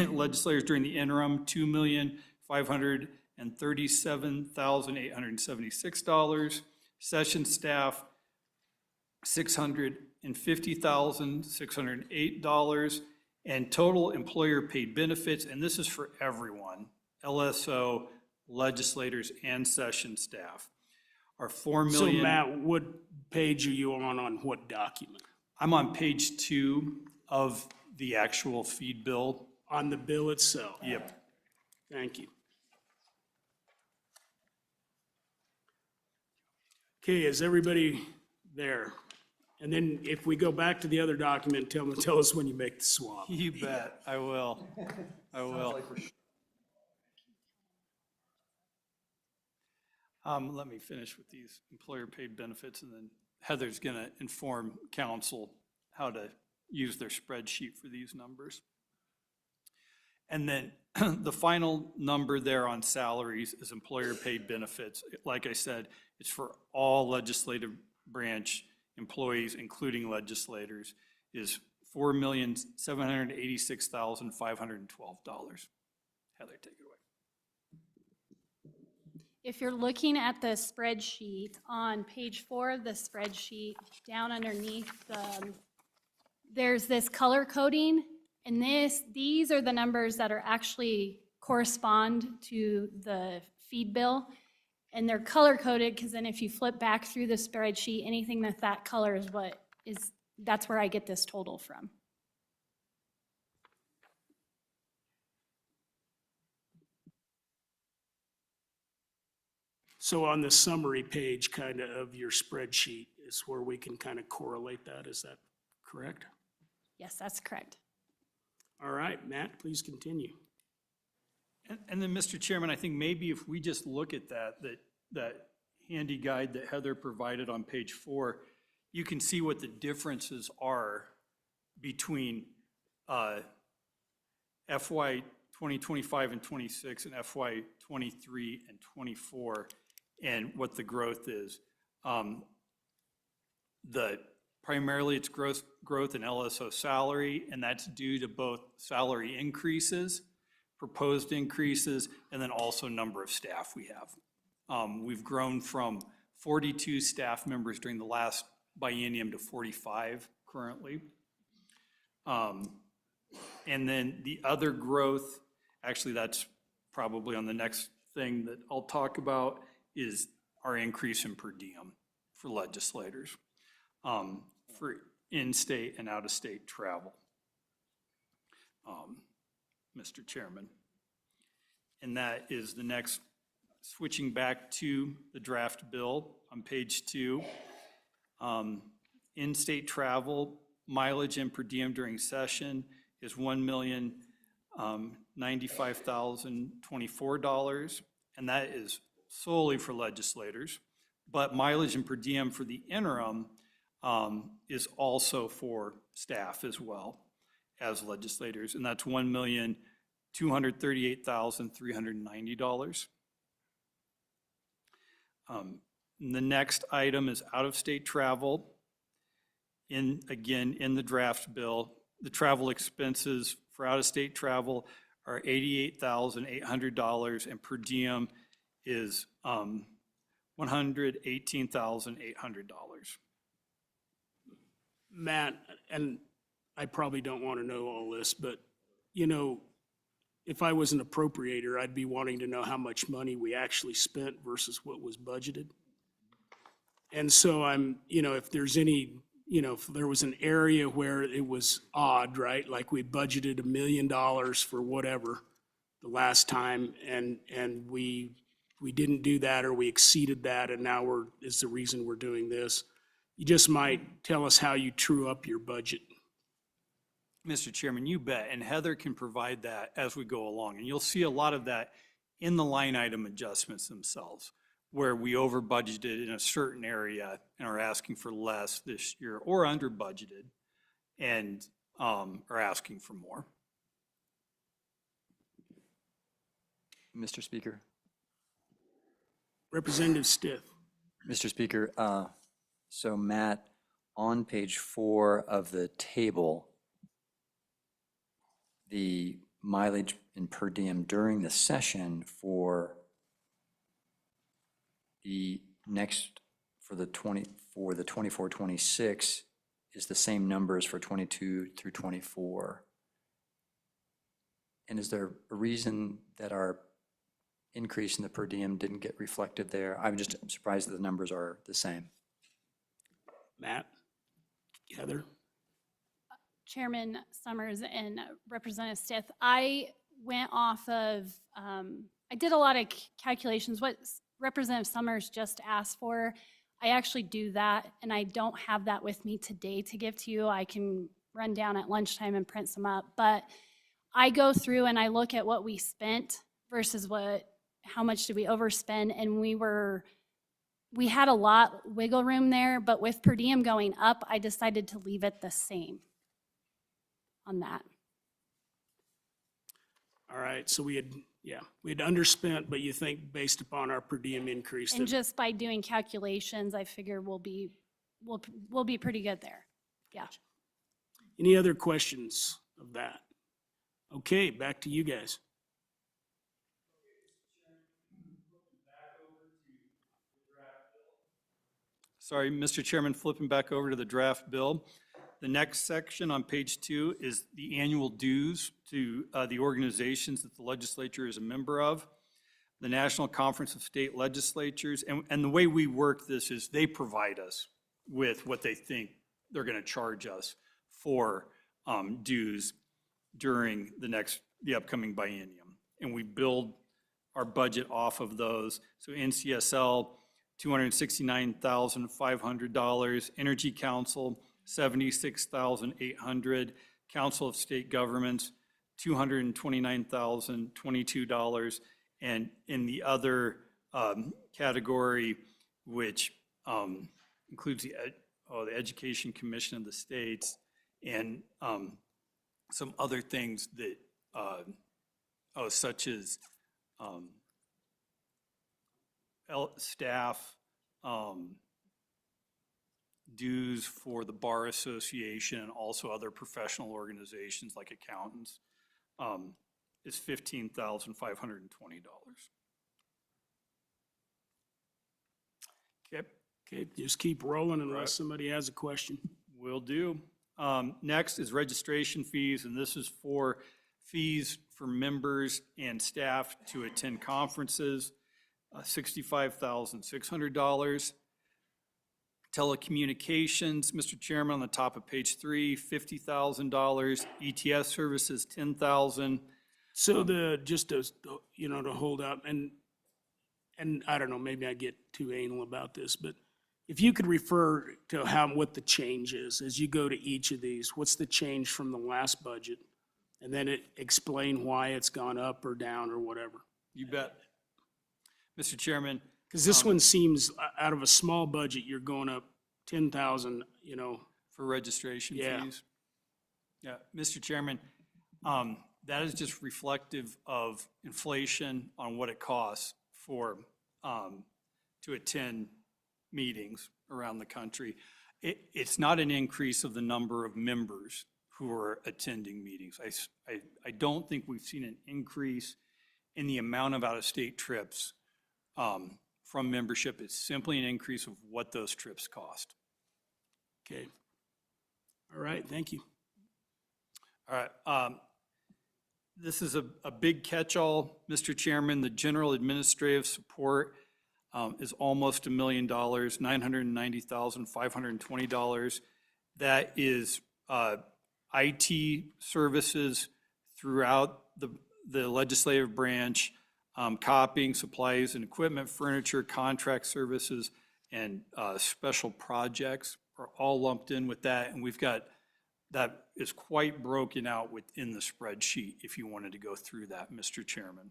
D: Legislators during the interim, $2,537,876. Session staff, $650,608. And total employer paid benefits, and this is for everyone, LSO, legislators, and session staff, are $4
A: So
D: million.
A: Matt, what page are you on what document?
D: I'm on page 2 of the actual feed bill.
A: On the bill itself?
D: Yep.
A: Thank you. Okay, is everybody there? And then if we go back to the other document, tell us when you make the swap.
D: You bet, I will. I will. Let me finish with these employer paid benefits, and then Heather's gonna inform council how to use their spreadsheet for these numbers. And then the final number there on salaries is employer paid benefits. Like I said, it's for all legislative branch employees, including legislators, is $4,786,512. Heather, take it away.
P: If you're looking at the spreadsheet, on page 4 of the spreadsheet, down underneath there's this color coding, and these are the numbers that are actually correspond to the feed bill. And they're color coded because then if you flip back through the spreadsheet, anything that color is that's where I get this total from.
A: So on the summary page kind of your spreadsheet is where we can kind of correlate that, is that correct?
P: Yes, that's correct.
A: All right, Matt, please continue.
D: And then, Mr. Chairman, I think maybe if we just look at that handy guide that Heather provided on page 4, you can see what the differences are between FY 2025 and 26 and FY 23 and 24, and what the growth is. Primarily, it's growth in LSO salary, and that's due to both salary increases, proposed increases, and then also number of staff we have. We've grown from 42 staff members during the last biennium to 45 currently. And then the other growth, actually that's probably on the next thing that I'll talk about, is our increase in per diem for legislators, for in-state and out-of-state travel, Mr. Chairman. And that is the next, switching back to the draft bill on page 2. In-state travel, mileage and per diem during session is $1,095,024, and that is solely for legislators. But mileage and per diem for the interim is also for staff as well as legislators, and that's $1,238,390. The next item is out-of-state travel. Again, in the draft bill, the travel expenses for out-of-state travel are $88,800, and per diem is $118,800.
A: Matt, and I probably don't want to know all this, but, you know, if I was an appropriator, I'd be wanting to know how much money we actually spent versus what was budgeted. And so if there's any, if there was an area where it was odd, right? Like we budgeted $1 million for whatever the last time, and we we didn't do that or we exceeded that and now is the reason we're doing this. You just might tell us how you true up your budget.
D: Mr. Chairman, you bet, and Heather can provide that as we go along. And you'll see a lot of that in the line item adjustments themselves, where we over budgeted in a certain area and are asking for less this year, or under budgeted and are asking for more.
L: Mr. Speaker.
A: Representative Stith.
L: Mr. Speaker, so Matt, on page 4 of the table, the mileage and per diem during the session for the next, for the 24-26 is the same numbers for 22 through 24. And is there a reason that our increase in the per diem didn't get reflected there? I'm just surprised that the numbers are the same.
A: Matt? Heather?
P: Chairman Summers and Representative Stith, I went off of, I did a lot of calculations, what Representative Summers just asked for. I actually do that, and I don't have that with me today to give to you. I can run down at lunchtime and print some up, but I go through and I look at what we spent versus how much did we overspend, and we had a lot wiggle room there, but with per diem going up, I decided to leave it the same on that.
A: All right, so we had underspent, but you think based upon our per diem increase.
P: And just by doing calculations, I figure we'll be pretty good there. Yeah.
A: Any other questions of that? Okay, back to you guys.
D: Sorry, Mr. Chairman, flipping back over to the draft bill. The next section on page 2 is the annual dues to the organizations that the legislature is a member of. The National Conference of State Legislatures, and the way we work this is they provide us with what they think they're going to charge us for dues during the upcoming biennium. And we build our budget off of those. So NCSL, $269,500, Energy Council, $76,800, Council of State Governments, $229,022, and in the other category, which includes the Education Commission of the States and some other things that, such as staff, dues for the Bar Association and also other professional organizations like accountants, is $15,520.
A: Okay, just keep rolling unless somebody has a question.
D: Will do. Next is registration fees, and this is for fees for members and staff to attend conferences, $65,600. Telecommunications, Mr. Chairman, on the top of page 3, $50,000. ETS services, $10,000.
A: So just to hold up, and I don't know, maybe I get too anal about this, but if you could refer to what the change is as you go to each of these, what's the change from the last budget? And then explain why it's gone up or down or whatever.
D: You bet. Mr. Chairman.
A: Because this one seems, out of a small budget, you're going up 10,000,
D: For registration fees? Yeah, Mr. Chairman, that is just reflective of inflation on what it costs to attend meetings around the country. It's not an increase of the number of members who are attending meetings. I don't think we've seen an increase in the amount of out-of-state trips from membership. It's simply an increase of what those trips cost.
A: Okay. All right, thank you.
D: All right. This is a big catch-all, Mr. Chairman. The general administrative support is almost $1 million, $990,520. That is IT services throughout the legislative branch, copying, supplies and equipment, furniture, contract services, and special projects are all lumped in with that. And we've got, that is quite broken out within the spreadsheet if you wanted to go through that, Mr. Chairman.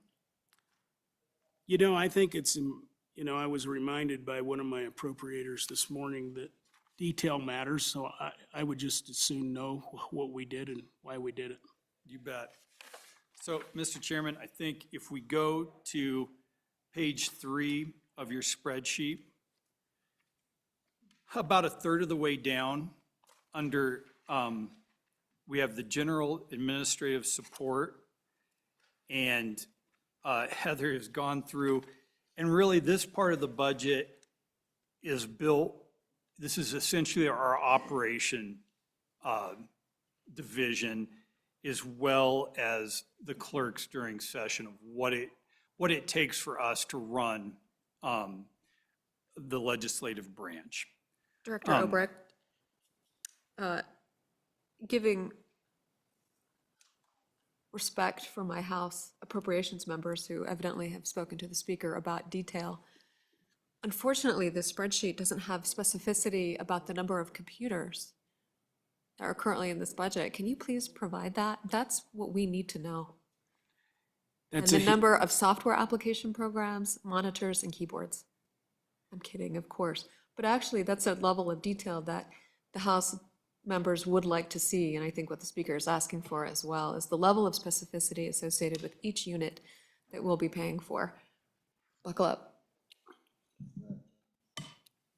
A: You know, I think it's, I was reminded by one of my appropriators this morning that detail matters, so I would just as soon know what we did and why we did it.
D: You bet. So, Mr. Chairman, I think if we go to page 3 of your spreadsheet, about a third of the way down, under, we have the general administrative support, and Heather has gone through, and really this part of the budget is built, this is essentially our operation division, as well as the clerks during session of what it takes for us to run the legislative branch.
F: Director Obrecht, giving respect for my House appropriations members who evidently have spoken to the speaker about detail. Unfortunately, this spreadsheet doesn't have specificity about the number of computers that are currently in this budget. Can you please provide that? That's what we need to know. And the number of software application programs, monitors, and keyboards. I'm kidding, of course. But actually, that's a level of detail that the House members would like to see, and I think what the speaker is asking for as well, is the level of specificity associated with each unit that we'll be paying for. Buckle up.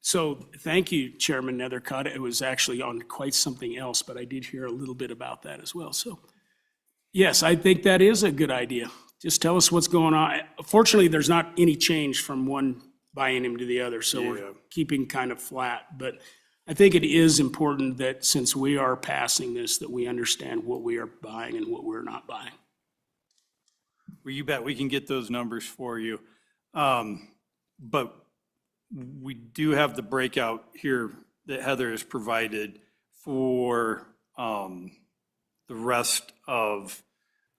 A: So thank you, Chairman Nethercott. It was actually on quite something else, but I did hear a little bit about that as well. So yes, I think that is a good idea. Just tell us what's going on. Fortunately, there's not any change from one biennium to the other, so we're keeping kind of flat. But I think it is important that since we are passing this, that we understand what we are buying and what we're not buying.
D: Well, you bet we can get those numbers for you. But we do have the breakout here that Heather has provided for the rest of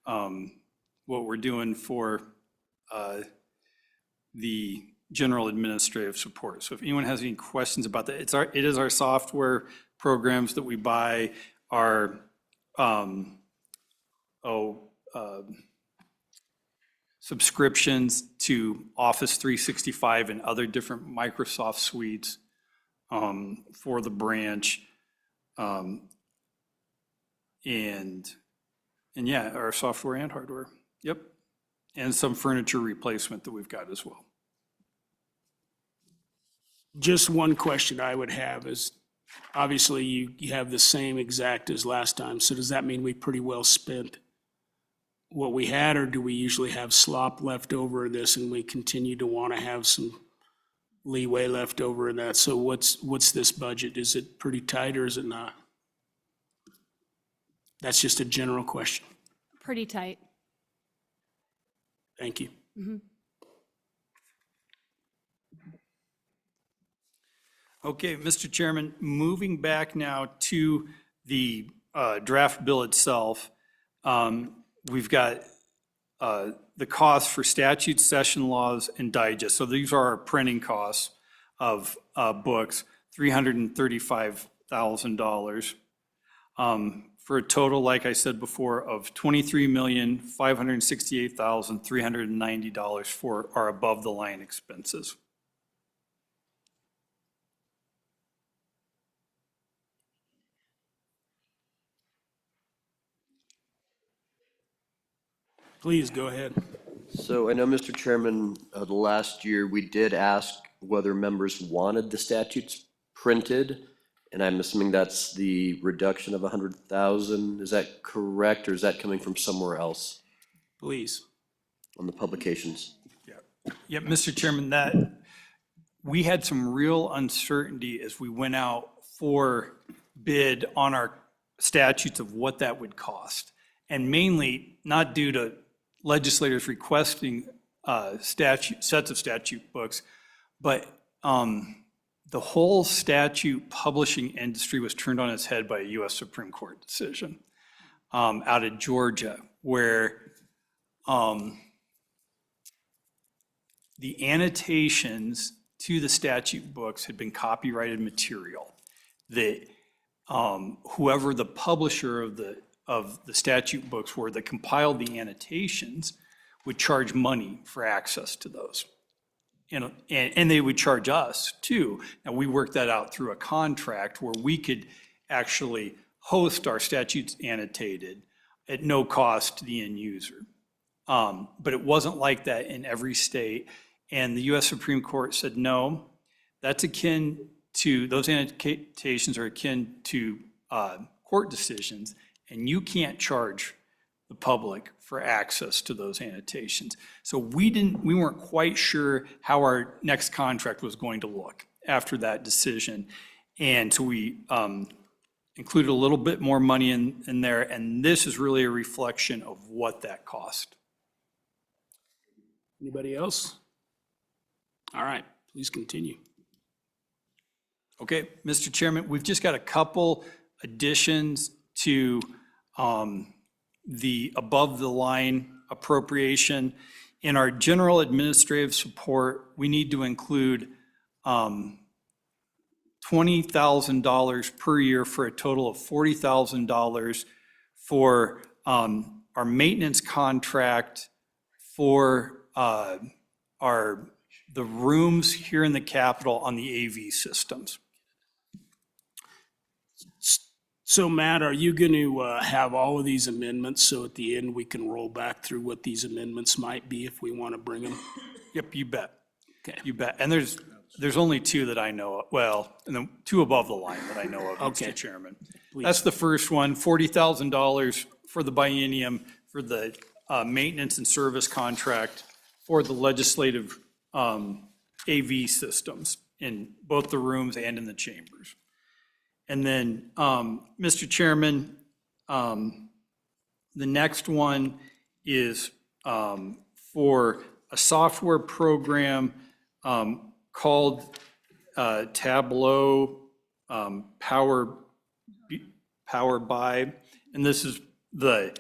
D: what we're doing for the general administrative support. So if anyone has any questions about that, it is our software programs that we buy, our subscriptions to Office 365 and other different Microsoft suites for the branch. And yeah, our software and hardware. Yep. And some furniture replacement that we've got as well.
A: Just one question I would have is, obviously you have the same exact as last time, so does that mean we pretty well spent what we had, or do we usually have slop left over in this and we continue to want to have some leeway left over in that? So what's this budget? Is it pretty tight or is it not? That's just a general question.
P: Pretty tight.
A: Thank you.
P: Mm-hmm.
D: Okay, Mr. Chairman, moving back now to the draft bill itself, we've got the cost for statutes, session laws, and digest. So these are our printing costs of books, $335,000. For a total, like I said before, of $23,568,390 for our above-the-line expenses.
A: Please go ahead.
H: So I know, Mr. Chairman, the last year we did ask whether members wanted the statutes printed, and I'm assuming that's the reduction of 100,000. Is that correct, or is that coming from somewhere else
A: Please.
H: on the publications?
D: Yeah, Mr. Chairman, that we had some real uncertainty as we went out for bid on our statutes of what that would cost. And mainly not due to legislators requesting sets of statute books, but the whole statute publishing industry was turned on its head by a U.S. Supreme Court decision out of Georgia, where the annotations to the statute books had been copyrighted material. That whoever the publisher of the statute books were that compiled the annotations would charge money for access to those. And they would charge us too. Now, we worked that out through a contract where we could actually host our statutes annotated at no cost to the end user. But it wasn't like that in every state. And the US Supreme Court said, no, that's akin to, those annotations are akin to court decisions, and you can't charge the public for access to those annotations. So we weren't quite sure how our next contract was going to look after that decision. And so we included a little bit more money in there, and this is really a reflection of what that cost.
A: Anybody else? All right, please continue.
D: Okay, Mr. Chairman, we've just got a couple additions to the above-the-line appropriation. In our general administrative support, we need to include $20,000 per year for a total of $40,000 for our maintenance contract for the rooms here in the Capitol on the AV systems.
A: So Matt, are you going to have all of these amendments so at the end we can roll back through what these amendments might be if we want to bring them?
D: Yep, you bet.
A: Okay.
D: You bet. And there's only two that I know of, well, and then two above the line that I know of,
A: Okay.
D: Mr. Chairman.
A: Please.
D: That's the first one, $40,000 for the biennium for the maintenance and service contract for the legislative AV systems in both the rooms and in the chambers. And then, Mr. Chairman, the next one is for a software program called Tableau Power BI. And this is the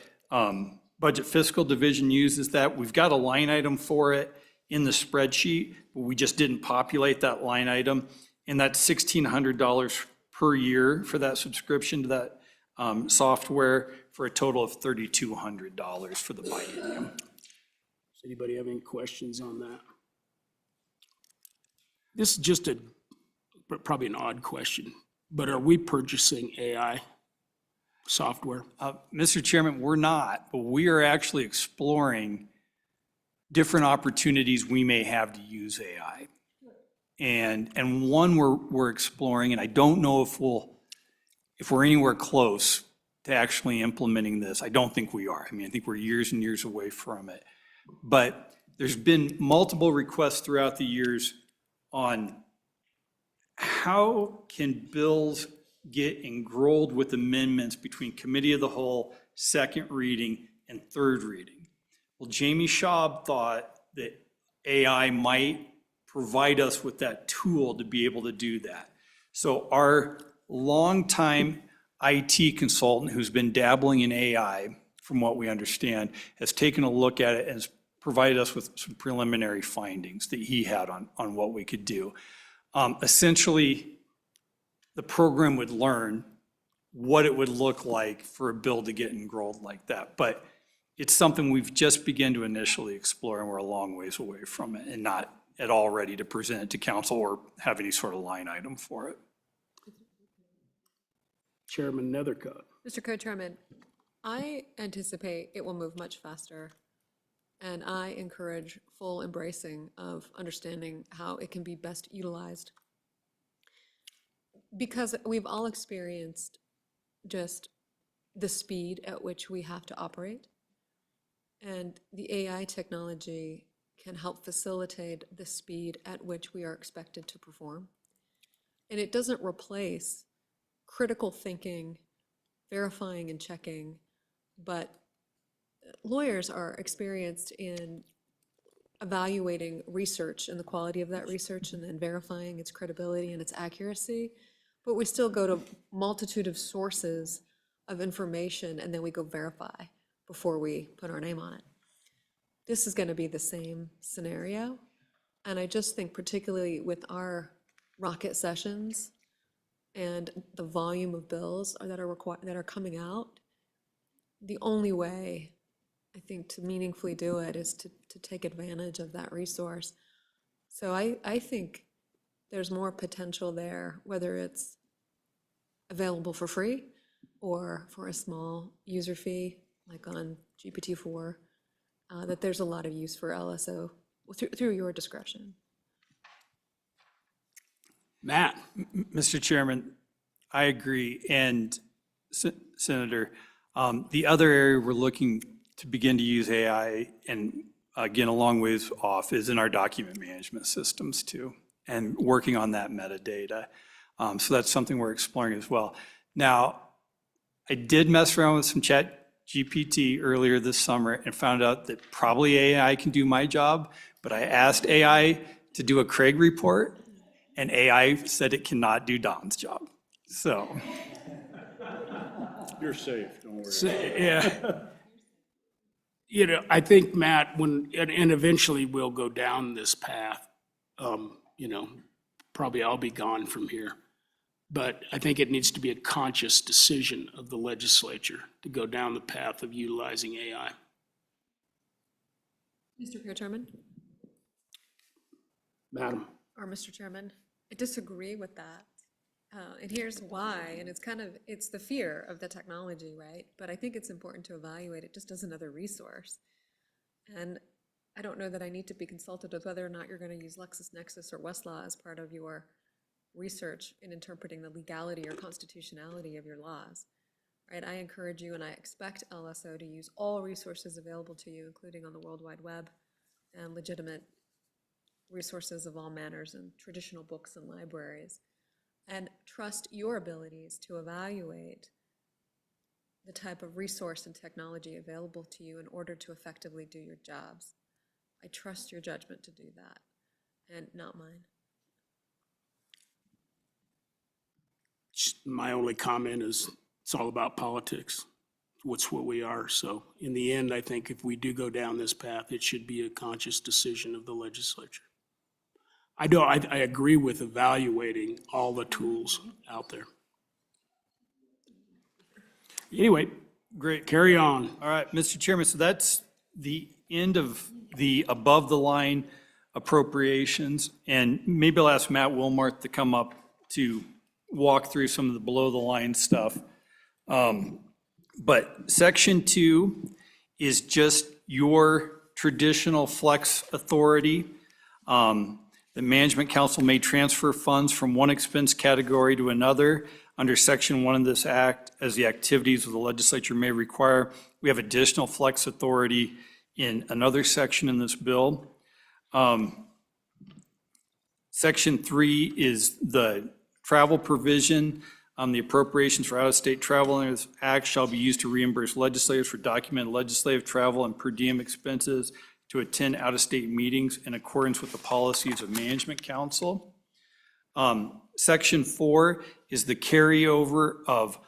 D: Budget Fiscal Division uses that. We've got a line item for it in the spreadsheet, but we just didn't populate that line item. And that's $1,600 per year for that subscription to that software for a total of $3,200 for the biennium.
A: Does anybody have any questions on that? This is just probably an odd question, but are we purchasing AI software?
D: Mr. Chairman, we're not, but we are actually exploring different opportunities we may have to use AI. And one we're exploring, and I don't know if we're anywhere close to actually implementing this. I don't think we are. I mean, I think we're years and years away from it. But there's been multiple requests throughout the years on how can bills get enrolled with amendments between committee of the whole, second reading, and third reading. Well, Jamie Schaub thought that AI might provide us with that tool to be able to do that. So our longtime IT consultant who's been dabbling in AI, from what we understand, has taken a look at it and has provided us with some preliminary findings that he had on what we could do. Essentially, the program would learn what it would look like for a bill to get enrolled like that. But it's something we've just begun to initially explore, and we're a long ways away from it and not at all ready to present it to council or have any sort of line item for it.
A: Chairman Nethercutt.
F: Mr. Co-Chairman, I anticipate it will move much faster, and I encourage full embracing of understanding how it can be best utilized. Because we've all experienced just the speed at which we have to operate, and the AI technology can help facilitate the speed at which we are expected to perform. And it doesn't replace critical thinking, verifying and checking, but lawyers are experienced in evaluating research and the quality of that research and then verifying its credibility and its accuracy. But we still go to multitude of sources of information and then we go verify before we put our name on it. This is going to be the same scenario. And I just think particularly with our rocket sessions and the volume of bills that are coming out, the only way, I think, to meaningfully do it is to take advantage of that resource. So I think there's more potential there, whether it's available for free or for a small user fee, like on GPT-4, that there's a lot of use for LSO through your discretion.
A: Matt?
D: Mr. Chairman, I agree. And Senator, the other area we're looking to begin to use AI, and again, a long ways off, is in our document management systems too, and working on that metadata. So that's something we're exploring as well. Now, I did mess around with some ChatGPT earlier this summer and found out that probably AI can do my job, but I asked AI to do a Craig report, and AI said it cannot do Don's job. So.
G: You're safe, don't worry.
A: Yeah. You know, I think, Matt, and eventually we'll go down this path, you know, probably I'll be gone from here. But I think it needs to be a conscious decision of the legislature to go down the path of utilizing AI.
F: Mr. Chairman,
A: Madam?
F: or Mr. Chairman, I disagree with that. And here's why, and it's the fear of the technology, right? But I think it's important to evaluate it just as another resource. And I don't know that I need to be consulted with whether or not you're going to use LexisNexis or Westlaw as part of your research in interpreting the legality or constitutionality of your laws, right? I encourage you and I expect LSO to use all resources available to you, including on the World Wide Web and legitimate resources of all manners and traditional books and libraries, and trust your abilities to evaluate the type of resource and technology available to you in order to effectively do your jobs. I trust your judgment to do that, and not mine.
A: My only comment is it's all about politics. What's what we are. So in the end, I think if we do go down this path, it should be a conscious decision of the legislature. I agree with evaluating all the tools out there. Anyway,
D: Great.
A: carry on.
D: All right, Mr. Chairman, so that's the end of the above-the-line appropriations. And maybe I'll ask Matt Wilmarth to come up to walk through some of the below-the-line stuff. But Section 2 is just your traditional flex authority. The Management Council may transfer funds from one expense category to another under Section 1 of this Act as the activities of the legislature may require. We have additional flex authority in another section in this bill. Section 3 is the travel provision. The appropriations for out-of-state travel under this Act shall be used to reimburse legislators for documented legislative travel and per diem expenses to attend out-of-state meetings in accordance with the policies of Management Council. Section 4 is the carryover of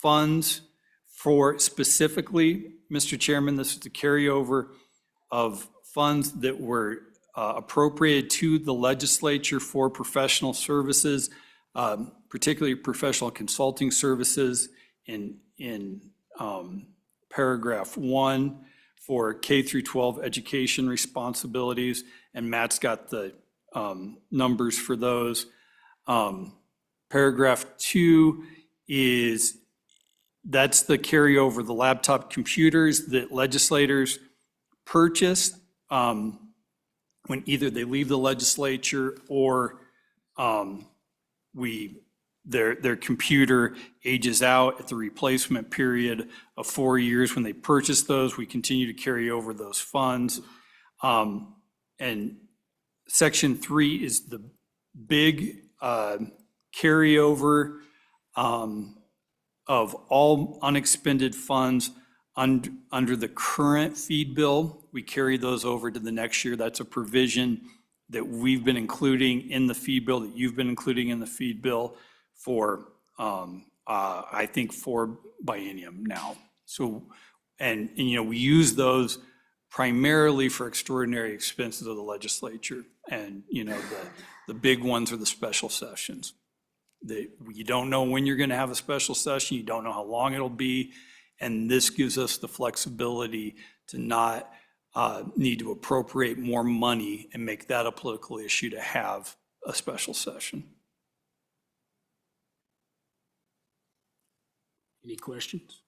D: funds for specifically, Mr. Chairman, this is the carryover of funds that were appropriated to the legislature for professional services, particularly professional consulting services in paragraph 1 for K through 12 education responsibilities, and Matt's got the numbers for those. Paragraph 2 is, that's the carryover, the laptop computers that legislators purchase when either they leave the legislature or their computer ages out at the replacement period of 4 years. When they purchase those, we continue to carry over those funds. And Section 3 is the big carryover of all unexpended funds under the current feed bill. We carry those over to the next year. That's a provision that we've been including in the feed bill, that you've been including in the feed bill for, I think, 4 biennium now. So, and you know, we use those primarily for extraordinary expenses of the legislature. And, the big ones are the special sessions. You don't know when you're going to have a special session, you don't know how long it'll be, and this gives us the flexibility to not need to appropriate more money and make that a political issue to have a special session.
A: Any questions?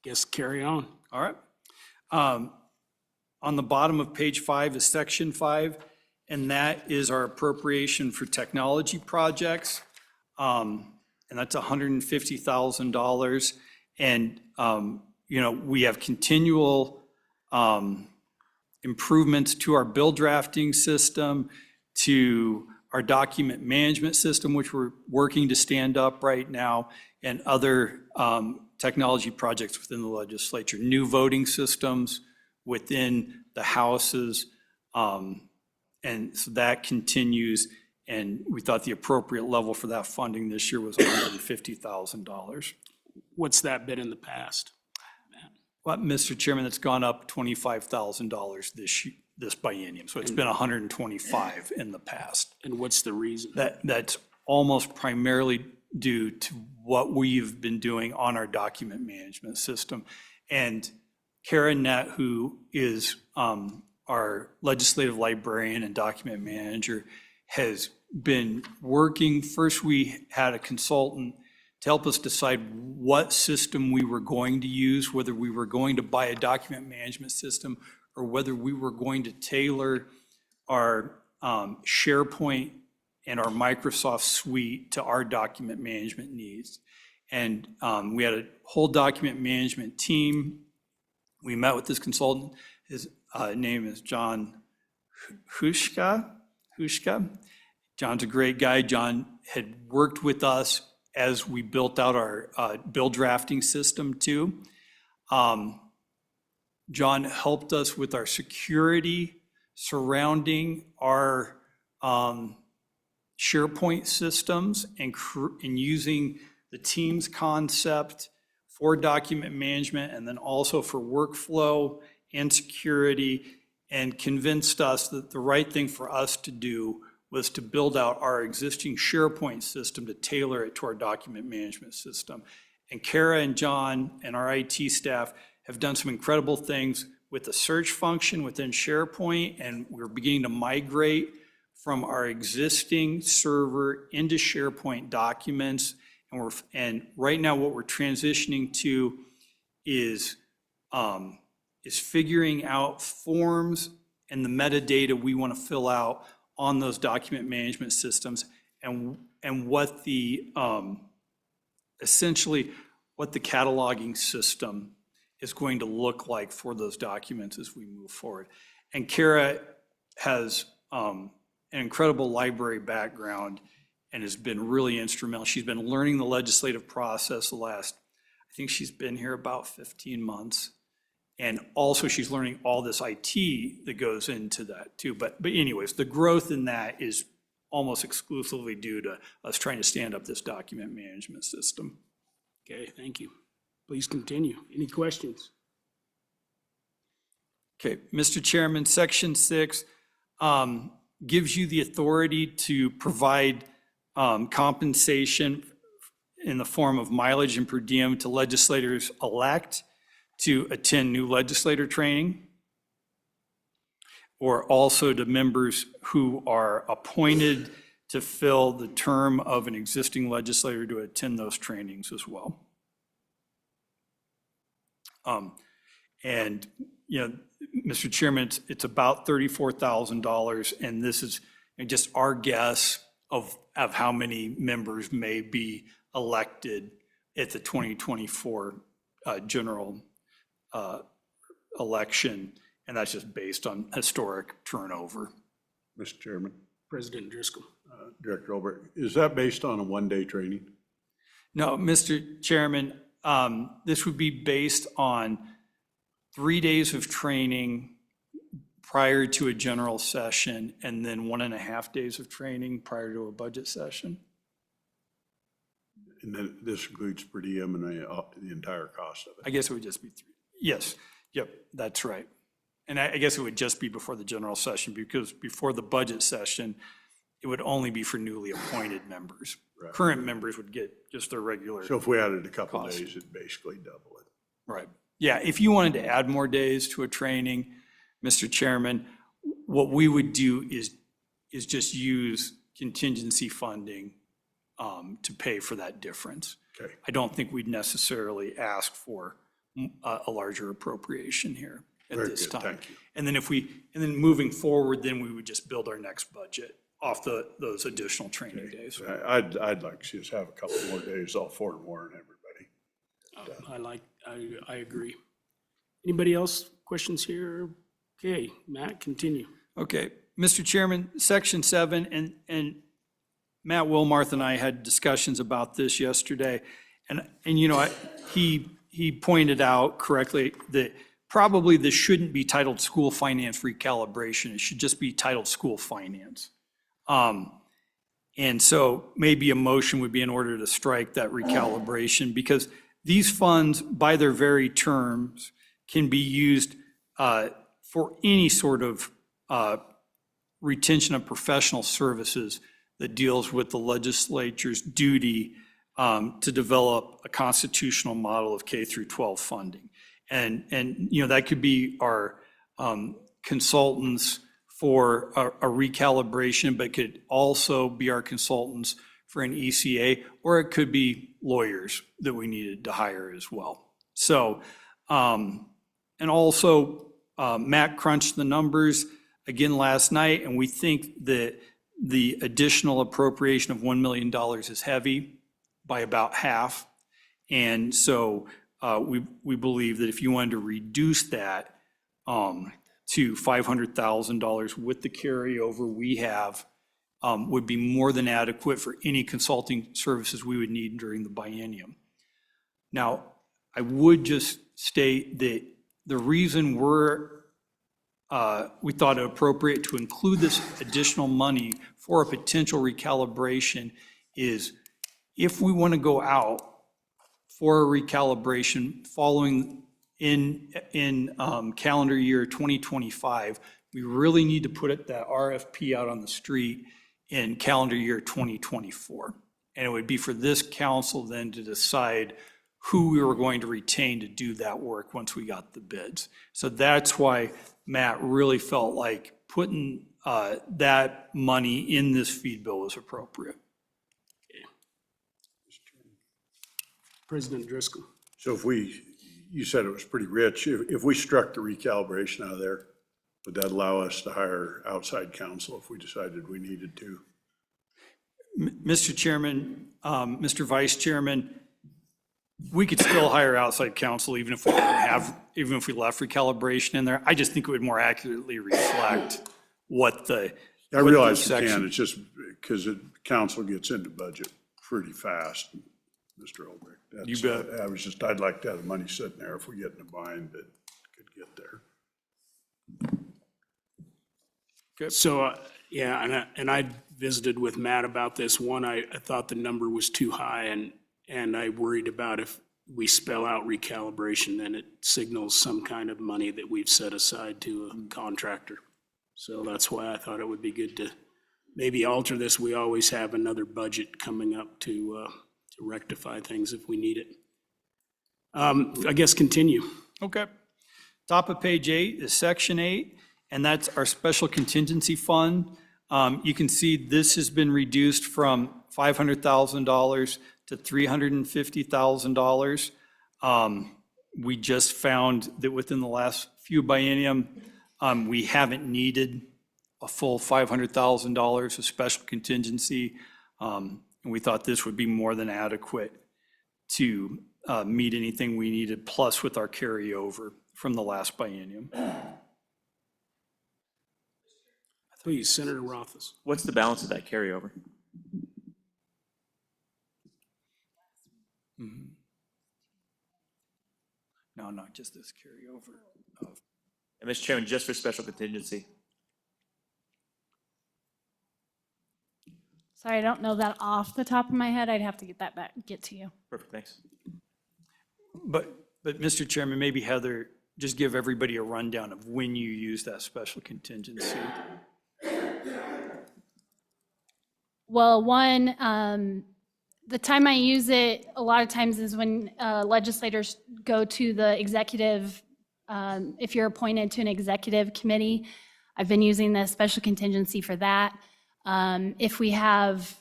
A: Guess carry on.
D: All right. On the bottom of page 5 is section 5, and that is our appropriation for technology projects. And that's $150,000. And, we have continual improvements to our bill drafting system, to our document management system, which we're working to stand up right now, and other technology projects within the legislature, new voting systems within the houses. And so that continues, and we thought the appropriate level for that funding this year was $150,000.
A: What's that been in the past?
D: Well, Mr. Chairman, that's gone up $25,000 this biennium, so it's been 125 in the past.
A: And what's the reason?
D: That's almost primarily due to what we've been doing on our document management system. And Karen Nett, who is our legislative librarian and document manager, has been working. First, we had a consultant to help us decide what system we were going to use, whether we were going to buy a document management system or whether we were going to tailor our SharePoint and our Microsoft suite to our document management needs. And we had a whole document management team. We met with this consultant. His name is John Hushka. John's a great guy. John had worked with us as we built out our bill drafting system too. John helped us with our security surrounding our SharePoint systems and using the Teams concept for document management and then also for workflow and security, and convinced us that the right thing for us to do was to build out our existing SharePoint system to tailor it to our document management system. And Kara and John and our IT staff have done some incredible things with the search function within SharePoint, and we're beginning to migrate from our existing server into SharePoint documents. And right now what we're transitioning to is figuring out forms and the metadata we want to fill out on those document management systems, and what the essentially what the cataloging system is going to look like for those documents as we move forward. And Kara has an incredible library background and has been really instrumental. She's been learning the legislative process the last, I think she's been here about 15 months. And also she's learning all this IT that goes into that too. But anyways, the growth in that is almost exclusively due to us trying to stand up this document management system.
A: Okay, thank you. Please continue. Any questions?
D: Okay, Mr. Chairman, Section 6 gives you the authority to provide compensation in the form of mileage and per diem to legislators elect to attend new legislator training, or also to members who are appointed to fill the term of an existing legislator to attend those trainings as well. And, Mr. Chairman, it's about $34,000, and this is just our guess of how many members may be elected at the 2024 general election, and that's just based on historic turnover.
G: Mr. Chairman,
A: President Driscoll.
G: Director Olbert, is that based on a one-day training?
D: No, Mr. Chairman, this would be based on 3 days of training prior to a general session, and then 1.5 days of training prior to a budget session.
G: And then this includes per diem and the entire cost of it?
D: I guess it would just be 3. Yes, yep, that's right. And I guess it would just be before the general session, because before the budget session, it would only be for newly appointed members.
G: Right.
D: Current members would get just their regular.
G: So if we added a couple
D: Cost.
G: days, it'd basically double it.
D: Right. Yeah, if you wanted to add more days to a training, Mr. Chairman, what we would do is just use contingency funding to pay for that difference.
G: Okay.
D: I don't think we'd necessarily ask for a larger appropriation here at
G: Very
D: this
G: good,
D: time.
G: thank you.
D: And then moving forward, then we would just build our next budget off those additional training days.
G: I'd like to see us have a couple more days, all four and Warren, everybody.
A: I agree. Anybody else? Questions here? Okay, Matt, continue.
D: Okay, Mr. Chairman, Section 7, and Matt Wilmarth and I had discussions about this yesterday, and you know, he pointed out correctly that probably this shouldn't be titled school finance recalibration, it should just be titled school finance. And so maybe a motion would be in order to strike that recalibration, because these funds, by their very terms, can be used for any sort of retention of professional services that deals with the legislature's duty to develop a constitutional model of K through 12 funding. And you know, that could be our consultants for a recalibration, but could also be our consultants for an ECA, or it could be lawyers that we needed to hire as well. So, and also Matt crunched the numbers again last night, and we think that the additional appropriation of $1 million is heavy by about half. And so we believe that if you wanted to reduce that to $500,000 with the carryover we have, would be more than adequate for any consulting services we would need during the biennium. Now, I would just state that the reason we thought it appropriate to include this additional money for a potential recalibration is if we want to go out for a recalibration following in calendar year 2025, we really need to put that RFP out on the street in calendar year 2024. And it would be for this council then to decide who we were going to retain to do that work once we got the bids. So that's why Matt really felt like putting that money in this feed bill was appropriate.
A: President Driscoll.
G: So you said it was pretty rich. If we struck the recalibration out of there, would that allow us to hire outside counsel if we decided we needed to?
D: Mr. Chairman, Mr. Vice Chairman, we could still hire outside counsel even if we left recalibration in there. I just think it would more accurately reflect what the.
G: I realize you can, it's just because council gets into budget pretty fast, Mr. Olbrich.
D: You bet.
G: I'd like to have the money sitting there if we get in a bind that could get there.
A: So, yeah, and I visited with Matt about this. One, I thought the number was too high, and I worried about if we spell out recalibration, then it signals some kind of money that we've set aside to a contractor. So that's why I thought it would be good to maybe alter this. We always have another budget coming up to rectify things if we need it. I guess continue.
D: Okay. Top of page 8 is section 8, and that's our special contingency fund. You can see this has been reduced from $500,000 to $350,000. We just found that within the last few biennium, we haven't needed a full $500,000 of special contingency. And we thought this would be more than adequate to meet anything we needed, plus with our carryover from the last biennium.
A: Please, Senator Rothfuss.
C: What's the balance of that carryover?
D: No, not just this carryover.
C: And Mr. Chairman, just for special contingency.
P: Sorry, I don't know that off the top of my head. I'd have to get to you.
C: Perfect, thanks.
D: But Mr. Chairman, maybe Heather, just give everybody a rundown of when you use that special contingency.
P: Well, one, the time I use it a lot of times is when legislators go to the executive, if you're appointed to an executive committee. I've been using the special contingency for that. If we have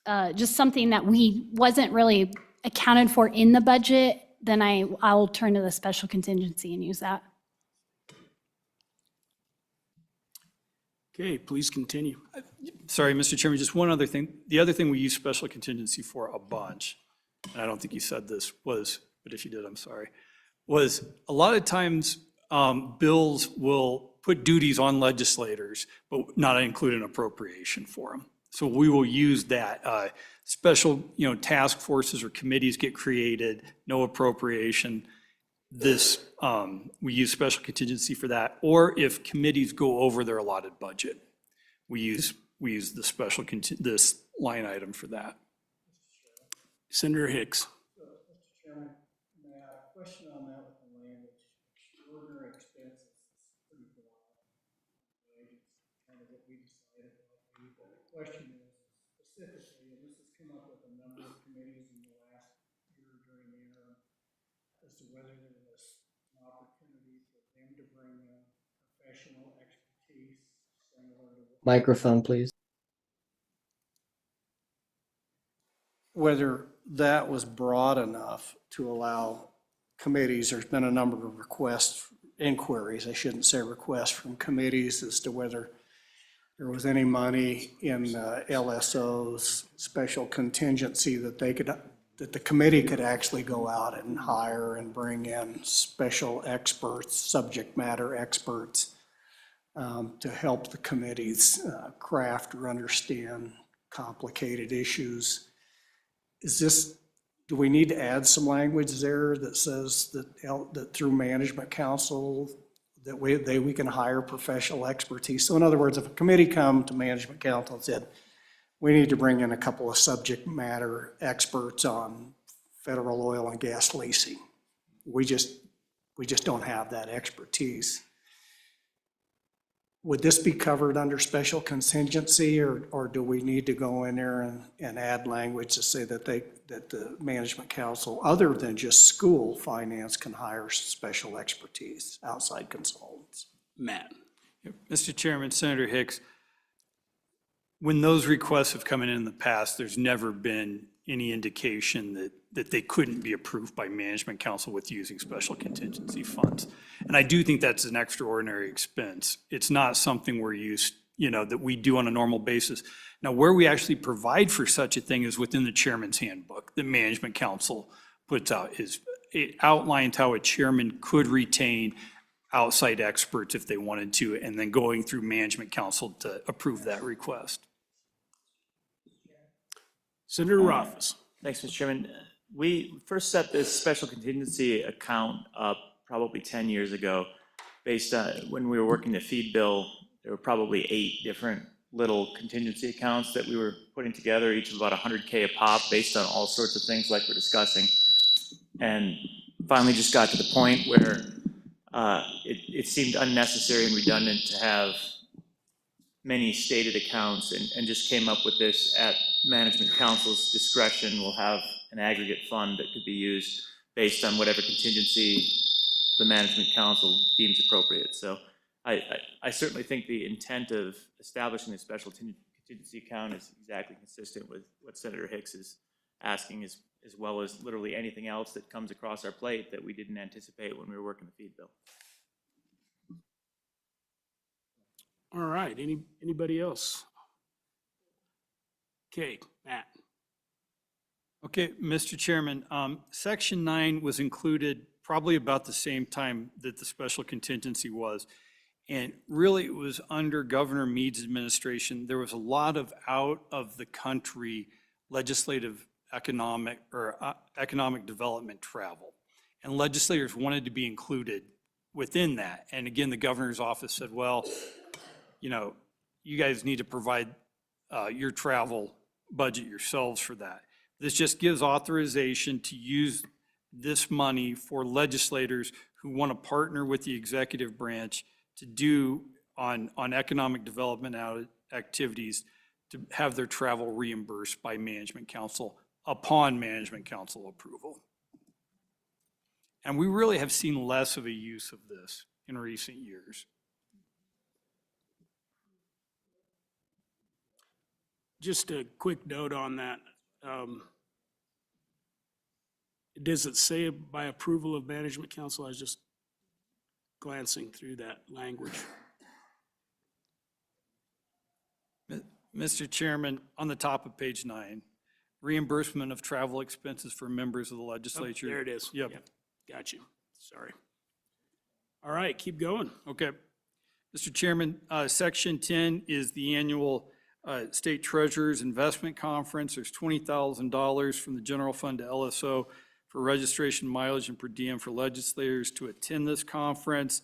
P: just something that we wasn't really accounted for in the budget, then I'll turn to the special contingency and use that.
A: Okay, please continue.
D: Sorry, Mr. Chairman, just one other thing. The other thing we use special contingency for a bunch, and I don't think you said this, was, but if you did, I'm sorry, was a lot of times bills will put duties on legislators, but not include an appropriation for them. So we will use that. Special, task forces or committees get created, no appropriation. This, we use special contingency for that. Or if committees go over their allotted budget, we use the special, this line item for that.
A: Senator Hicks.
K: Mr. Chairman, may I have a question on that with the language? Extraordinary expenses is pretty broad. It's kind of what we decided. But the question is specifically, and this has come up with a number of committees in the last year during the interim, as to whether there was an opportunity for them to bring in professional expertise similar to what
J: Microphone, please.
K: whether that was broad enough to allow committees. There's been a number of requests, inquiries, I shouldn't say requests, from committees as to whether there was any money in LSO's special contingency that that the committee could actually go out and hire and bring in special experts, subject matter experts, to help the committees craft or understand complicated issues. Do we need to add some language there that says that through management council, that we can hire professional expertise? So in other words, if a committee come to management council and said, we need to bring in a couple of subject matter experts on federal oil and gas leasing, we just don't have that expertise. Would this be covered under special contingency, or do we need to go in there and add language to say that the management council, other than just school finance, can hire special expertise, outside consultants?
A: Matt.
D: Mr. Chairman, Senator Hicks, when those requests have come in the past, there's never been any indication that they couldn't be approved by management council with using special contingency funds. And I do think that's an extraordinary expense. It's not something we're used, that we do on a normal basis. Now, where we actually provide for such a thing is within the chairman's handbook that management council puts out. It outlines how a chairman could retain outside experts if they wanted to, and then going through management council to approve that request.
A: Senator Rothfuss.
C: Thanks, Mr. Chairman. We first set this special contingency account up probably 10 years ago based on when we were working the feed bill. There were probably 8 different little contingency accounts that we were putting together, each of about $100K a pop, based on all sorts of things like we're discussing. And finally just got to the point where it seemed unnecessary and redundant to have many stated accounts, and just came up with this: at management council's discretion, we'll have an aggregate fund that could be used based on whatever contingency the management council deems appropriate. So I certainly think the intent of establishing a special contingency account is exactly consistent with what Senator Hicks is asking, as well as literally anything else that comes across our plate that we didn't anticipate when we were working the feed bill.
A: All right, anybody else? Okay, Matt.
D: Okay, Mr. Chairman, Section 9 was included probably about the same time that the special contingency was. And really, it was under Governor Meade's administration. There was a lot of out-of-the-country legislative economic development travel. And legislators wanted to be included within that. And again, the governor's office said, well, you guys need to provide your travel budget yourselves for that. This just gives authorization to use this money for legislators who want to partner with the executive branch to do on economic development activities, to have their travel reimbursed by management council upon management council approval. And we really have seen less of a use of this in recent years.
A: Just a quick note on that. Does it say by approval of management council? I was just glancing through that language.
D: Mr. Chairman, on the top of page 9, reimbursement of travel expenses for members of the
A: Oh,
D: legislature.
A: there it is.
D: Yep.
A: Got you. Sorry. All right, keep going.
D: Okay. Mr. Chairman, Section 10 is the annual State Treasurer's Investment Conference. There's $20,000 from the general fund to LSO for registration mileage and per diem for legislators to attend this conference.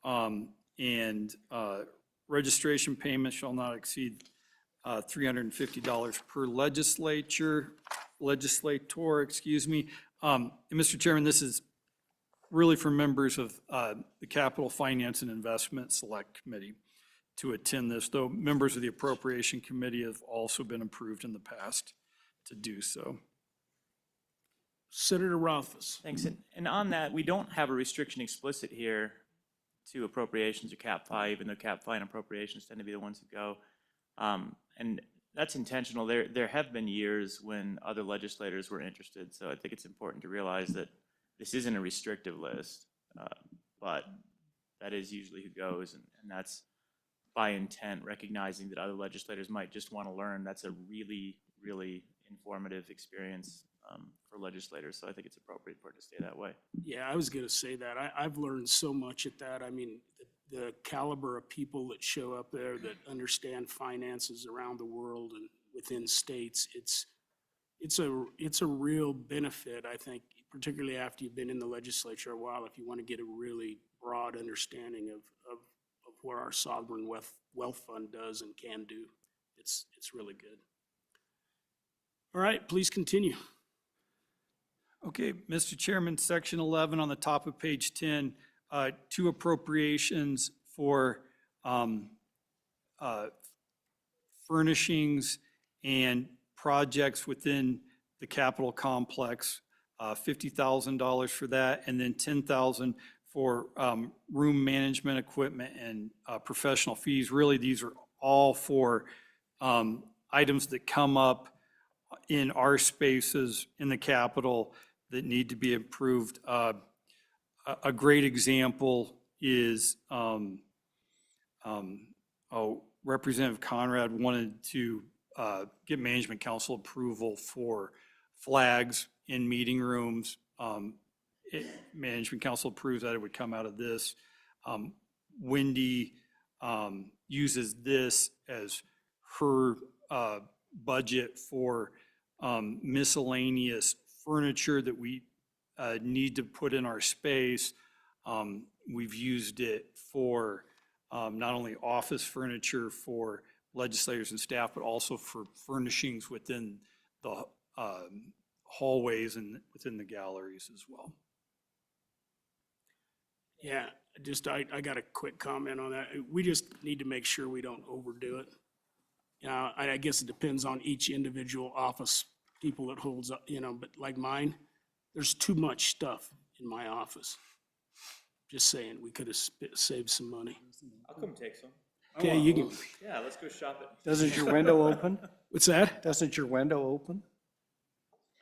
D: And registration payments shall not exceed $350 per legislator, excuse me. And Mr. Chairman, this is really for members of the Capital Finance and Investment Select Committee to attend this, though members of the Appropriation Committee have also been approved in the past to do so.
A: Senator Rothfuss.
C: Thanks. And on that, we don't have a restriction explicit here to appropriations or Cap 5, even though Cap 5 and appropriations tend to be the ones that go. And that's intentional. There have been years when other legislators were interested, so I think it's important to realize that this isn't a restrictive list, but that is usually who goes, and that's by intent, recognizing that other legislators might just want to learn. That's a really, really informative experience for legislators, so I think it's appropriate for it to stay that way.
A: Yeah, I was going to say that. I've learned so much at that. I mean, the caliber of people that show up there that understand finances around the world and within states, it's a real benefit, I think, particularly after you've been in the legislature a while, if you want to get a really broad understanding of what our sovereign wealth fund does and can do. It's really good. All right, please continue.
D: Okay, Mr. Chairman, Section 11 on the top of page 10, two appropriations for furnishings and projects within the Capitol complex, $50,000 for that, and then $10,000 for room management equipment and professional fees. Really, these are all for items that come up in our spaces in the Capitol that need to be improved. A great example is Representative Conrad wanted to get management council approval for flags in meeting rooms. Management council approves that it would come out of this. Wendy uses this as her budget for miscellaneous furniture that we need to put in our space. We've used it for not only office furniture for legislators and staff, but also for furnishings within the hallways and within the galleries as well.
A: Yeah, I got a quick comment on that. We just need to make sure we don't overdo it. I guess it depends on each individual office, people that holds up, but like mine, there's too much stuff in my office. Just saying, we could have saved some money.
C: I'll come take some.
A: Okay, you can.
C: Yeah, let's go shop it.
K: Doesn't your window open?
A: What's that?
K: Doesn't your window open?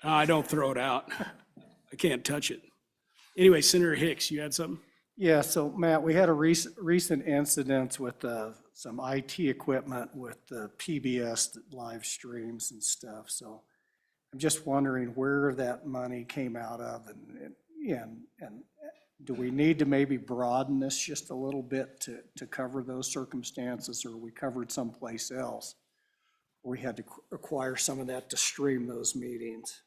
A: I don't throw it out. I can't touch it. Anyway, Senator Hicks, you had something?
K: Yeah, so Matt, we had a recent incident with some IT equipment with the PBS live streams and stuff. So I'm just wondering where that money came out of and do we need to maybe broaden this just a little bit to cover those circumstances, or are we covered someplace else? We had to acquire some of that to stream those meetings.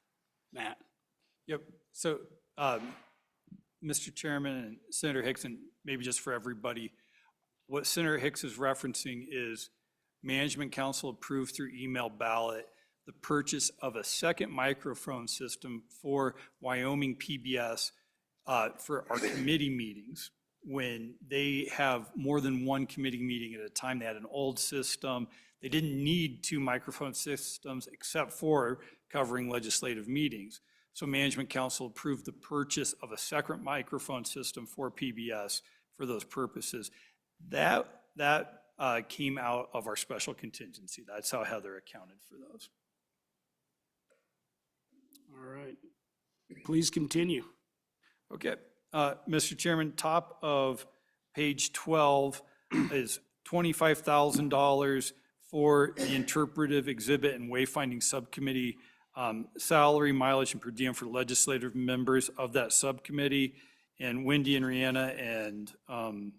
A: Matt?
D: Yep. So, Mr. Chairman and Senator Hicks, and maybe just for everybody, what Senator Hicks is referencing is management council approved through email ballot the purchase of a second microphone system for Wyoming PBS for our committee meetings. When they have more than one committee meeting at a time, they had an old system. They didn't need two microphone systems except for covering legislative meetings. So Management Council approved the purchase of a second microphone system for PBS for those purposes. That came out of our special contingency. That's how Heather accounted for those.
A: All right. Please continue.
D: Okay, Mr. Chairman, top of page 12 is $25,000 for the interpretive exhibit and wayfinding subcommittee salary, mileage, and per diem for legislative members of that subcommittee. And Wendy and Rihanna and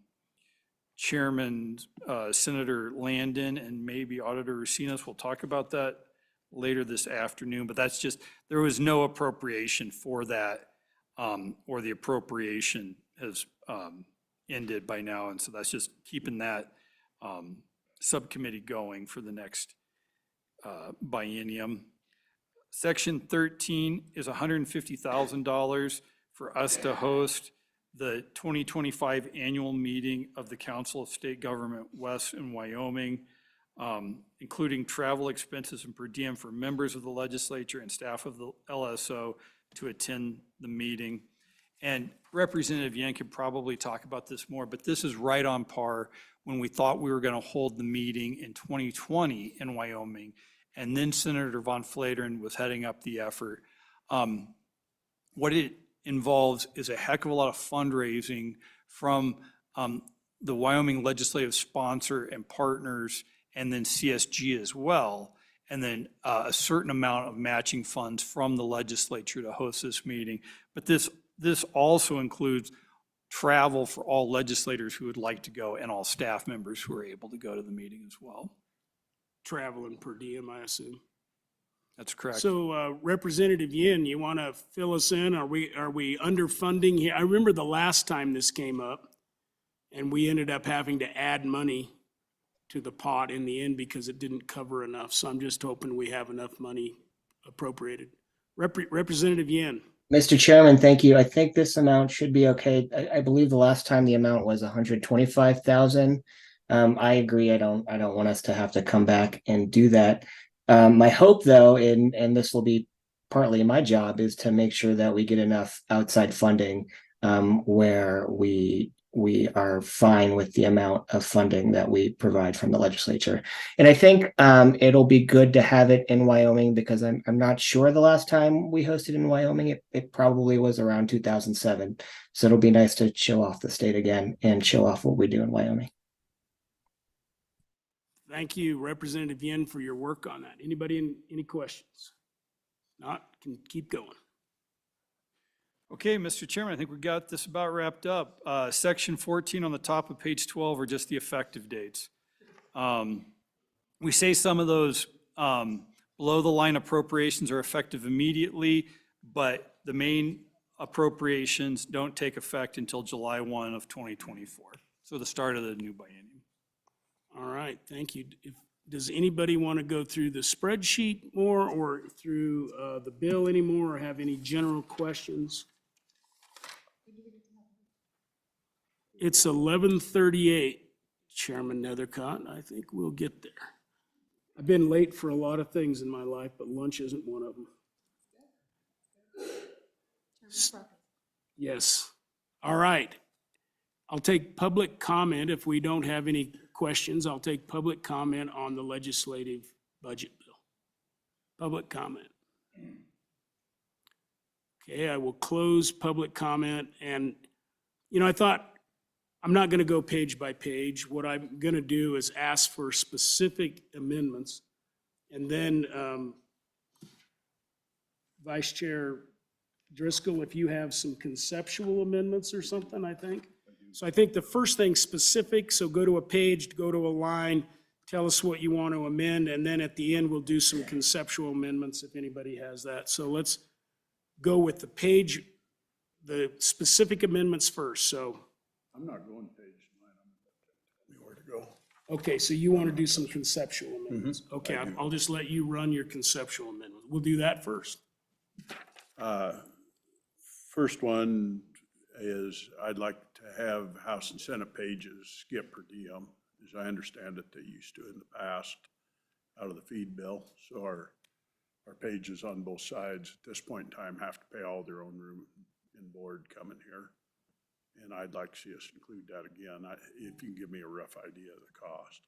D: Chairman Senator Landon and maybe Auditor Racines will talk about that later this afternoon, but that's just, there was no appropriation for that, or the appropriation has ended by now, and so that's just keeping that subcommittee going for the next biennium. Section 13 is $150,000 for us to host the 2025 annual meeting of the Council of State Government West in Wyoming, including travel expenses and per diem for members of the legislature and staff of the LSO to attend the meeting. And Representative Yan could probably talk about this more, but this is right on par when we thought we were going to hold the meeting in 2020 in Wyoming. And then Senator Von Flateren was heading up the effort. What it involves is a heck of a lot of fundraising from the Wyoming legislative sponsor and partners, and then CSG as well, and then a certain amount of matching funds from the legislature to host this meeting. But this also includes travel for all legislators who would like to go and all staff members who are able to go to the meeting as well.
A: Travel and per diem, I assume.
D: That's correct.
A: So Representative Yin, you want to fill us in? Are we underfunding here? I remember the last time this came up, and we ended up having to add money to the pot in the end because it didn't cover enough. So I'm just hoping we have enough money appropriated. Representative Yin.
J: Mr. Chairman, thank you. I think this amount should be okay. I believe the last time the amount was 125,000. I agree. I don't want us to have to come back and do that. My hope, though, and this will be partly my job, is to make sure that we get enough outside funding where we are fine with the amount of funding that we provide from the legislature. And I think it'll be good to have it in Wyoming because I'm not sure the last time we hosted in Wyoming. It probably was around 2007. So it'll be nice to show off the state again and show off what we do in Wyoming.
A: Thank you, Representative Yin, for your work on that. Anybody, any questions? Not, can keep going.
D: Okay, Mr. Chairman, I think we got this about wrapped up. Section 14 on the top of page 12 are just the effective dates. We say some of those below the line appropriations are effective immediately, but the main appropriations don't take effect until July 1 of 2024. So the start of the new biennium.
A: All right, thank you. Does anybody want to go through the spreadsheet more or through the bill anymore, or have any general questions? It's 11:38, Chairman Nethercott. I think we'll get there. I've been late for a lot of things in my life, but lunch isn't one of them. Yes. All right. I'll take public comment if we don't have any questions. I'll take public comment on the legislative budget bill. Public comment. Okay, I will close public comment. And, you know, I thought I'm not going to go page by page. What I'm going to do is ask for specific amendments. And then Vice Chair Driscoll, if you have some conceptual amendments or something, I think. So I think the first thing specific, so go to a page, go to a line, tell us what you want to amend, and then at the end, we'll do some conceptual amendments if anybody has that. So let's go with the page, the specific amendments first, so.
G: I'm not going page 9. Tell me where to go.
A: Okay, so you want to do some conceptual amendments? Okay, I'll just let you run your conceptual amendments. We'll do that first.
G: First one is I'd like to have House and Senate pages skip per diem. As I understand it, they used to in the past out of the feed bill. So our pages on both sides at this point in time have to pay all their own room and board coming here. And I'd like to see us include that again, if you can give me a rough idea of the cost.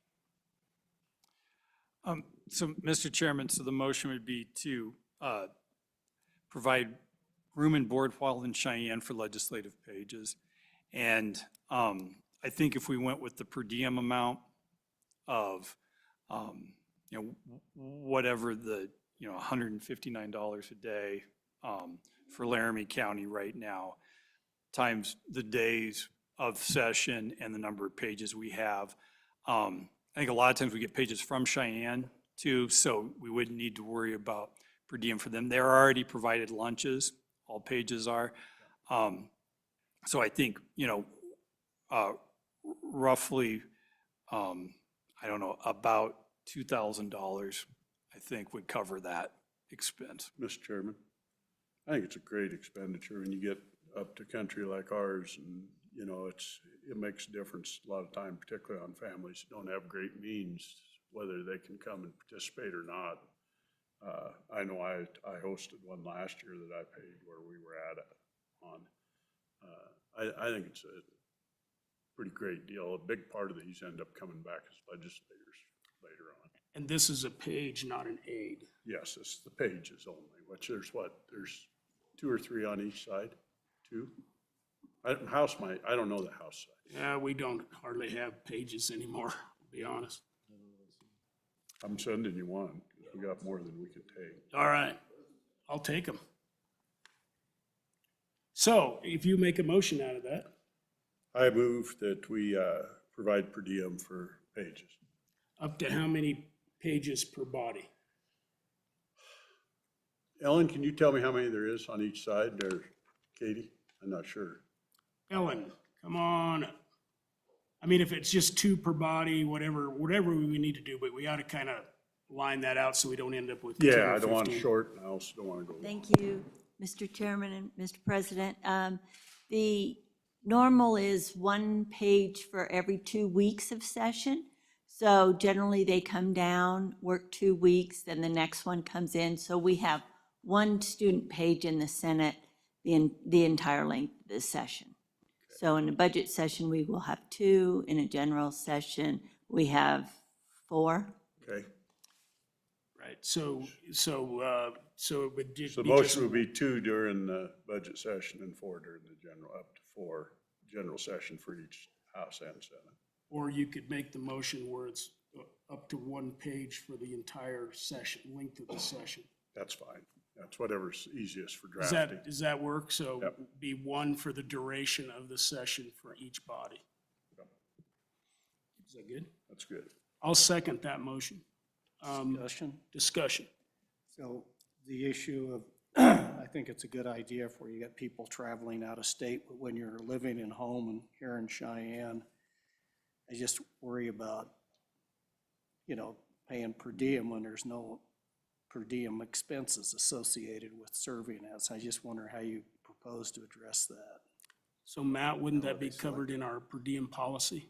D: So, Mr. Chairman, so the motion would be to provide room and board while in Cheyenne for legislative pages. And I think if we went with the per diem amount of, whatever the, $159 a day for Laramie County right now, times the days of session and the number of pages we have. I think a lot of times we get pages from Cheyenne too, so we wouldn't need to worry about per diem for them. They're already provided lunches, all pages are. So I think, roughly, about $2,000, I think would cover that expense.
G: Mr. Chairman, I think it's a great expenditure when you get up to country like ours, and, it makes a difference a lot of time, particularly on families who don't have great means, whether they can come and participate or not. I know I hosted one last year that I paid where we were on. I think it's a pretty great deal. A big part of these end up coming back as legislators later on.
A: And this is a page, not an aid.
G: Yes, it's the pages only, which there's 2 or 3 on each side? 2? I don't know the house size.
A: Yeah, we don't hardly have pages anymore, to be honest.
G: I'm sending you one, because we got more than we can take.
A: All right, I'll take them. So if you make a motion out of that,
G: I move that we provide per diem for pages.
A: up to how many pages per body?
G: Ellen, can you tell me how many there is on each side, or Katie? I'm not sure.
A: Ellen, come on up. I mean, if it's just 2 per body, whatever we need to do, but we ought to kind of line that out so we don't end up with 10
G: Yeah,
A: or
G: I don't want to
A: 15.
G: short, and I also don't want to go long.
Q: Thank you, Mr. Chairman and Mr. President. The normal is 1 page for every 2 weeks of session. So generally, they come down, work 2 weeks, then the next one comes in. So we have 1 student page in the Senate the entire length of the session. So in a budget session, we will have 2. In a general session, we have 4.
G: Okay,
A: Right, so it would just
G: so
A: be
G: the
A: just,
G: motion would be 2 during the budget session and 4 during the general, up to 4 general session for each House and Senate.
A: or you could make the motion where it's up to 1 page for the entire session, length of the session.
G: That's fine. That's whatever's easiest for
A: Does
G: drafting.
A: does that work? So
G: Yep.
A: be 1 for the duration of the session for each body.
G: Yep.
A: Is that good?
G: That's good.
A: I'll second that motion.
K: Discussion.
A: Discussion.
K: So the issue of, I think it's a good idea for you got people traveling out of state, but when you're living in home and here in Cheyenne, I just worry about, paying per diem when there's no per diem expenses associated with serving us. I just wonder how you propose to address that.
A: So Matt, wouldn't that be covered in our per diem policy?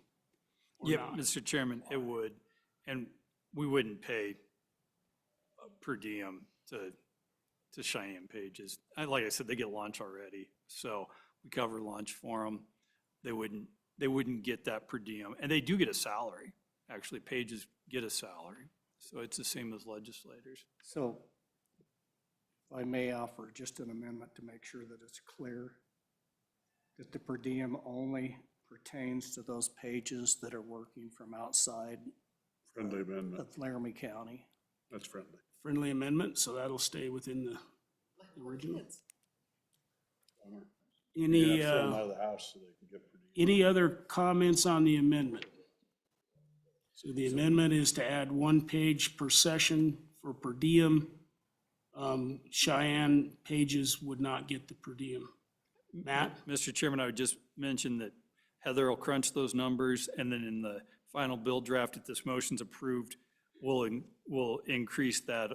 A: Or
D: Yeah,
A: not?
D: Mr. Chairman, it would. And we wouldn't pay per diem to Cheyenne pages. Like I said, they get lunch already, so we cover lunch for them. They wouldn't get that per diem, and they do get a salary. Actually, pages get a salary, so it's the same as legislators.
K: So if I may offer just an amendment to make sure that it's clear that the per diem only pertains to those pages that are working from outside
G: Friendly amendment.
K: of Laramie County.
G: That's friendly.
A: Friendly amendment, so that'll stay within the original. Any,
G: Yeah, send them out of the house so they can get per diem.
A: any other comments on the amendment? So the amendment is to add 1 page per session for per diem. Cheyenne pages would not get the per diem. Matt?
D: Mr. Chairman, I would just mention that Heather will crunch those numbers, and then in the final bill draft, if this motion's approved, will increase that,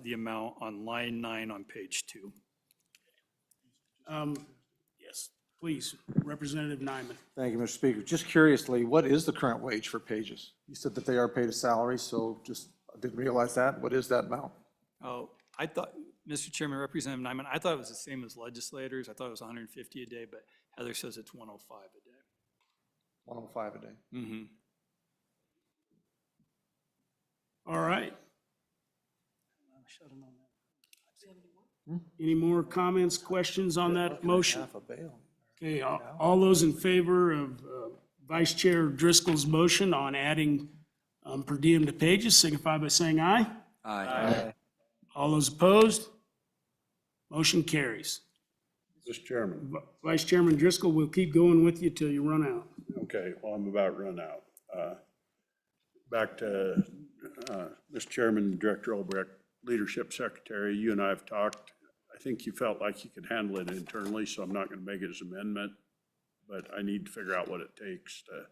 D: the amount on line 9 on page 2.
A: Yes, please, Representative Nyman.
N: Thank you, Mr. Speaker. Just curiously, what is the current wage for pages? You said that they are paid a salary, so just, I didn't realize that. What is that amount?
D: Oh, I thought, Mr. Chairman, Representative Nyman, I thought it was the same as legislators. I thought it was 150 a day, but Heather says it's 105 a day.
N: 105 a day.
D: Mm-hmm.
A: All right. Any more comments, questions on that motion?
N: Half a bail.
A: Okay, all those in favor of Vice Chair Driscoll's motion on adding per diem to pages, signify by saying aye.
L: Aye.
A: All those opposed? Motion carries.
G: Mr. Chairman.
A: Vice Chairman Driscoll, we'll keep going with you till you run out.
G: Okay, well, I'm about run out. Back to Mr. Chairman, Director Albrecht, Leadership Secretary, you and I have talked. I think you felt like you could handle it internally, so I'm not going to make it as an amendment, but I need to figure out what it takes to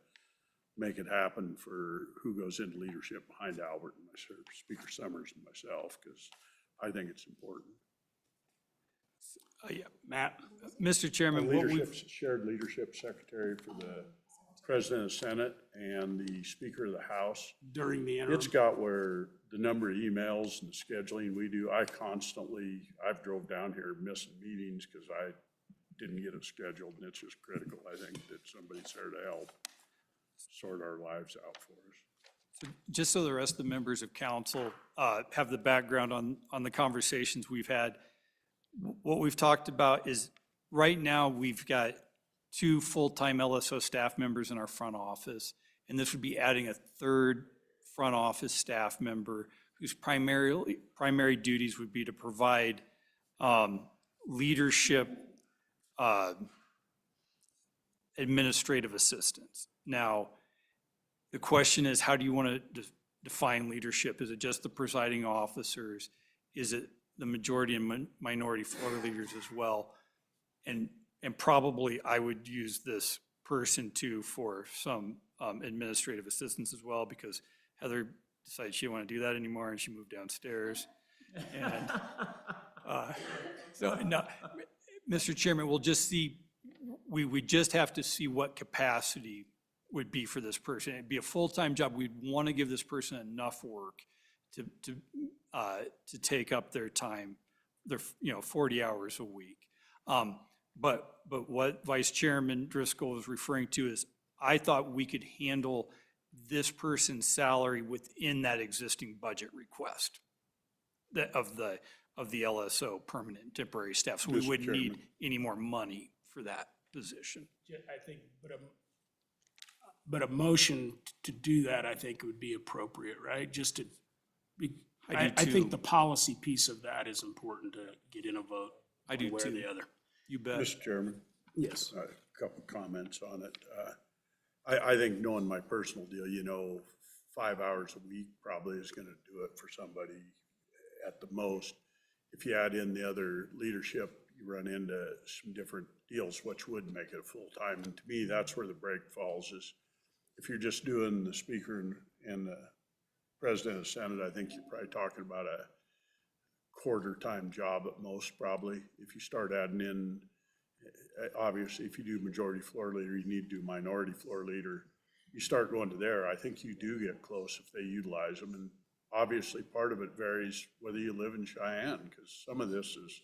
G: make it happen for who goes into leadership behind Albert and myself, Speaker Summers and myself, because I think it's important.
D: Yeah, Matt, Mr. Chairman, what
G: Leadership,
D: we've,
G: shared leadership secretary for the President of the Senate and the Speaker of the House.
A: During the interim.
G: It's got where the number of emails and scheduling we do, I've drove down here missing meetings because I didn't get it scheduled, and it's just critical, I think, that somebody's there to help sort our lives out for us.
D: just so the rest of the members of council have the background on the conversations we've had, what we've talked about is right now we've got 2 full-time LSO staff members in our front office, and this would be adding a 3rd front office staff member whose primary duties would be to provide leadership administrative assistance. Now, the question is, how do you want to define leadership? Is it just the presiding officers? Is it the majority and minority floor leaders as well? And probably I would use this person too for some administrative assistance as well, because Heather decided she didn't want to do that anymore and she moved downstairs. And so, no, Mr. Chairman, we'll just see, we just have to see what capacity would be for this person. It'd be a full-time job. We'd want to give this person enough work to take up their time, their 40 hours a week. But what Vice Chairman Driscoll was referring to is, I thought we could handle this person's salary within that existing budget request of the LSO, permanent and temporary staff. So we
G: Mr.
D: wouldn't need
G: Chairman.
D: any more money for that position.
A: I think, but a motion to do that, I think would be appropriate, right? Just to be,
D: I do
A: I think
D: too.
A: the policy piece of that is important to get in a vote.
D: I do
A: one way or
D: too.
A: the other.
D: You bet.
G: Mr. Chairman.
A: Yes.
G: A couple comments on it. I think knowing my personal deal, 5 hours a week probably is going to do it for somebody at the most. If you add in the other leadership, you run into some different deals, which would make it full-time. And to me, that's where the break falls, is if you're just doing the Speaker and the President of the Senate, I think you're probably talking about a quarter-time job at most, probably. If you start adding in, obviously, if you do majority floor leader, you need to do minority floor leader. You start going to there, I think you do get close if they utilize them. And obviously, part of it varies whether you live in Cheyenne, because some of this is,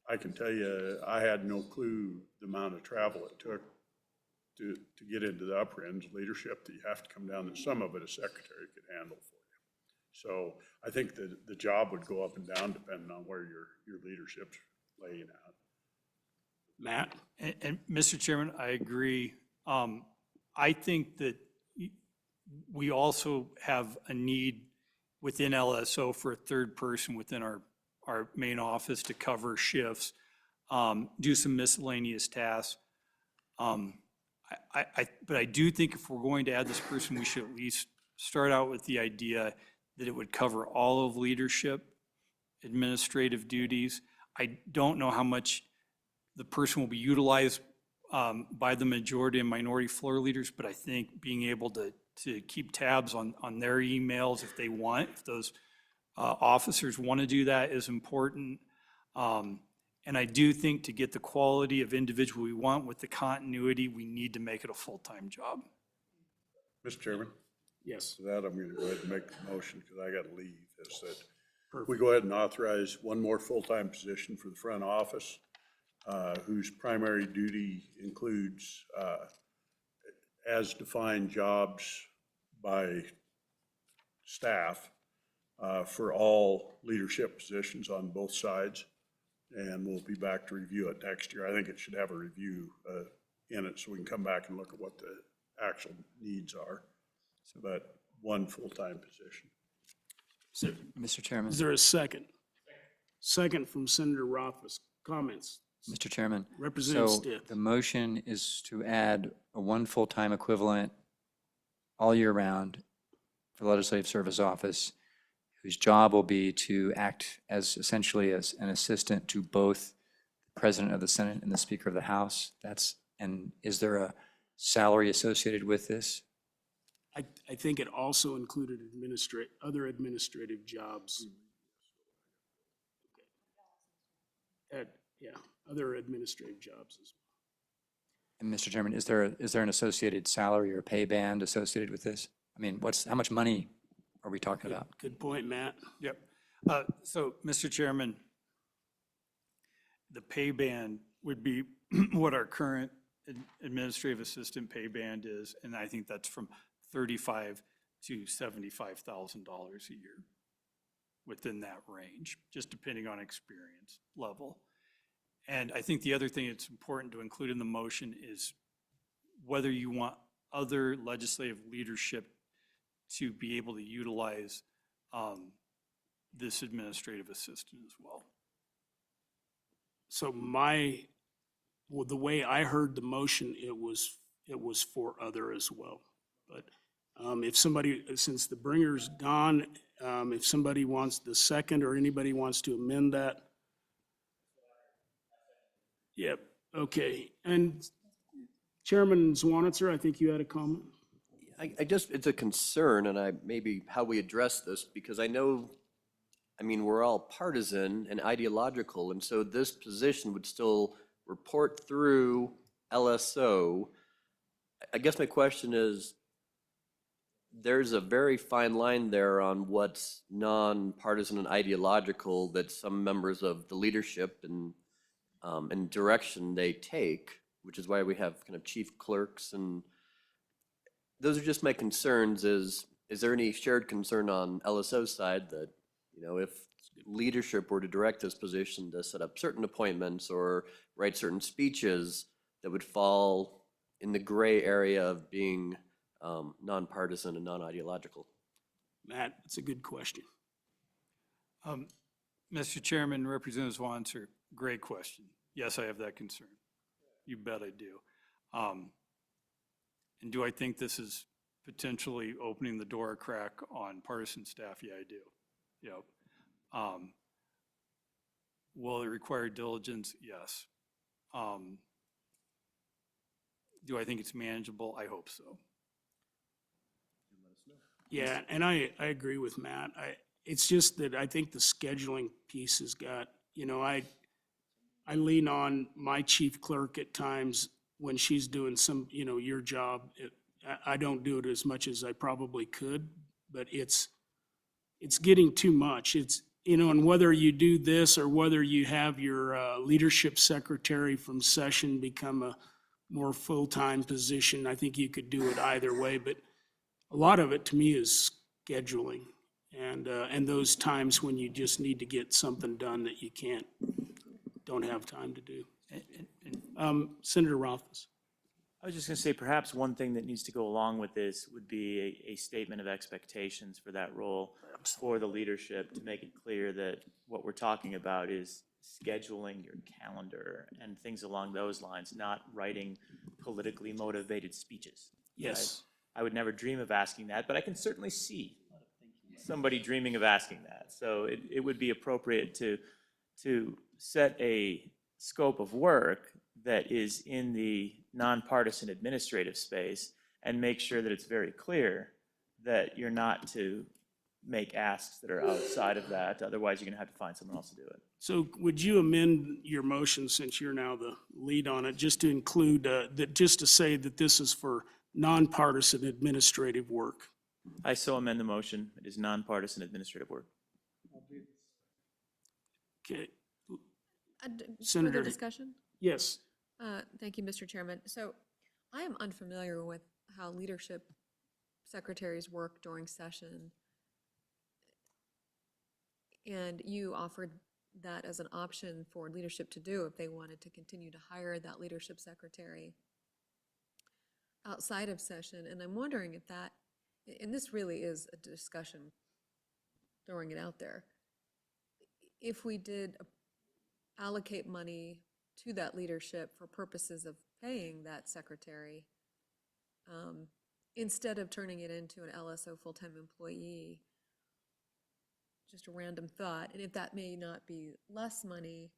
G: I can tell you, I had no clue the amount of travel it took to get into the upper ends of leadership, that you have to come down, and some of it a secretary could handle for you. So I think that the job would go up and down depending on where your leadership's laying out.
A: Matt?
D: And Mr. Chairman, I agree. I think that we also have a need within LSO for a 3rd person within our main office to cover shifts, do some miscellaneous tasks. But I do think if we're going to add this person, we should at least start out with the idea that it would cover all of leadership, administrative duties. I don't know how much the person will be utilized by the majority and minority floor leaders, but I think being able to to keep tabs on their emails if they want, if those officers want to do that is important. And I do think to get the quality of individual we want with the continuity, we need to make it a full-time job.
G: Mr. Chairman,
A: Yes.
G: for that, I'm going to go ahead and make the motion because I got to leave. Is that we go ahead and authorize one more full-time position for the front office, whose primary duty includes as defined jobs by staff for all leadership positions on both sides. And we'll be back to review it next year. I think it should have a review in it so we can come back and look at what the actual needs are. But one full-time position.
L: Mr. Chairman.
A: Is there a second? Second from Senator Rothfuss. Comments?
L: Mr. Chairman.
A: Representative
L: So
A: Stitt.
L: the motion is to add a one full-time equivalent all year round for the Legislative Service Office, whose job will be to act as essentially as an assistant to both the President of the Senate and the Speaker of the House. And is there a salary associated with this?
A: I think it also included other administrative jobs. Yeah, other administrative jobs as well.
L: And Mr. Chairman, is there an associated salary or pay band associated with this? I mean, how much money are we talking about?
A: Good point, Matt.
D: Yep. So, Mr. Chairman, the pay band would be what our current administrative assistant pay band is, and I think that's from $35,000 to $75,000 a year, within that range, just depending on experience level. And I think the other thing that's important to include in the motion is whether you want other legislative leadership to be able to utilize this administrative assistant as well.
A: So the way I heard the motion, it was for other as well. But if somebody, since the bringer's gone, if somebody wants the second or anybody wants to amend that. Yep, okay. And Chairman Zwanitzer, I think you had a comment?
H: It's a concern, and maybe how we address this, because we're all partisan and ideological, and so this position would still report through LSO. I guess my question is, there's a very fine line there on what's nonpartisan and ideological that some members of the leadership and direction they take, which is why we have kind of chief clerks, and those are just my concerns. Is there any shared concern on LSO's side that, if leadership were to direct this position to set up certain appointments or write certain speeches that would fall in the gray area of being nonpartisan and non-ideological?
A: Matt, that's a good question.
D: Mr. Chairman, Representative Zwanitzer, great question. Yes, I have that concern. You bet I do. And do I think this is potentially opening the door a crack on partisan staff? Yeah, I do. Yep. Will it require diligence? Yes. Do I think it's manageable? I hope so.
A: Yeah, and I agree with Matt. It's just that I think the scheduling piece has got, I lean on my chief clerk at times when she's doing some, your job. I don't do it as much as I probably could, but it's getting too much. It's, and whether you do this or whether you have your leadership secretary from session become a more full-time position, I think you could do it either way, but a lot of it to me is scheduling and those times when you just need to get something done that you don't have time to do. Senator Rothfuss.
C: I was just going to say, perhaps one thing that needs to go along with this would be a statement of expectations for that role for the leadership, to make it clear that what we're talking about is scheduling your calendar and things along those lines, not writing politically motivated speeches.
A: Yes.
C: I would never dream of asking that, but I can certainly see somebody dreaming of asking that. So it would be appropriate to set a scope of work that is in the nonpartisan administrative space and make sure that it's very clear that you're not to make asks that are outside of that. Otherwise, you're going to have to find someone else to do it.
A: So would you amend your motion, since you're now the lead on it, just to include, that, just to say that this is for nonpartisan administrative work?
C: I so amend the motion. It is nonpartisan administrative work.
A: Okay,
F: Further
A: Senator,
F: discussion?
A: yes.
F: Thank you, Mr. Chairman. So I am unfamiliar with how leadership secretaries work during session. And you offered that as an option for leadership to do if they wanted to continue to hire that leadership secretary outside of session. And I'm wondering if that, and this really is a discussion, throwing it out there. If we did allocate money to that leadership for purposes of paying that secretary, instead of turning it into an LSO full-time employee, just a random thought, and if that may not be less money,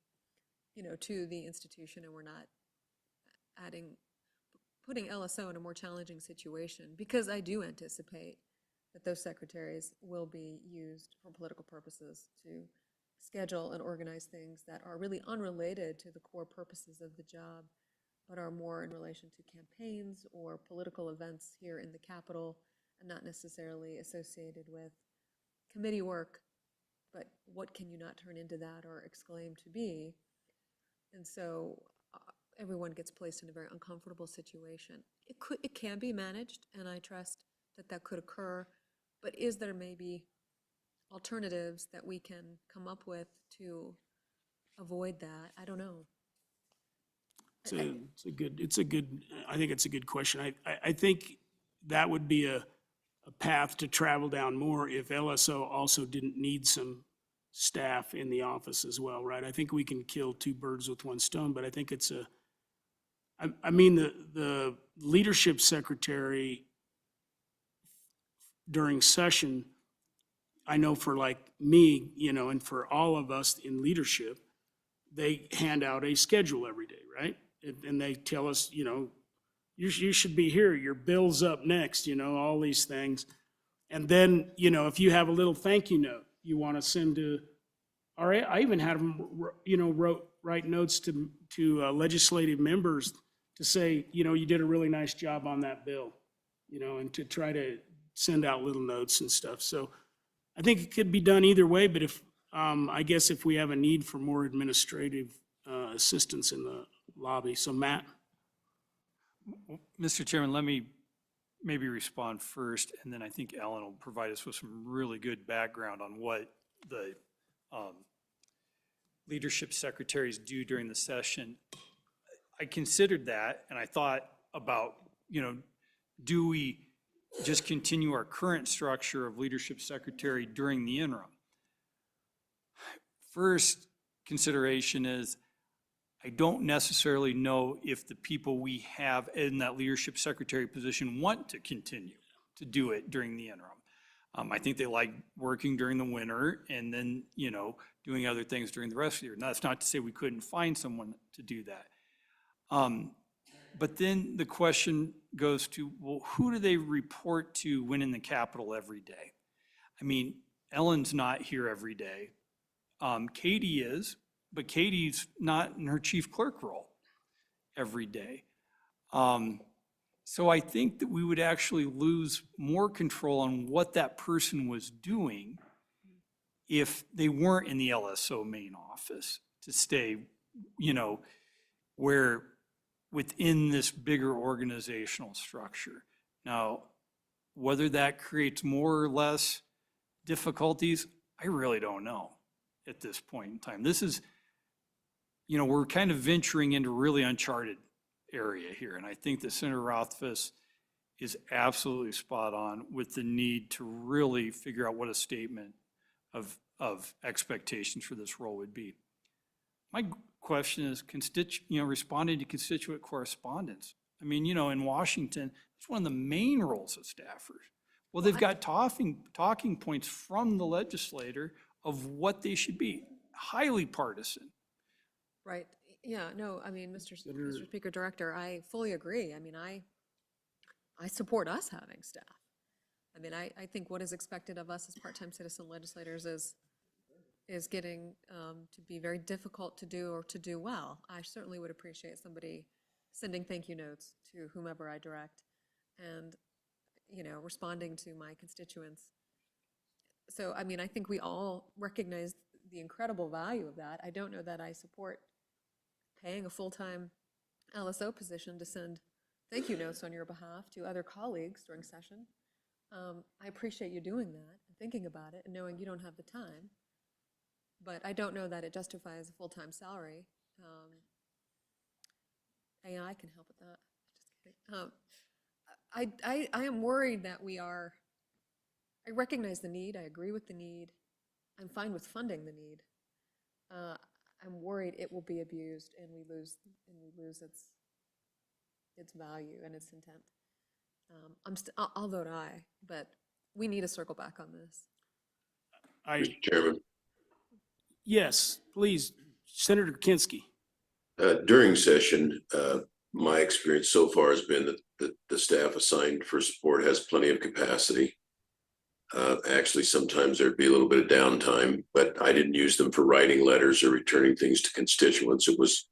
F: you know, to the institution, and we're not putting LSO in a more challenging situation, because I do anticipate that those secretaries will be used for political purposes to schedule and organize things that are really unrelated to the core purposes of the job, but are more in relation to campaigns or political events here in the Capitol, and not necessarily associated with committee work, but what can you not turn into that or exclaim to be? And so everyone gets placed in a very uncomfortable situation. It can be managed, and I trust that that could occur, but is there maybe alternatives that we can come up with to avoid that? I don't know.
A: It's a good, I think it's a good question. I think that would be a path to travel down more if LSO also didn't need some staff in the office as well, right? I think we can kill two birds with one stone, but I think it's I mean, the leadership secretary during session, I know for like me, you know, and for all of us in leadership, they hand out a schedule every day, right? And they tell us, you know, you should be here, your bill's up next, you know, all these things. And then, you know, if you have a little thank you note you want to send to, all right, I even had them, you know, write notes to legislative members to say, you know, you did a really nice job on that bill, you know, and to try to send out little notes and stuff. So I think it could be done either way, but if, I guess if we have a need for more administrative assistance in the lobby. So Matt?
D: Mr. Chairman, let me maybe respond first, and then I think Ellen will provide us with some really good background on what the leadership secretaries do during the session. I considered that, and I thought about, you know, do we just continue our current structure of leadership secretary during the interim? First consideration is, I don't necessarily know if the people we have in that leadership secretary position want to continue to do it during the interim. I think they like working during the winter and then, you know, doing other things during the rest of the year. Now, that's not to say we couldn't find someone to do that. But then the question goes to, well, who do they report to when in the Capitol every day? I mean, Ellen's not here every day. Katie is, but Katie's not in her chief clerk role every day. So I think that we would actually lose more control on what that person was doing if they weren't in the LSO main office to stay, you know, where within this bigger organizational structure. Now, whether that creates more or less difficulties, I really don't know at this point in time. This is, you know, we're kind of venturing into really uncharted area here. And I think that Senator Rothfuss is absolutely spot on with the need to really figure out what a statement of expectations for this role would be. My question is, responding to constituent correspondence. I mean, you know, in Washington, it's one of the main roles of staffers. Well, they've got talking points from the legislator of what they should be, highly partisan.
F: Right, yeah, no, I mean, Mr. Speaker Director, I fully agree. I mean, I support us having staff. I mean, I think what is expected of us as part-time citizen legislators is getting to be very difficult to do or to do well. I certainly would appreciate somebody sending thank you notes to whomever I direct and, you know, responding to my constituents. So, I mean, I think we all recognize the incredible value of that. I don't know that I support paying a full-time LSO position to send thank you notes on your behalf to other colleagues during session. I appreciate you doing that and thinking about it and knowing you don't have the time. But I don't know that it justifies a full-time salary. AI can help with that. Just kidding. I am worried that I recognize the need, I agree with the need, I'm fine with funding the need. I'm worried it will be abused and we lose its value and its intent. I'll vote aye, but we need to circle back on this.
M: Mr. Chairman,
A: Yes, please, Senator Kinski.
M: during session, my experience so far has been that the staff assigned for support has plenty of capacity. Actually, sometimes there'd be a little bit of downtime, but I didn't use them for writing letters or returning things to constituents. It was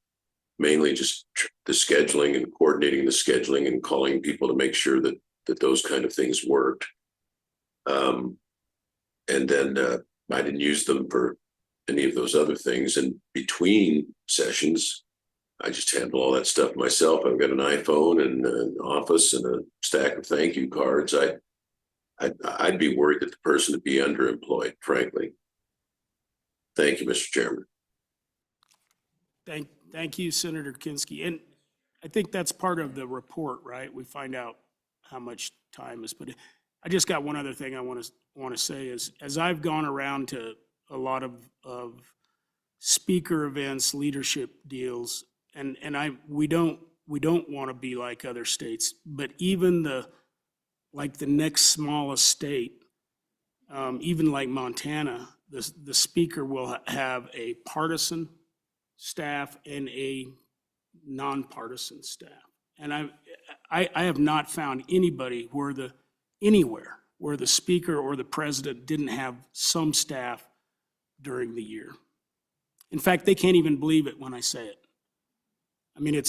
M: mainly just the scheduling and coordinating the scheduling and calling people to make sure that those kind of things worked. And then I didn't use them for any of those other things. And between sessions, I just handle all that stuff myself. I've got an iPhone and an office and a stack of thank you cards. I'd be worried that the person would be underemployed, frankly. Thank you, Mr. Chairman.
A: Thank you, Senator Kinski. And I think that's part of the report, right? We find out how much time is put in. I just got one other thing I want to say is, as I've gone around to a lot of speaker events, leadership deals, and we don't want to be like other states, but even the next smallest state, even like Montana, the speaker will have a partisan staff and a nonpartisan staff. And I have not found anybody anywhere where the speaker or the president didn't have some staff during the year. In fact, they can't even believe it when I say it. I mean,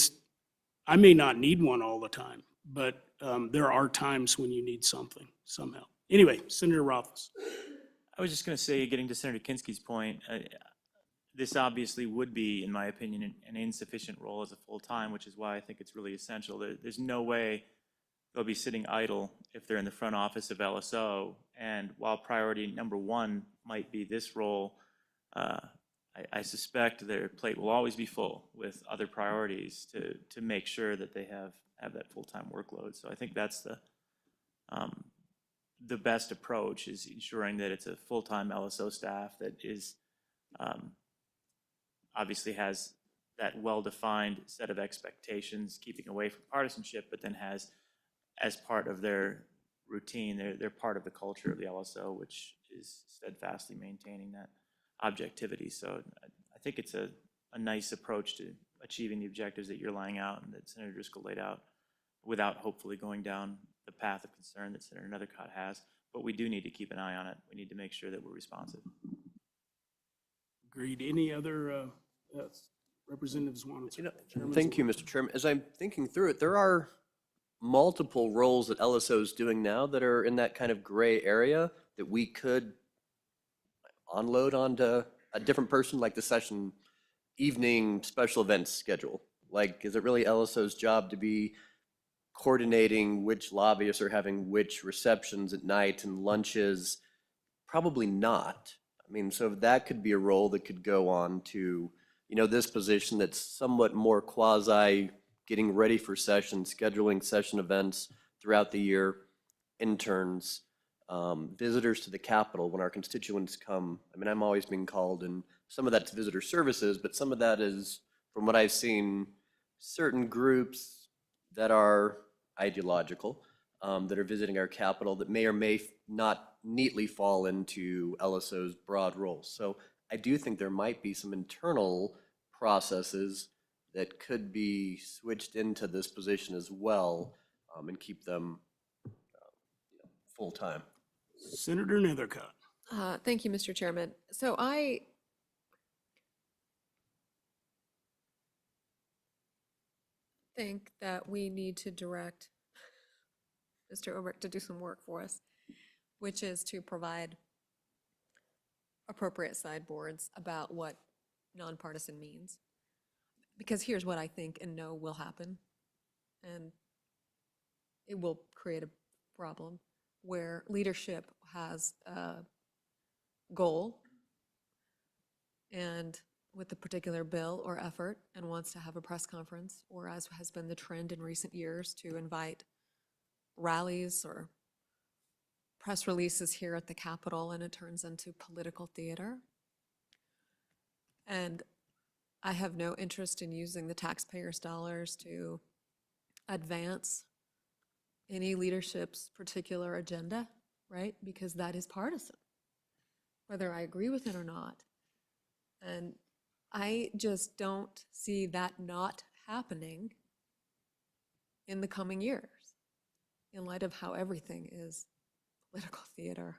A: I may not need one all the time, but there are times when you need something, some help. Anyway, Senator Rothfuss.
C: I was just going to say, getting to Senator Kinski's point, this obviously would be, in my opinion, an insufficient role as a full-time, which is why I think it's really essential. There's no way they'll be sitting idle if they're in the front office of LSO. And while priority number one might be this role, I suspect their plate will always be full with other priorities to make sure that they have that full-time workload. So I think that's the best approach, is ensuring that it's a full-time LSO staff that is obviously has that well-defined set of expectations, keeping away from partisanship, but then has, as part of their routine, they're part of the culture of the LSO, which is steadfastly maintaining that objectivity. So I think it's a nice approach to achieving the objectives that you're laying out and that Senator Driscoll laid out, without hopefully going down the path of concern that Senator Nethercott has. But we do need to keep an eye on it. We need to make sure that we're responsive.
A: Agreed. Any other representatives want to?
H: Thank you, Mr. Chairman. As I'm thinking through it, there are multiple roles that LSO is doing now that are in that kind of gray area that we could unload onto a different person, like the session evening special events schedule. Like, is it really LSO's job to be coordinating which lobbyists are having which receptions at night and lunches? Probably not. I mean, so that could be a role that could go on to, this position that's somewhat more quasi getting ready for session, scheduling session events throughout the year, interns, visitors to the Capitol when our constituents come. I mean, I'm always being called, and some of that's visitor services, but some of that is, from what I've seen, certain groups that are ideological, that are visiting our Capitol that may or may not neatly fall into LSO's broad roles. So I do think there might be some internal processes that could be switched into this position as well, and keep them full-time.
A: Senator Nethercott.
F: Thank you, Mr. Chairman. So I think that we need to direct Mr. Obrecht to do some work for us, which is to provide appropriate sideboards about what nonpartisan means. Because here's what I think and know will happen, and it will create a problem where leadership has a goal and with a particular bill or effort and wants to have a press conference, or as has been the trend in recent years, to invite rallies or press releases here at the Capitol, and it turns into political theater. And I have no interest in using the taxpayers' dollars to advance any leadership's particular agenda, right? Because that is partisan, whether I agree with it or not. And I just don't see that not happening in the coming years, in light of how everything is political theater.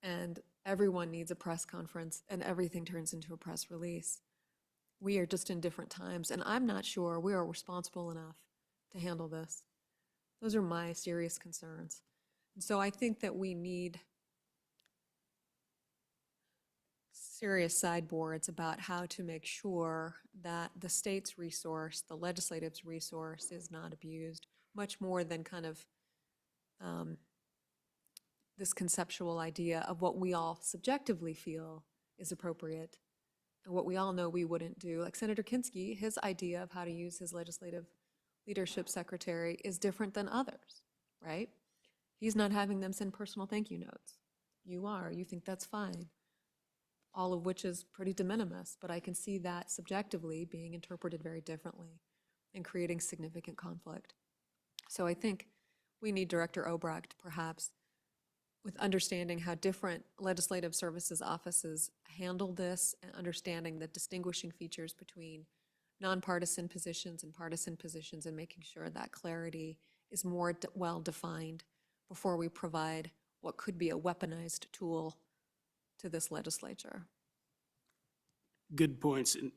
F: And everyone needs a press conference, and everything turns into a press release. We are just in different times, and I'm not sure we are responsible enough to handle this. Those are my serious concerns. And so I think that we need serious sideboards about how to make sure that the state's resource, the legislative's resource, is not abused, much more than kind of this conceptual idea of what we all subjectively feel is appropriate and what we all know we wouldn't do. Like Senator Kinski, his idea of how to use his legislative leadership secretary is different than others, right? He's not having them send personal thank you notes. You are, you think that's fine. All of which is pretty de minimis, but I can see that subjectively being interpreted very differently and creating significant conflict. So I think we need Director Obrecht, perhaps, with understanding how different legislative services offices handle this and understanding the distinguishing features between nonpartisan positions and partisan positions, and making sure that clarity is more well defined before we provide what could be a weaponized tool to this legislature.
A: Good points. And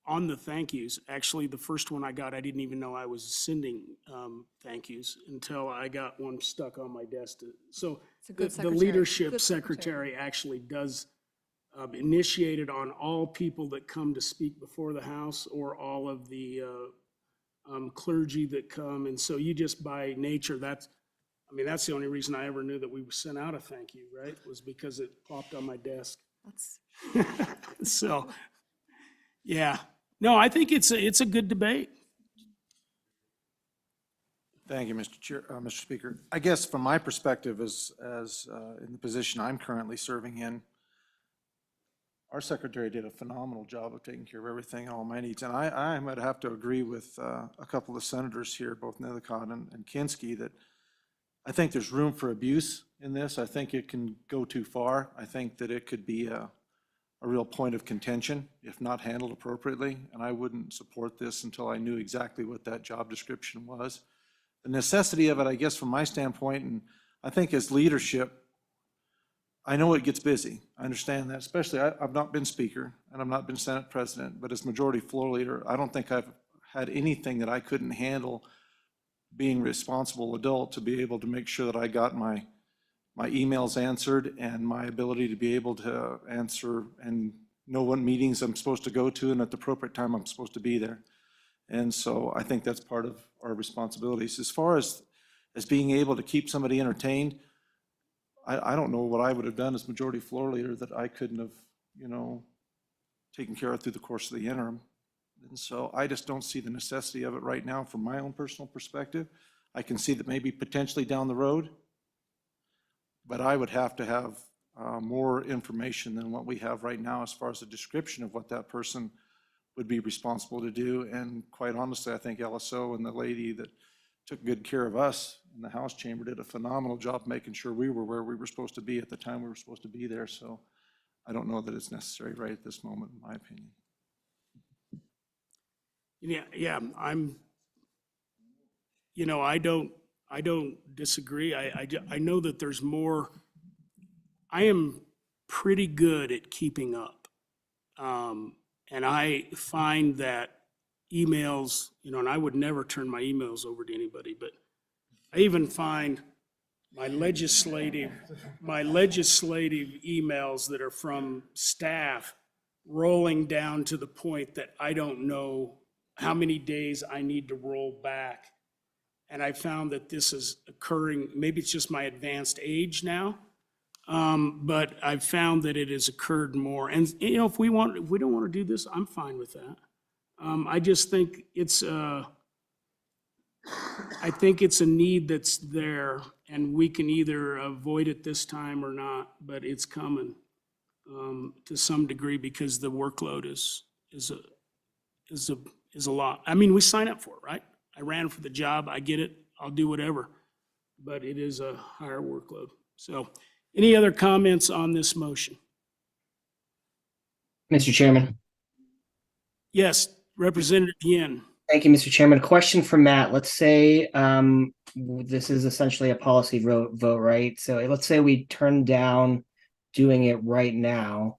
A: on the thank yous, actually, the first one I got, I didn't even know I was sending thank yous until I got one stuck on my desk. So
F: It's a good
A: the
F: secretary.
A: leadership
F: Good
A: secretary actually does initiate it on all people that come to speak before the House, or all of the clergy that come. And so you just by nature, that's the only reason I ever knew that we sent out a thank you, right? Was because it popped on my desk.
F: That's
A: So, yeah. No, I think it's a good debate.
N: Thank you, Mr. Speaker. I guess from my perspective, as in the position I'm currently serving in, our secretary did a phenomenal job of taking care of everything, all my needs. And I might have to agree with a couple of senators here, both Nethercott and Kinski, that I think there's room for abuse in this. I think it can go too far. I think that it could be a real point of contention if not handled appropriately. And I wouldn't support this until I knew exactly what that job description was. The necessity of it, I guess, from my standpoint, and I think as leadership, I know it gets busy. I understand that, especially I've not been Speaker and I've not been Senate President, but as Majority Floor Leader, I don't think I've had anything that I couldn't handle being a responsible adult to be able to make sure that I got my emails answered and my ability to be able to answer and know what meetings I'm supposed to go to and at the appropriate time I'm supposed to be there. And so I think that's part of our responsibilities. As far as being able to keep somebody entertained, I don't know what I would have done as Majority Floor Leader that I couldn't have, taken care of through the course of the interim. And so I just don't see the necessity of it right now from my own personal perspective. I can see that maybe potentially down the road, but I would have to have more information than what we have right now as far as a description of what that person would be responsible to do. And quite honestly, I think LSO and the lady that took good care of us in the House chamber did a phenomenal job making sure we were where we were supposed to be at the time we were supposed to be there. So I don't know that it's necessary right at this moment, in my opinion.
A: I don't disagree. I know that there's more. I am pretty good at keeping up. And I find that emails, and I would never turn my emails over to anybody, but I even find my legislative emails that are from staff rolling down to the point that I don't know how many days I need to roll back. And I found that this is occurring, maybe it's just my advanced age now, but I've found that it has occurred more. And, if we don't want to do this, I'm fine with that. I just think it's a need that's there, and we can either avoid it this time or not, but it's coming to some degree because the workload is a lot. I mean, we sign up for it, right? I ran for the job. I get it. I'll do whatever, but it is a higher workload. So, any other comments on this motion?
J: Mr. Chairman.
A: Yes, Representative Yin.
J: Thank you, Mr. Chairman. Question for Matt. Let's say this is essentially a policy vote, right? So let's say we turn down doing it right now.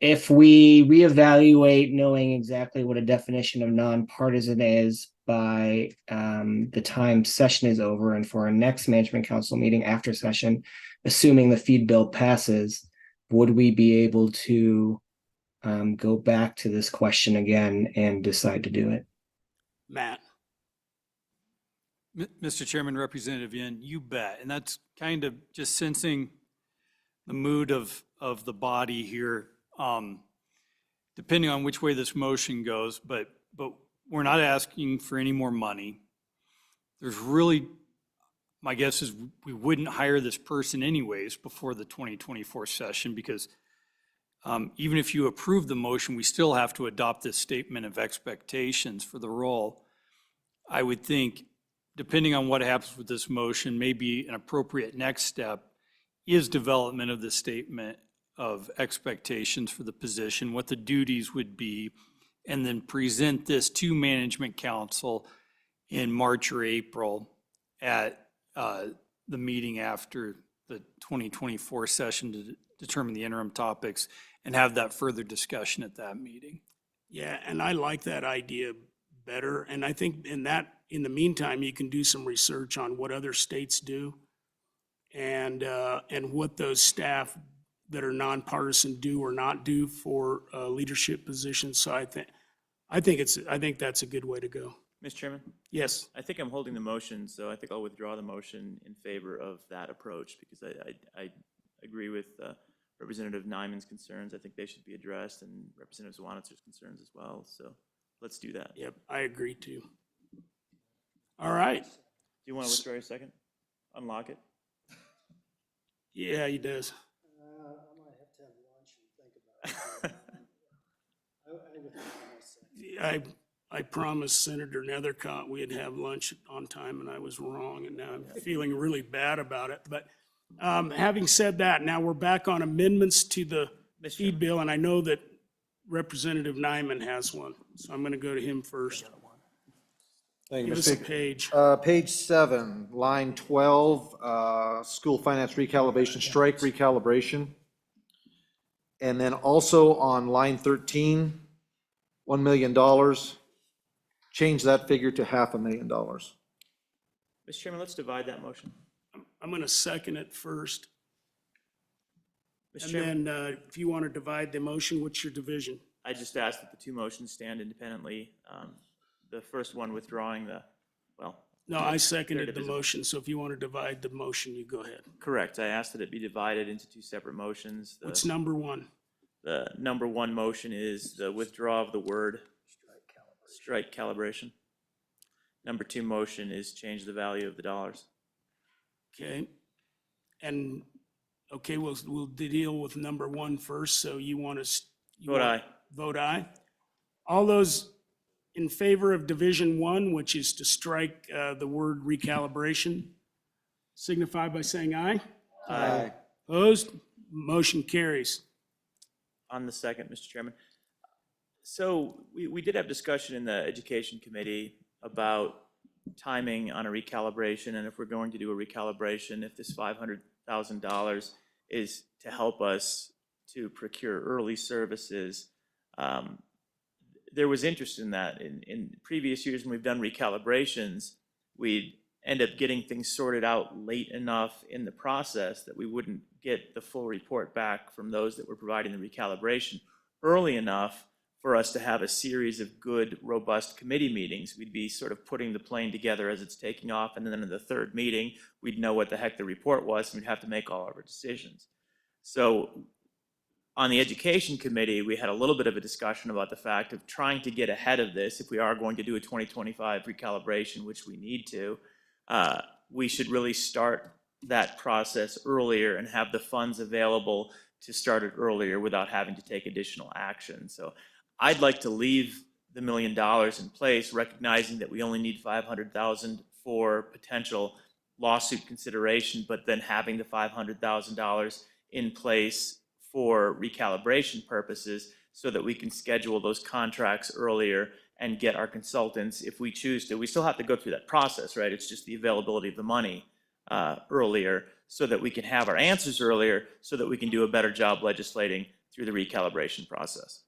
J: If we reevaluate knowing exactly what a definition of nonpartisan is by the time session is over and for our next management council meeting after session, assuming the feed bill passes, would we be able to go back to this question again and decide to do it?
A: Matt.
D: Mr. Chairman, Representative Yin, you bet. And that's kind of just sensing the mood of the body here, depending on which way this motion goes, but we're not asking for any more money. There's really, my guess is we wouldn't hire this person anyways before the 2024 session because even if you approve the motion, we still have to adopt this statement of expectations for the role. I would think, depending on what happens with this motion, maybe an appropriate next step is development of the statement of expectations for the position, what the duties would be, and then present this to Management Council in March or April at the meeting after the 2024 session to determine the interim topics and have that further discussion at that meeting.
A: Yeah, and I like that idea better. And I think in the meantime, you can do some research on what other states do and what those staff that are nonpartisan do or not do for leadership positions. So I think that's a good way to go.
C: Mr. Chairman?
A: Yes.
C: I think I'm holding the motion, so I think I'll withdraw the motion in favor of that approach because I agree with Representative Nyman's concerns. I think they should be addressed and Representative Zwanitzer's concerns as well. So let's do that.
A: Yep, I agree too. All right.
C: Do you want to withdraw your second? Unlock it?
A: Yeah, he does.
K: I might have to have lunch and think about it.
A: I promised Senator Nethercott we'd have lunch on time, and I was wrong, and now I'm feeling really bad about it. But having said that, now we're back on amendments to the feed bill, and I know that Representative Nyman has one, so I'm going to go to him first.
N: Thank you,
A: Give
N: Mr.
A: us a page.
N: Page 7, line 12, school finance recalibration, strike recalibration. And then also on line 13, $1 million, change that figure to $500,000.
C: Mr. Chairman, let's divide that motion.
A: I'm going to second it first.
C: Mr.
A: And
C: Chairman,
A: then if you want to divide the motion, what's your division?
C: I just asked that the two motions stand independently. The first one withdrawing
A: No, I seconded
C: they're
A: the
C: divisible.
A: motion, so if you want to divide the motion, you go ahead.
C: Correct. I asked that it be divided into two separate motions.
A: What's number one?
C: The number one motion is the withdrawal of the word strike calibration. Number two motion is change the value of the dollars.
A: Okay. And, okay, we'll deal with number one first, so you want to.
C: Vote aye.
A: Vote aye. All those in favor of Division 1, which is to strike the word recalibration, signify by saying aye.
C: Aye.
A: Opposed? Motion carries.
C: On the second, Mr. Chairman. So we did have discussion in the Education Committee about timing on a recalibration, and if we're going to do a recalibration, if this $500,000 is to help us to procure early services, there was interest in that. In previous years when we've done recalibrations, we'd end up getting things sorted out late enough in the process that we wouldn't get the full report back from those that were providing the recalibration early enough for us to have a series of good, robust committee meetings. We'd be sort of putting the plane together as it's taking off, and then in the third meeting, we'd know what the heck the report was, and we'd have to make all of our decisions. So on the education committee, we had a little bit of a discussion about the fact of trying to get ahead of this. If we are going to do a 2025 recalibration, which we need to, we should really start that process earlier and have the funds available to start it earlier without having to take additional action. So I'd like to leave the $1 million in place, recognizing that we only need $500,000 for potential lawsuit consideration, but then having the $500,000 in place for recalibration purposes so that we can schedule those contracts earlier and get our consultants, if we choose to. We still have to go through that process, right? It's just the availability of the money earlier so that we can have our answers earlier so that we can do a better job legislating through the recalibration process.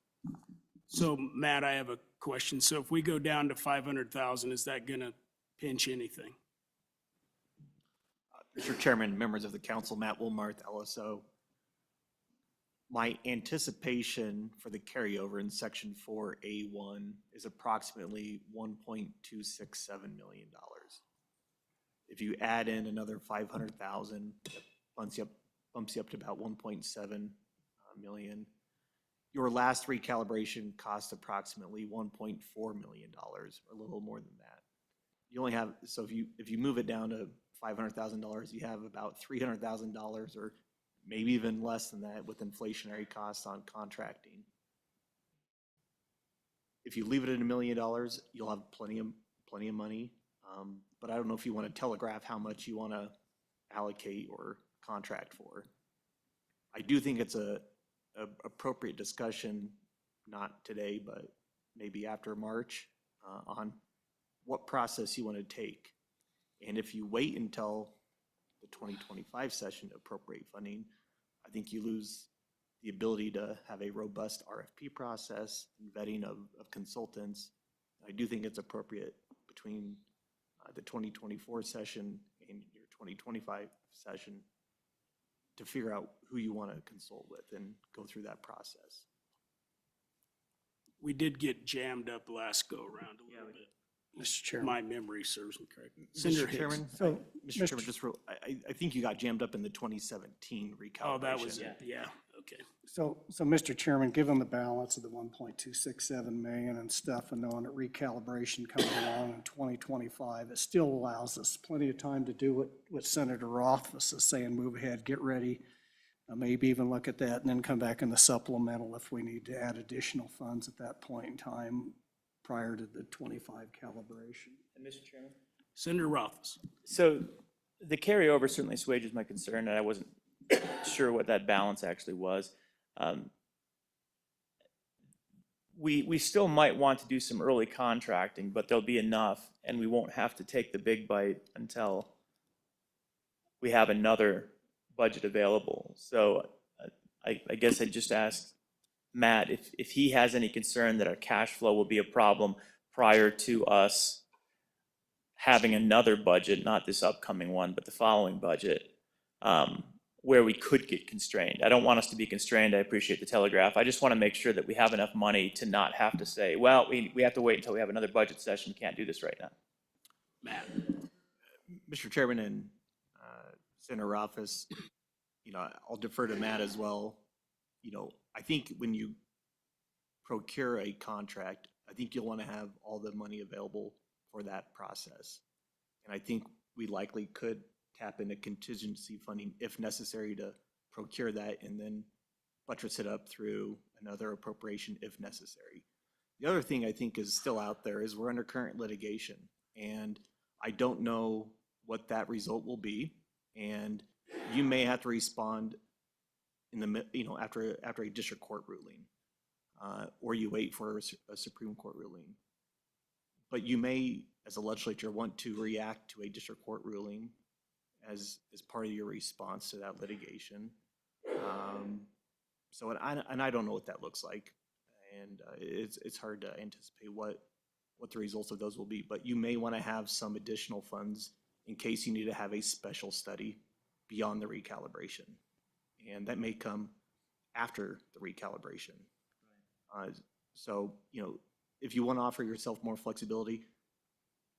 A: So Matt, I have a question. So if we go down to 500,000, is that gonna pinch anything?
R: Mr. Chairman, members of the council, Matt Wilmarth, LSO. My anticipation for the carryover in section 4A1 is approximately $1.267 million. If you add in another 500,000, that bumps you up to about 1.7 million. Your last recalibration cost approximately $1.4 million, or a little more than that. You only have, so if you move it down to $500,000, you have about $300,000 or maybe even less than that with inflationary costs on contracting. If you leave it at $1 million, you'll have plenty of money. But I don't know if you want to telegraph how much you want to allocate or contract for. I do think it's a appropriate discussion, not today, but maybe after March, on what process you want to take. And if you wait until the 2025 session to appropriate funding, I think you lose the ability to have a robust RFP process and vetting of consultants. I do think it's appropriate between the 2024 session and your 2025 session to figure out who you want to consult with and go through that process.
A: We did get jammed up last go around a little bit.
K: Mr. Chairman.
A: My memory serves me correct. Senator
R: Mr.
A: Hicks.
R: Chairman,
K: So,
R: Mr. Chairman, just real, I think you got jammed up in the 2017 recalibration.
A: Oh, that was it, yeah, okay.
K: So, Mr. Chairman, given the balance of the 1.267 million and stuff, and knowing that recalibration comes along in 2025, it still allows us plenty of time to do what Senator Rothfuss is saying, move ahead, get ready, maybe even look at that, and then come back in the supplemental if we need to add additional funds at that point in time prior to the 25 calibration.
C: And Mr. Chairman?
A: Senator Rothfuss.
C: So the carryover certainly assuages my concern, and I wasn't sure what that balance actually was. We still might want to do some early contracting, but there'll be enough, and we won't have to take the big bite until we have another budget available. So I guess I'd just ask Matt if he has any concern that our cash flow will be a problem prior to us having another budget, not this upcoming one, but the following budget, where we could get constrained. I don't want us to be constrained. I appreciate the telegraph. I just want to make sure that we have enough money to not have to say, well, we have to wait until we have another budget session. We can't do this right now.
A: Matt.
R: Mr. Chairman and Senator Rothfuss, I'll defer to Matt as well. I think when you procure a contract, I think you'll want to have all the money available for that process. And I think we likely could tap into contingency funding if necessary to procure that and then buttress it up through another appropriation if necessary. The other thing I think is still out there is we're under current litigation, and I don't know what that result will be. And you may have to respond in the, after a district court ruling, or you wait for a Supreme Court ruling. But you may, as a legislature, want to react to a district court ruling as part of your response to that litigation. So, and I don't know what that looks like. And it's hard to anticipate what the results of those will be. But you may want to have some additional funds in case you need to have a special study beyond the recalibration. And that may come after the recalibration. So, you know, if you want to offer yourself more flexibility,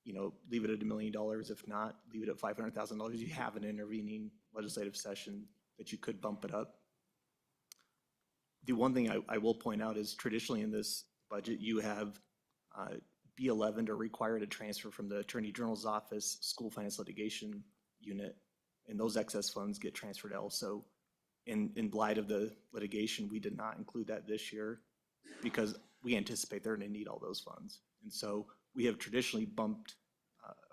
R: you know, leave it at $1 million. If not, leave it at $500,000. You have an intervening legislative session that you could bump it up. The one thing I will point out is traditionally in this budget, you have B11 are required to transfer from the Attorney General's office, school finance litigation unit, and those excess funds get transferred also. In light of the litigation, we did not include that this year because we anticipate they're going to need all those funds. And so we have traditionally bumped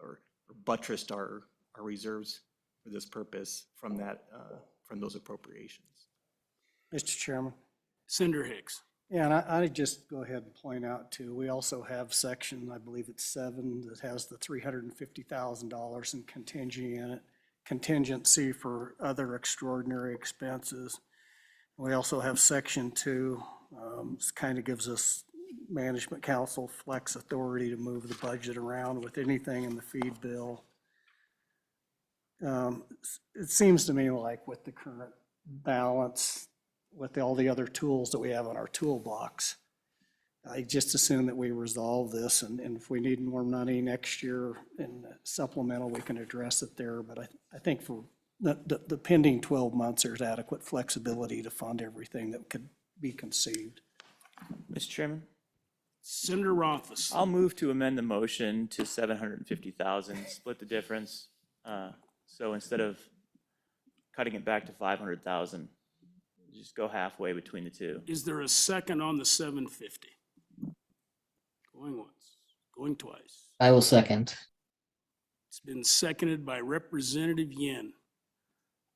R: or buttressed our reserves for this purpose from from those appropriations.
K: Mr. Chairman.
A: Senator Hicks.
K: Yeah, and I just go ahead and point out too, we also have section, I believe it's 7, that has the $350,000 in contingency for other extraordinary expenses. We also have section 2, kind of gives us management council flex authority to move the budget around with anything in the feed bill. It seems to me like with the current balance, with all the other tools that we have in our toolbox, I just assume that we resolve this, and if we need more money next year in supplemental, we can address it there. But I think for the pending 12 months, there's adequate flexibility to fund everything that could be conceived.
C: Mr. Chairman?
A: Senator Rothfuss.
C: I'll move to amend the motion to 750,000, split the difference. So instead of cutting it back to 500,000, just go halfway between the two.
A: Is there a second on the 750? Going once, going twice.
J: I will second.
A: It's been seconded by Representative Yin.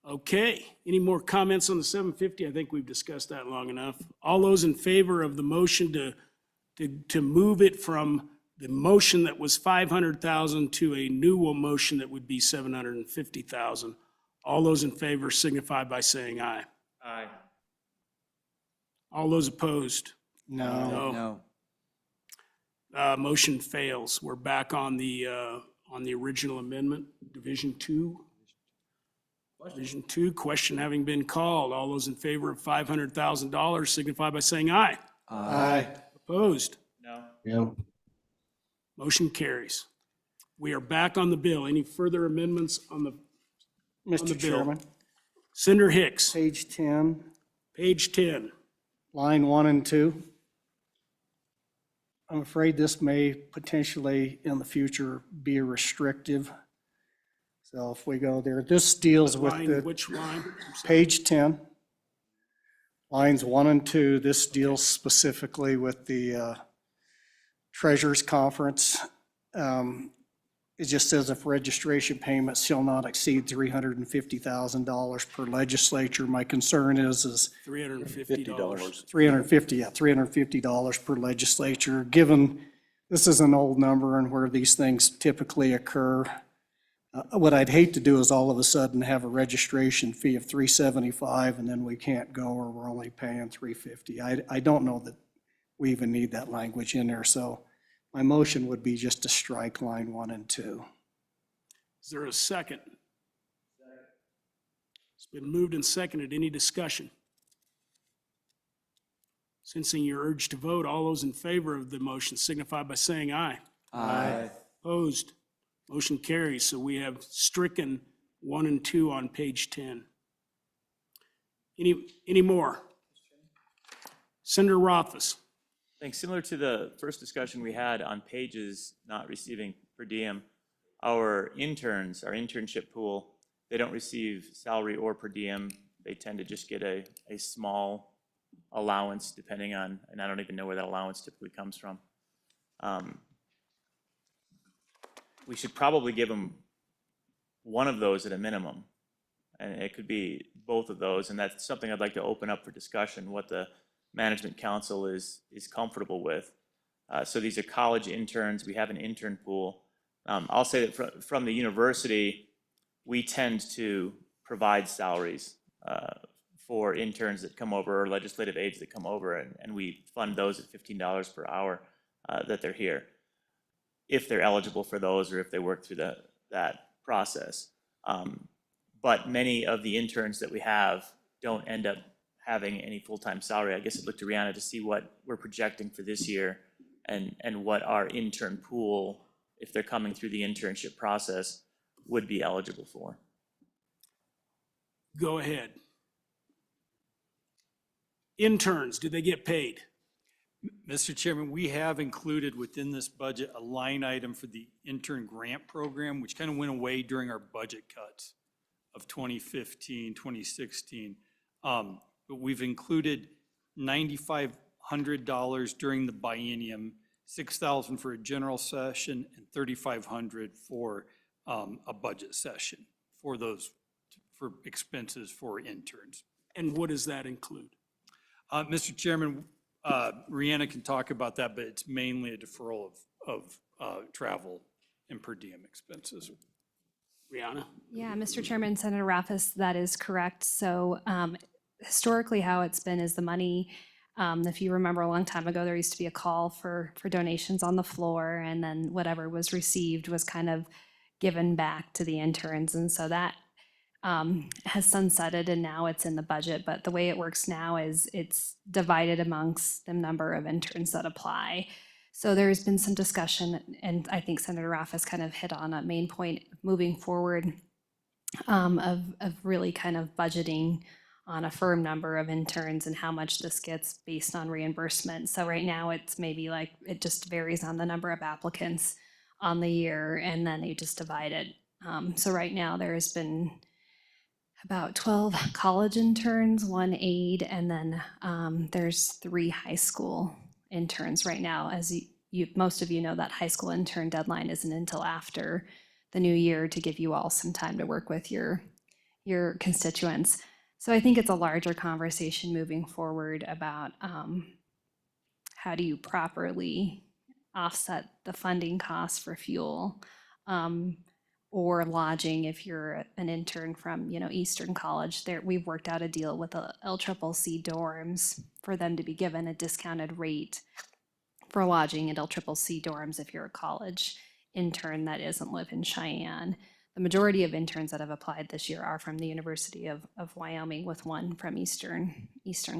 A: Okay, any more comments on the 750? I think we've discussed that long enough. All those in favor of the motion to move it from the motion that was 500,000 to a new motion that would be 750,000. All those in favor signify by saying aye.
C: Aye.
A: All those opposed?
K: No.
A: Motion fails. We're back on the original amendment, Division 2. Division 2, question having been called. All those in favor of $500,000 signify by saying aye.
K: Aye.
A: Opposed?
C: No.
J: No.
A: Motion carries. We are back on the bill. Any further amendments on the
K: Mr.
A: bill?
K: Chairman,
A: Senator Hicks,
K: page 10,
A: page 10.
K: line 1 and 2. I'm afraid this may potentially in the future be restrictive. So if we go there, this deals with the
A: Which line?
K: page 10, lines 1 and 2. This deals specifically with the Treasurers Conference. It just says if registration payments shall not exceed $350,000 per legislature. My concern is
A: $350.
K: $350 per legislature. Given this is an old number and where these things typically occur, what I'd hate to do is all of a sudden have a registration fee of $375 and then we can't go, or we're only paying $350. I don't know that we even need that language in there. So my motion would be just to strike line 1 and 2.
A: Is there a second? It's been moved and seconded. Any discussion? Sensing your urge to vote, all those in favor of the motion signify by saying aye.
K: Aye.
A: Opposed? Motion carries. So we have stricken 1 and 2 on page 10. Any more? Senator Rothfuss.
C: I think similar to the first discussion we had on pages not receiving per diem, our interns, our internship pool, they don't receive salary or per diem. They tend to just get a small allowance depending on, and I don't even know where that allowance typically comes from. We should probably give them one of those at a minimum. And it could be both of those, and that's something I'd like to open up for discussion, what the Management Council is comfortable with. So these are college interns. We have an intern pool. I'll say that from the university, we tend to provide salaries for interns that come over or legislative aides that come over, and we fund those at $15 per hour that they're here, if they're eligible for those or if they work through that process. But many of the interns that we have don't end up having any full-time salary. I guess I'd look to Rihanna to see what we're projecting for this year and what our intern pool, if they're coming through the internship process, would be eligible for.
A: Go ahead. Interns, do they get paid?
D: Mr. Chairman, we have included within this budget a line item for the intern grant program, which kind of went away during our budget cuts of 2015, 2016. But we've included $9,500 during the biennium, $6,000 for a general session, and $3,500 for a budget session for expenses for interns.
A: And what does that include?
D: Mr. Chairman, Rihanna can talk about that, but it's mainly a deferral of travel and per diem expenses.
A: Rihanna?
I: Yeah, Mr. Chairman, Senator Raffis, that is correct. So historically, how it's been is the money, if you remember a long time ago, there used to be a call for donations on the floor, and then whatever was received was kind of given back to the interns. And so that has sunsetted, and now it's in the budget. But the way it works now is it's divided amongst the number of interns that apply. So there's been some discussion, and I think Senator Raffis kind of hit on a main point moving forward of really kind of budgeting on a firm number of interns and how much this gets based on reimbursement. So right now it's maybe like, it just varies on the number of applicants on the year, and then you just divide it. So right now there has been about 12 college interns, 1 aide, and then there's 3 high school interns right now. As most of you know, that high school intern deadline isn't until after the new year to give you all some time to work with your constituents. So I think it's a larger conversation moving forward about how do you properly offset the funding costs for fuel or lodging if you're an intern from, Eastern College. We've worked out a deal with the LCCC dorms for them to be given a discounted rate for lodging at LCCC dorms if you're a college intern that doesn't live in Cheyenne. The majority of interns that have applied this year are from the University of Wyoming, with one from Eastern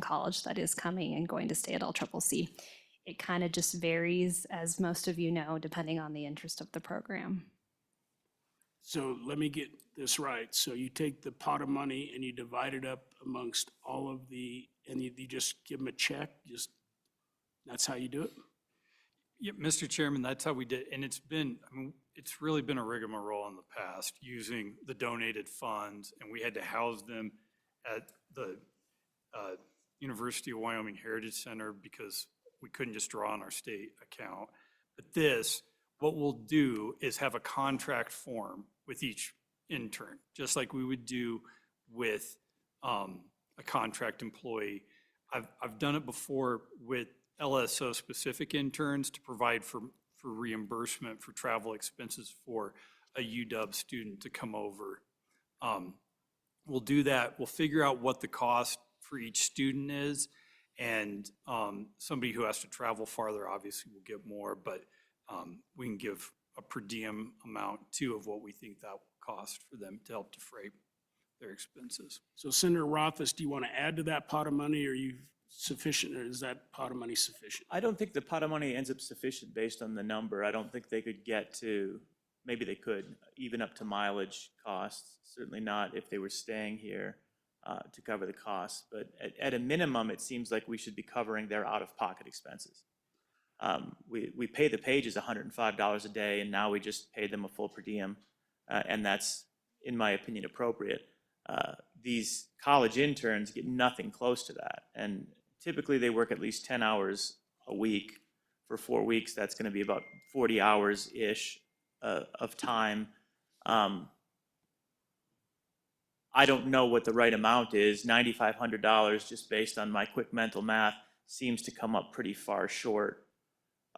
I: College that is coming and going to stay at LCCC. It kind of just varies, as most of you know, depending on the interest of the program.
A: So let me get this right. So you take the pot of money and you divide it up amongst all of and you just give them a check? That's how you do it?
D: Yeah, Mr. Chairman, that's how we did, and it's really been a rigmarole in the past using the donated funds, and we had to house them at the University of Wyoming Heritage Center because we couldn't just draw on our state account. But what we'll do is have a contract form with each intern, just like we would do with a contract employee. I've done it before with LSO specific interns to provide for reimbursement for travel expenses for a UW student to come over. We'll do that. We'll figure out what the cost for each student is, and somebody who has to travel farther obviously will get more, but we can give a per diem amount too of what we think that will cost for them to help defray their expenses.
A: So Senator Rothfuss, do you want to add to that pot of money, or are you sufficient, or is that pot of money sufficient?
C: I don't think the pot of money ends up sufficient based on the number. I don't think they could get to, maybe they could, even up to mileage costs. Certainly not if they were staying here to cover the costs. But at a minimum, it seems like we should be covering their out-of-pocket expenses. We pay the pages $105 a day, and now we just pay them a full per diem, and that's, in my opinion, appropriate. These college interns get nothing close to that, and typically they work at least 10 hours a week. For 4 weeks, that's going to be about 40 hours-ish of time. I don't know what the right amount is. $9,500, just based on my quick mental math, seems to come up pretty far short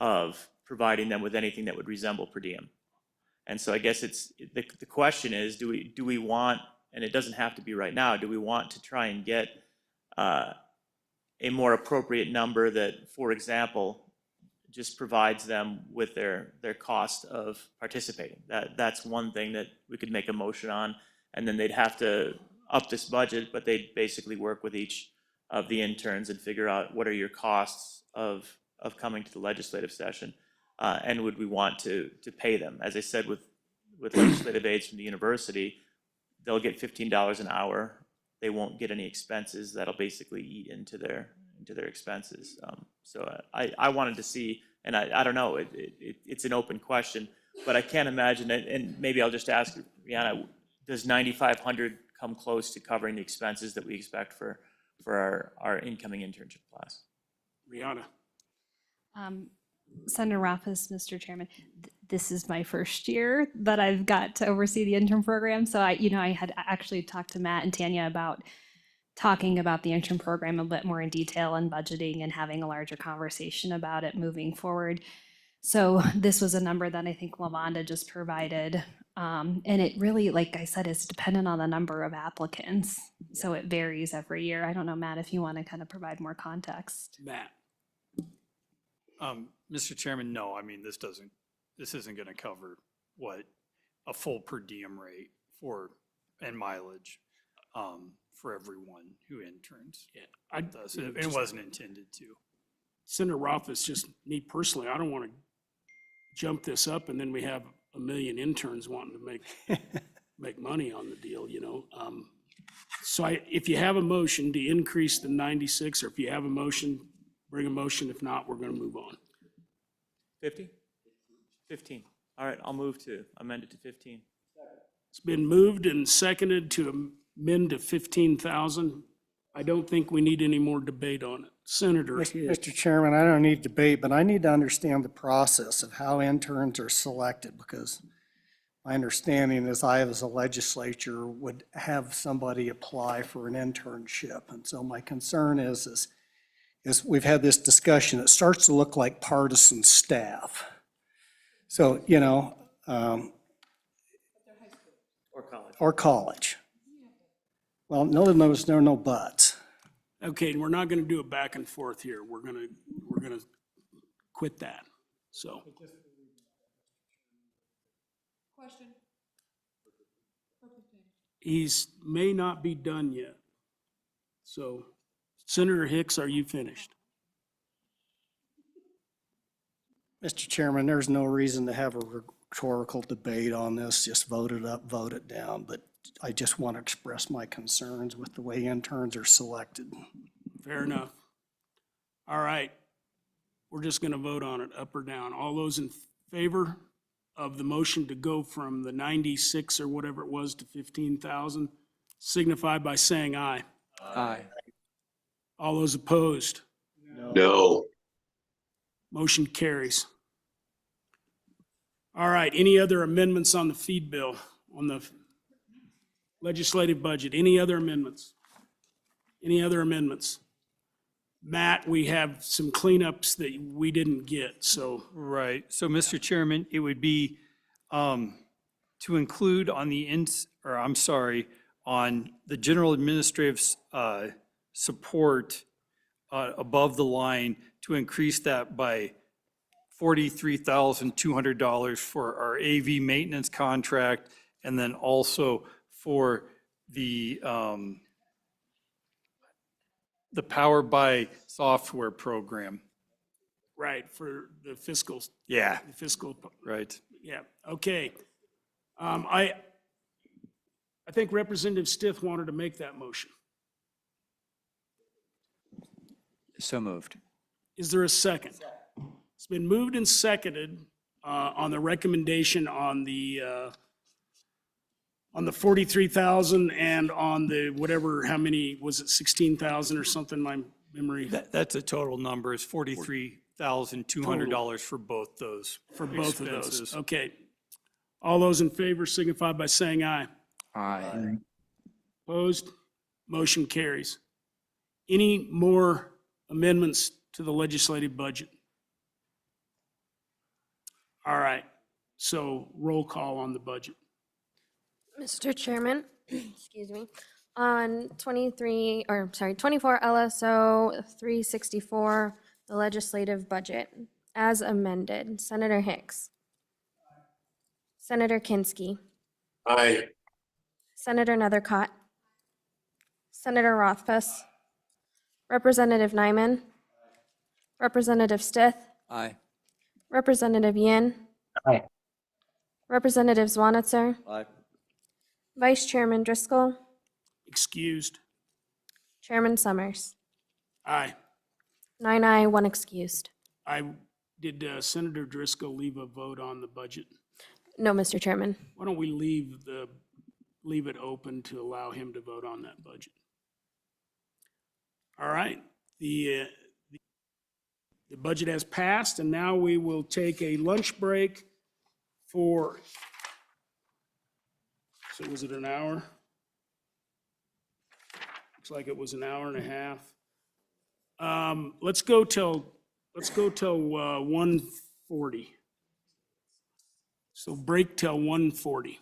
C: of providing them with anything that would resemble per diem. And so I guess it's, the question is, do we want, and it doesn't have to be right now, do we want to try and get a more appropriate number that, for example, just provides them with their cost of participating? That's one thing that we could make a motion on, and then they'd have to up this budget, but they'd basically work with each of the interns and figure out what are your costs of coming to the legislative session, and would we want to pay them? As I said, with legislative aides from the university, they'll get $15 an hour. They won't get any expenses. That'll basically eat into their expenses. So I wanted to see, and I don't know, it's an open question, but I can't imagine it, and maybe I'll just ask Rihanna, does 9,500 come close to covering the expenses that we expect for our incoming internship class?
A: Rihanna.
I: Senator Raffus, Mr. Chairman, this is my first year that I've got to oversee the intern program. So I had actually talked to Matt and Tanya about talking about the intern program a bit more in detail and budgeting and having a larger conversation about it moving forward. So this was a number that I think Lavonda just provided. And it really, like I said, is dependent on the number of applicants. So it varies every year. I don't know, Matt, if you want to kind of provide more context.
A: Matt.
D: Mr. Chairman, no, I mean, this isn't going to cover what a full per diem rate and mileage for everyone who interns.
A: Yeah,
D: It wasn't intended to.
A: Senator Rothfuss, just me personally, I don't want to jump this up and then we have a million interns wanting to make money on the deal, you know? So if you have a motion to increase the 96, or if you have a motion, bring a motion. If not, we're going to move on.
C: 50? 15. All right, I'll move to amend it to 15.
A: It's been moved and seconded to amend to 15,000. I don't think we need any more debate on it. Senator Hicks.
K: Mr. Chairman, I don't need debate, but I need to understand the process of how interns are selected, because my understanding is I, as a legislature, would have somebody apply for an internship. And so my concern is we've had this discussion, it starts to look like partisan staff. So, or college. Well, no, there are no buts.
A: Okay, and we're not going to do a back and forth here. We're going to quit that. So.
F: Question.
A: He's may not be done yet. So, Senator Hicks, are you finished?
K: Mr. Chairman, there's no reason to have a rhetorical debate on this. Just vote it up, vote it down. But I just want to express my concerns with the way interns are selected.
A: Fair enough. All right. We're just going to vote on it, up or down. All those in favor of the motion to go from the 96 or whatever it was to 15,000, signify by saying aye.
L: Aye.
A: All those opposed?
M: No.
A: Motion carries. All right, any other amendments on the feed bill, on the legislative budget? Any other amendments? Any other amendments? Matt, we have some cleanups that we didn't get, so.
D: Right. So, Mr. Chairman, it would be to include on on the general administrative support above the line, to increase that by $43,200 for our AV maintenance contract, and then also for the Power by software program.
A: Right, for the fiscal.
D: Yeah.
A: The fiscal.
D: Right.
A: Yeah, okay. I think Representative Stith wanted to make that motion.
L: So moved.
A: Is there a second? It's been moved and seconded on the recommendation on the 43,000 and on the whatever, how many, was it 16,000 or something, my memory?
D: That's a total number, is $43,200 for both those.
A: For both of those,
D: expenses.
A: okay. All those in favor signify by saying aye.
L: Aye.
A: Opposed? Motion carries. Any more amendments to the legislative budget? All right, so roll call on the budget.
B: Mr. Chairman, excuse me, on 24 LSO 364, the legislative budget, as amended, Senator Hicks. Senator Kinsky.
M: Aye.
B: Senator Nethercott. Senator Rothfuss. Representative Nyman. Representative Stith.
L: Aye.
B: Representative Yin.
J: Aye.
B: Representative Zwanitzer.
H: Aye.
B: Vice Chairman Driscoll.
A: Excused.
B: Chairman Summers.
A: Aye.
B: 9 aye, 1 excused.
A: Did Senator Driscoll leave a vote on the budget?
B: No, Mr. Chairman.
A: Why don't we leave it open to allow him to vote on that budget? All right, the budget has passed, and now we will take a lunch break for, so was it an hour? Looks like it was an hour and a half. Let's go till 1:40. So break till 1:40.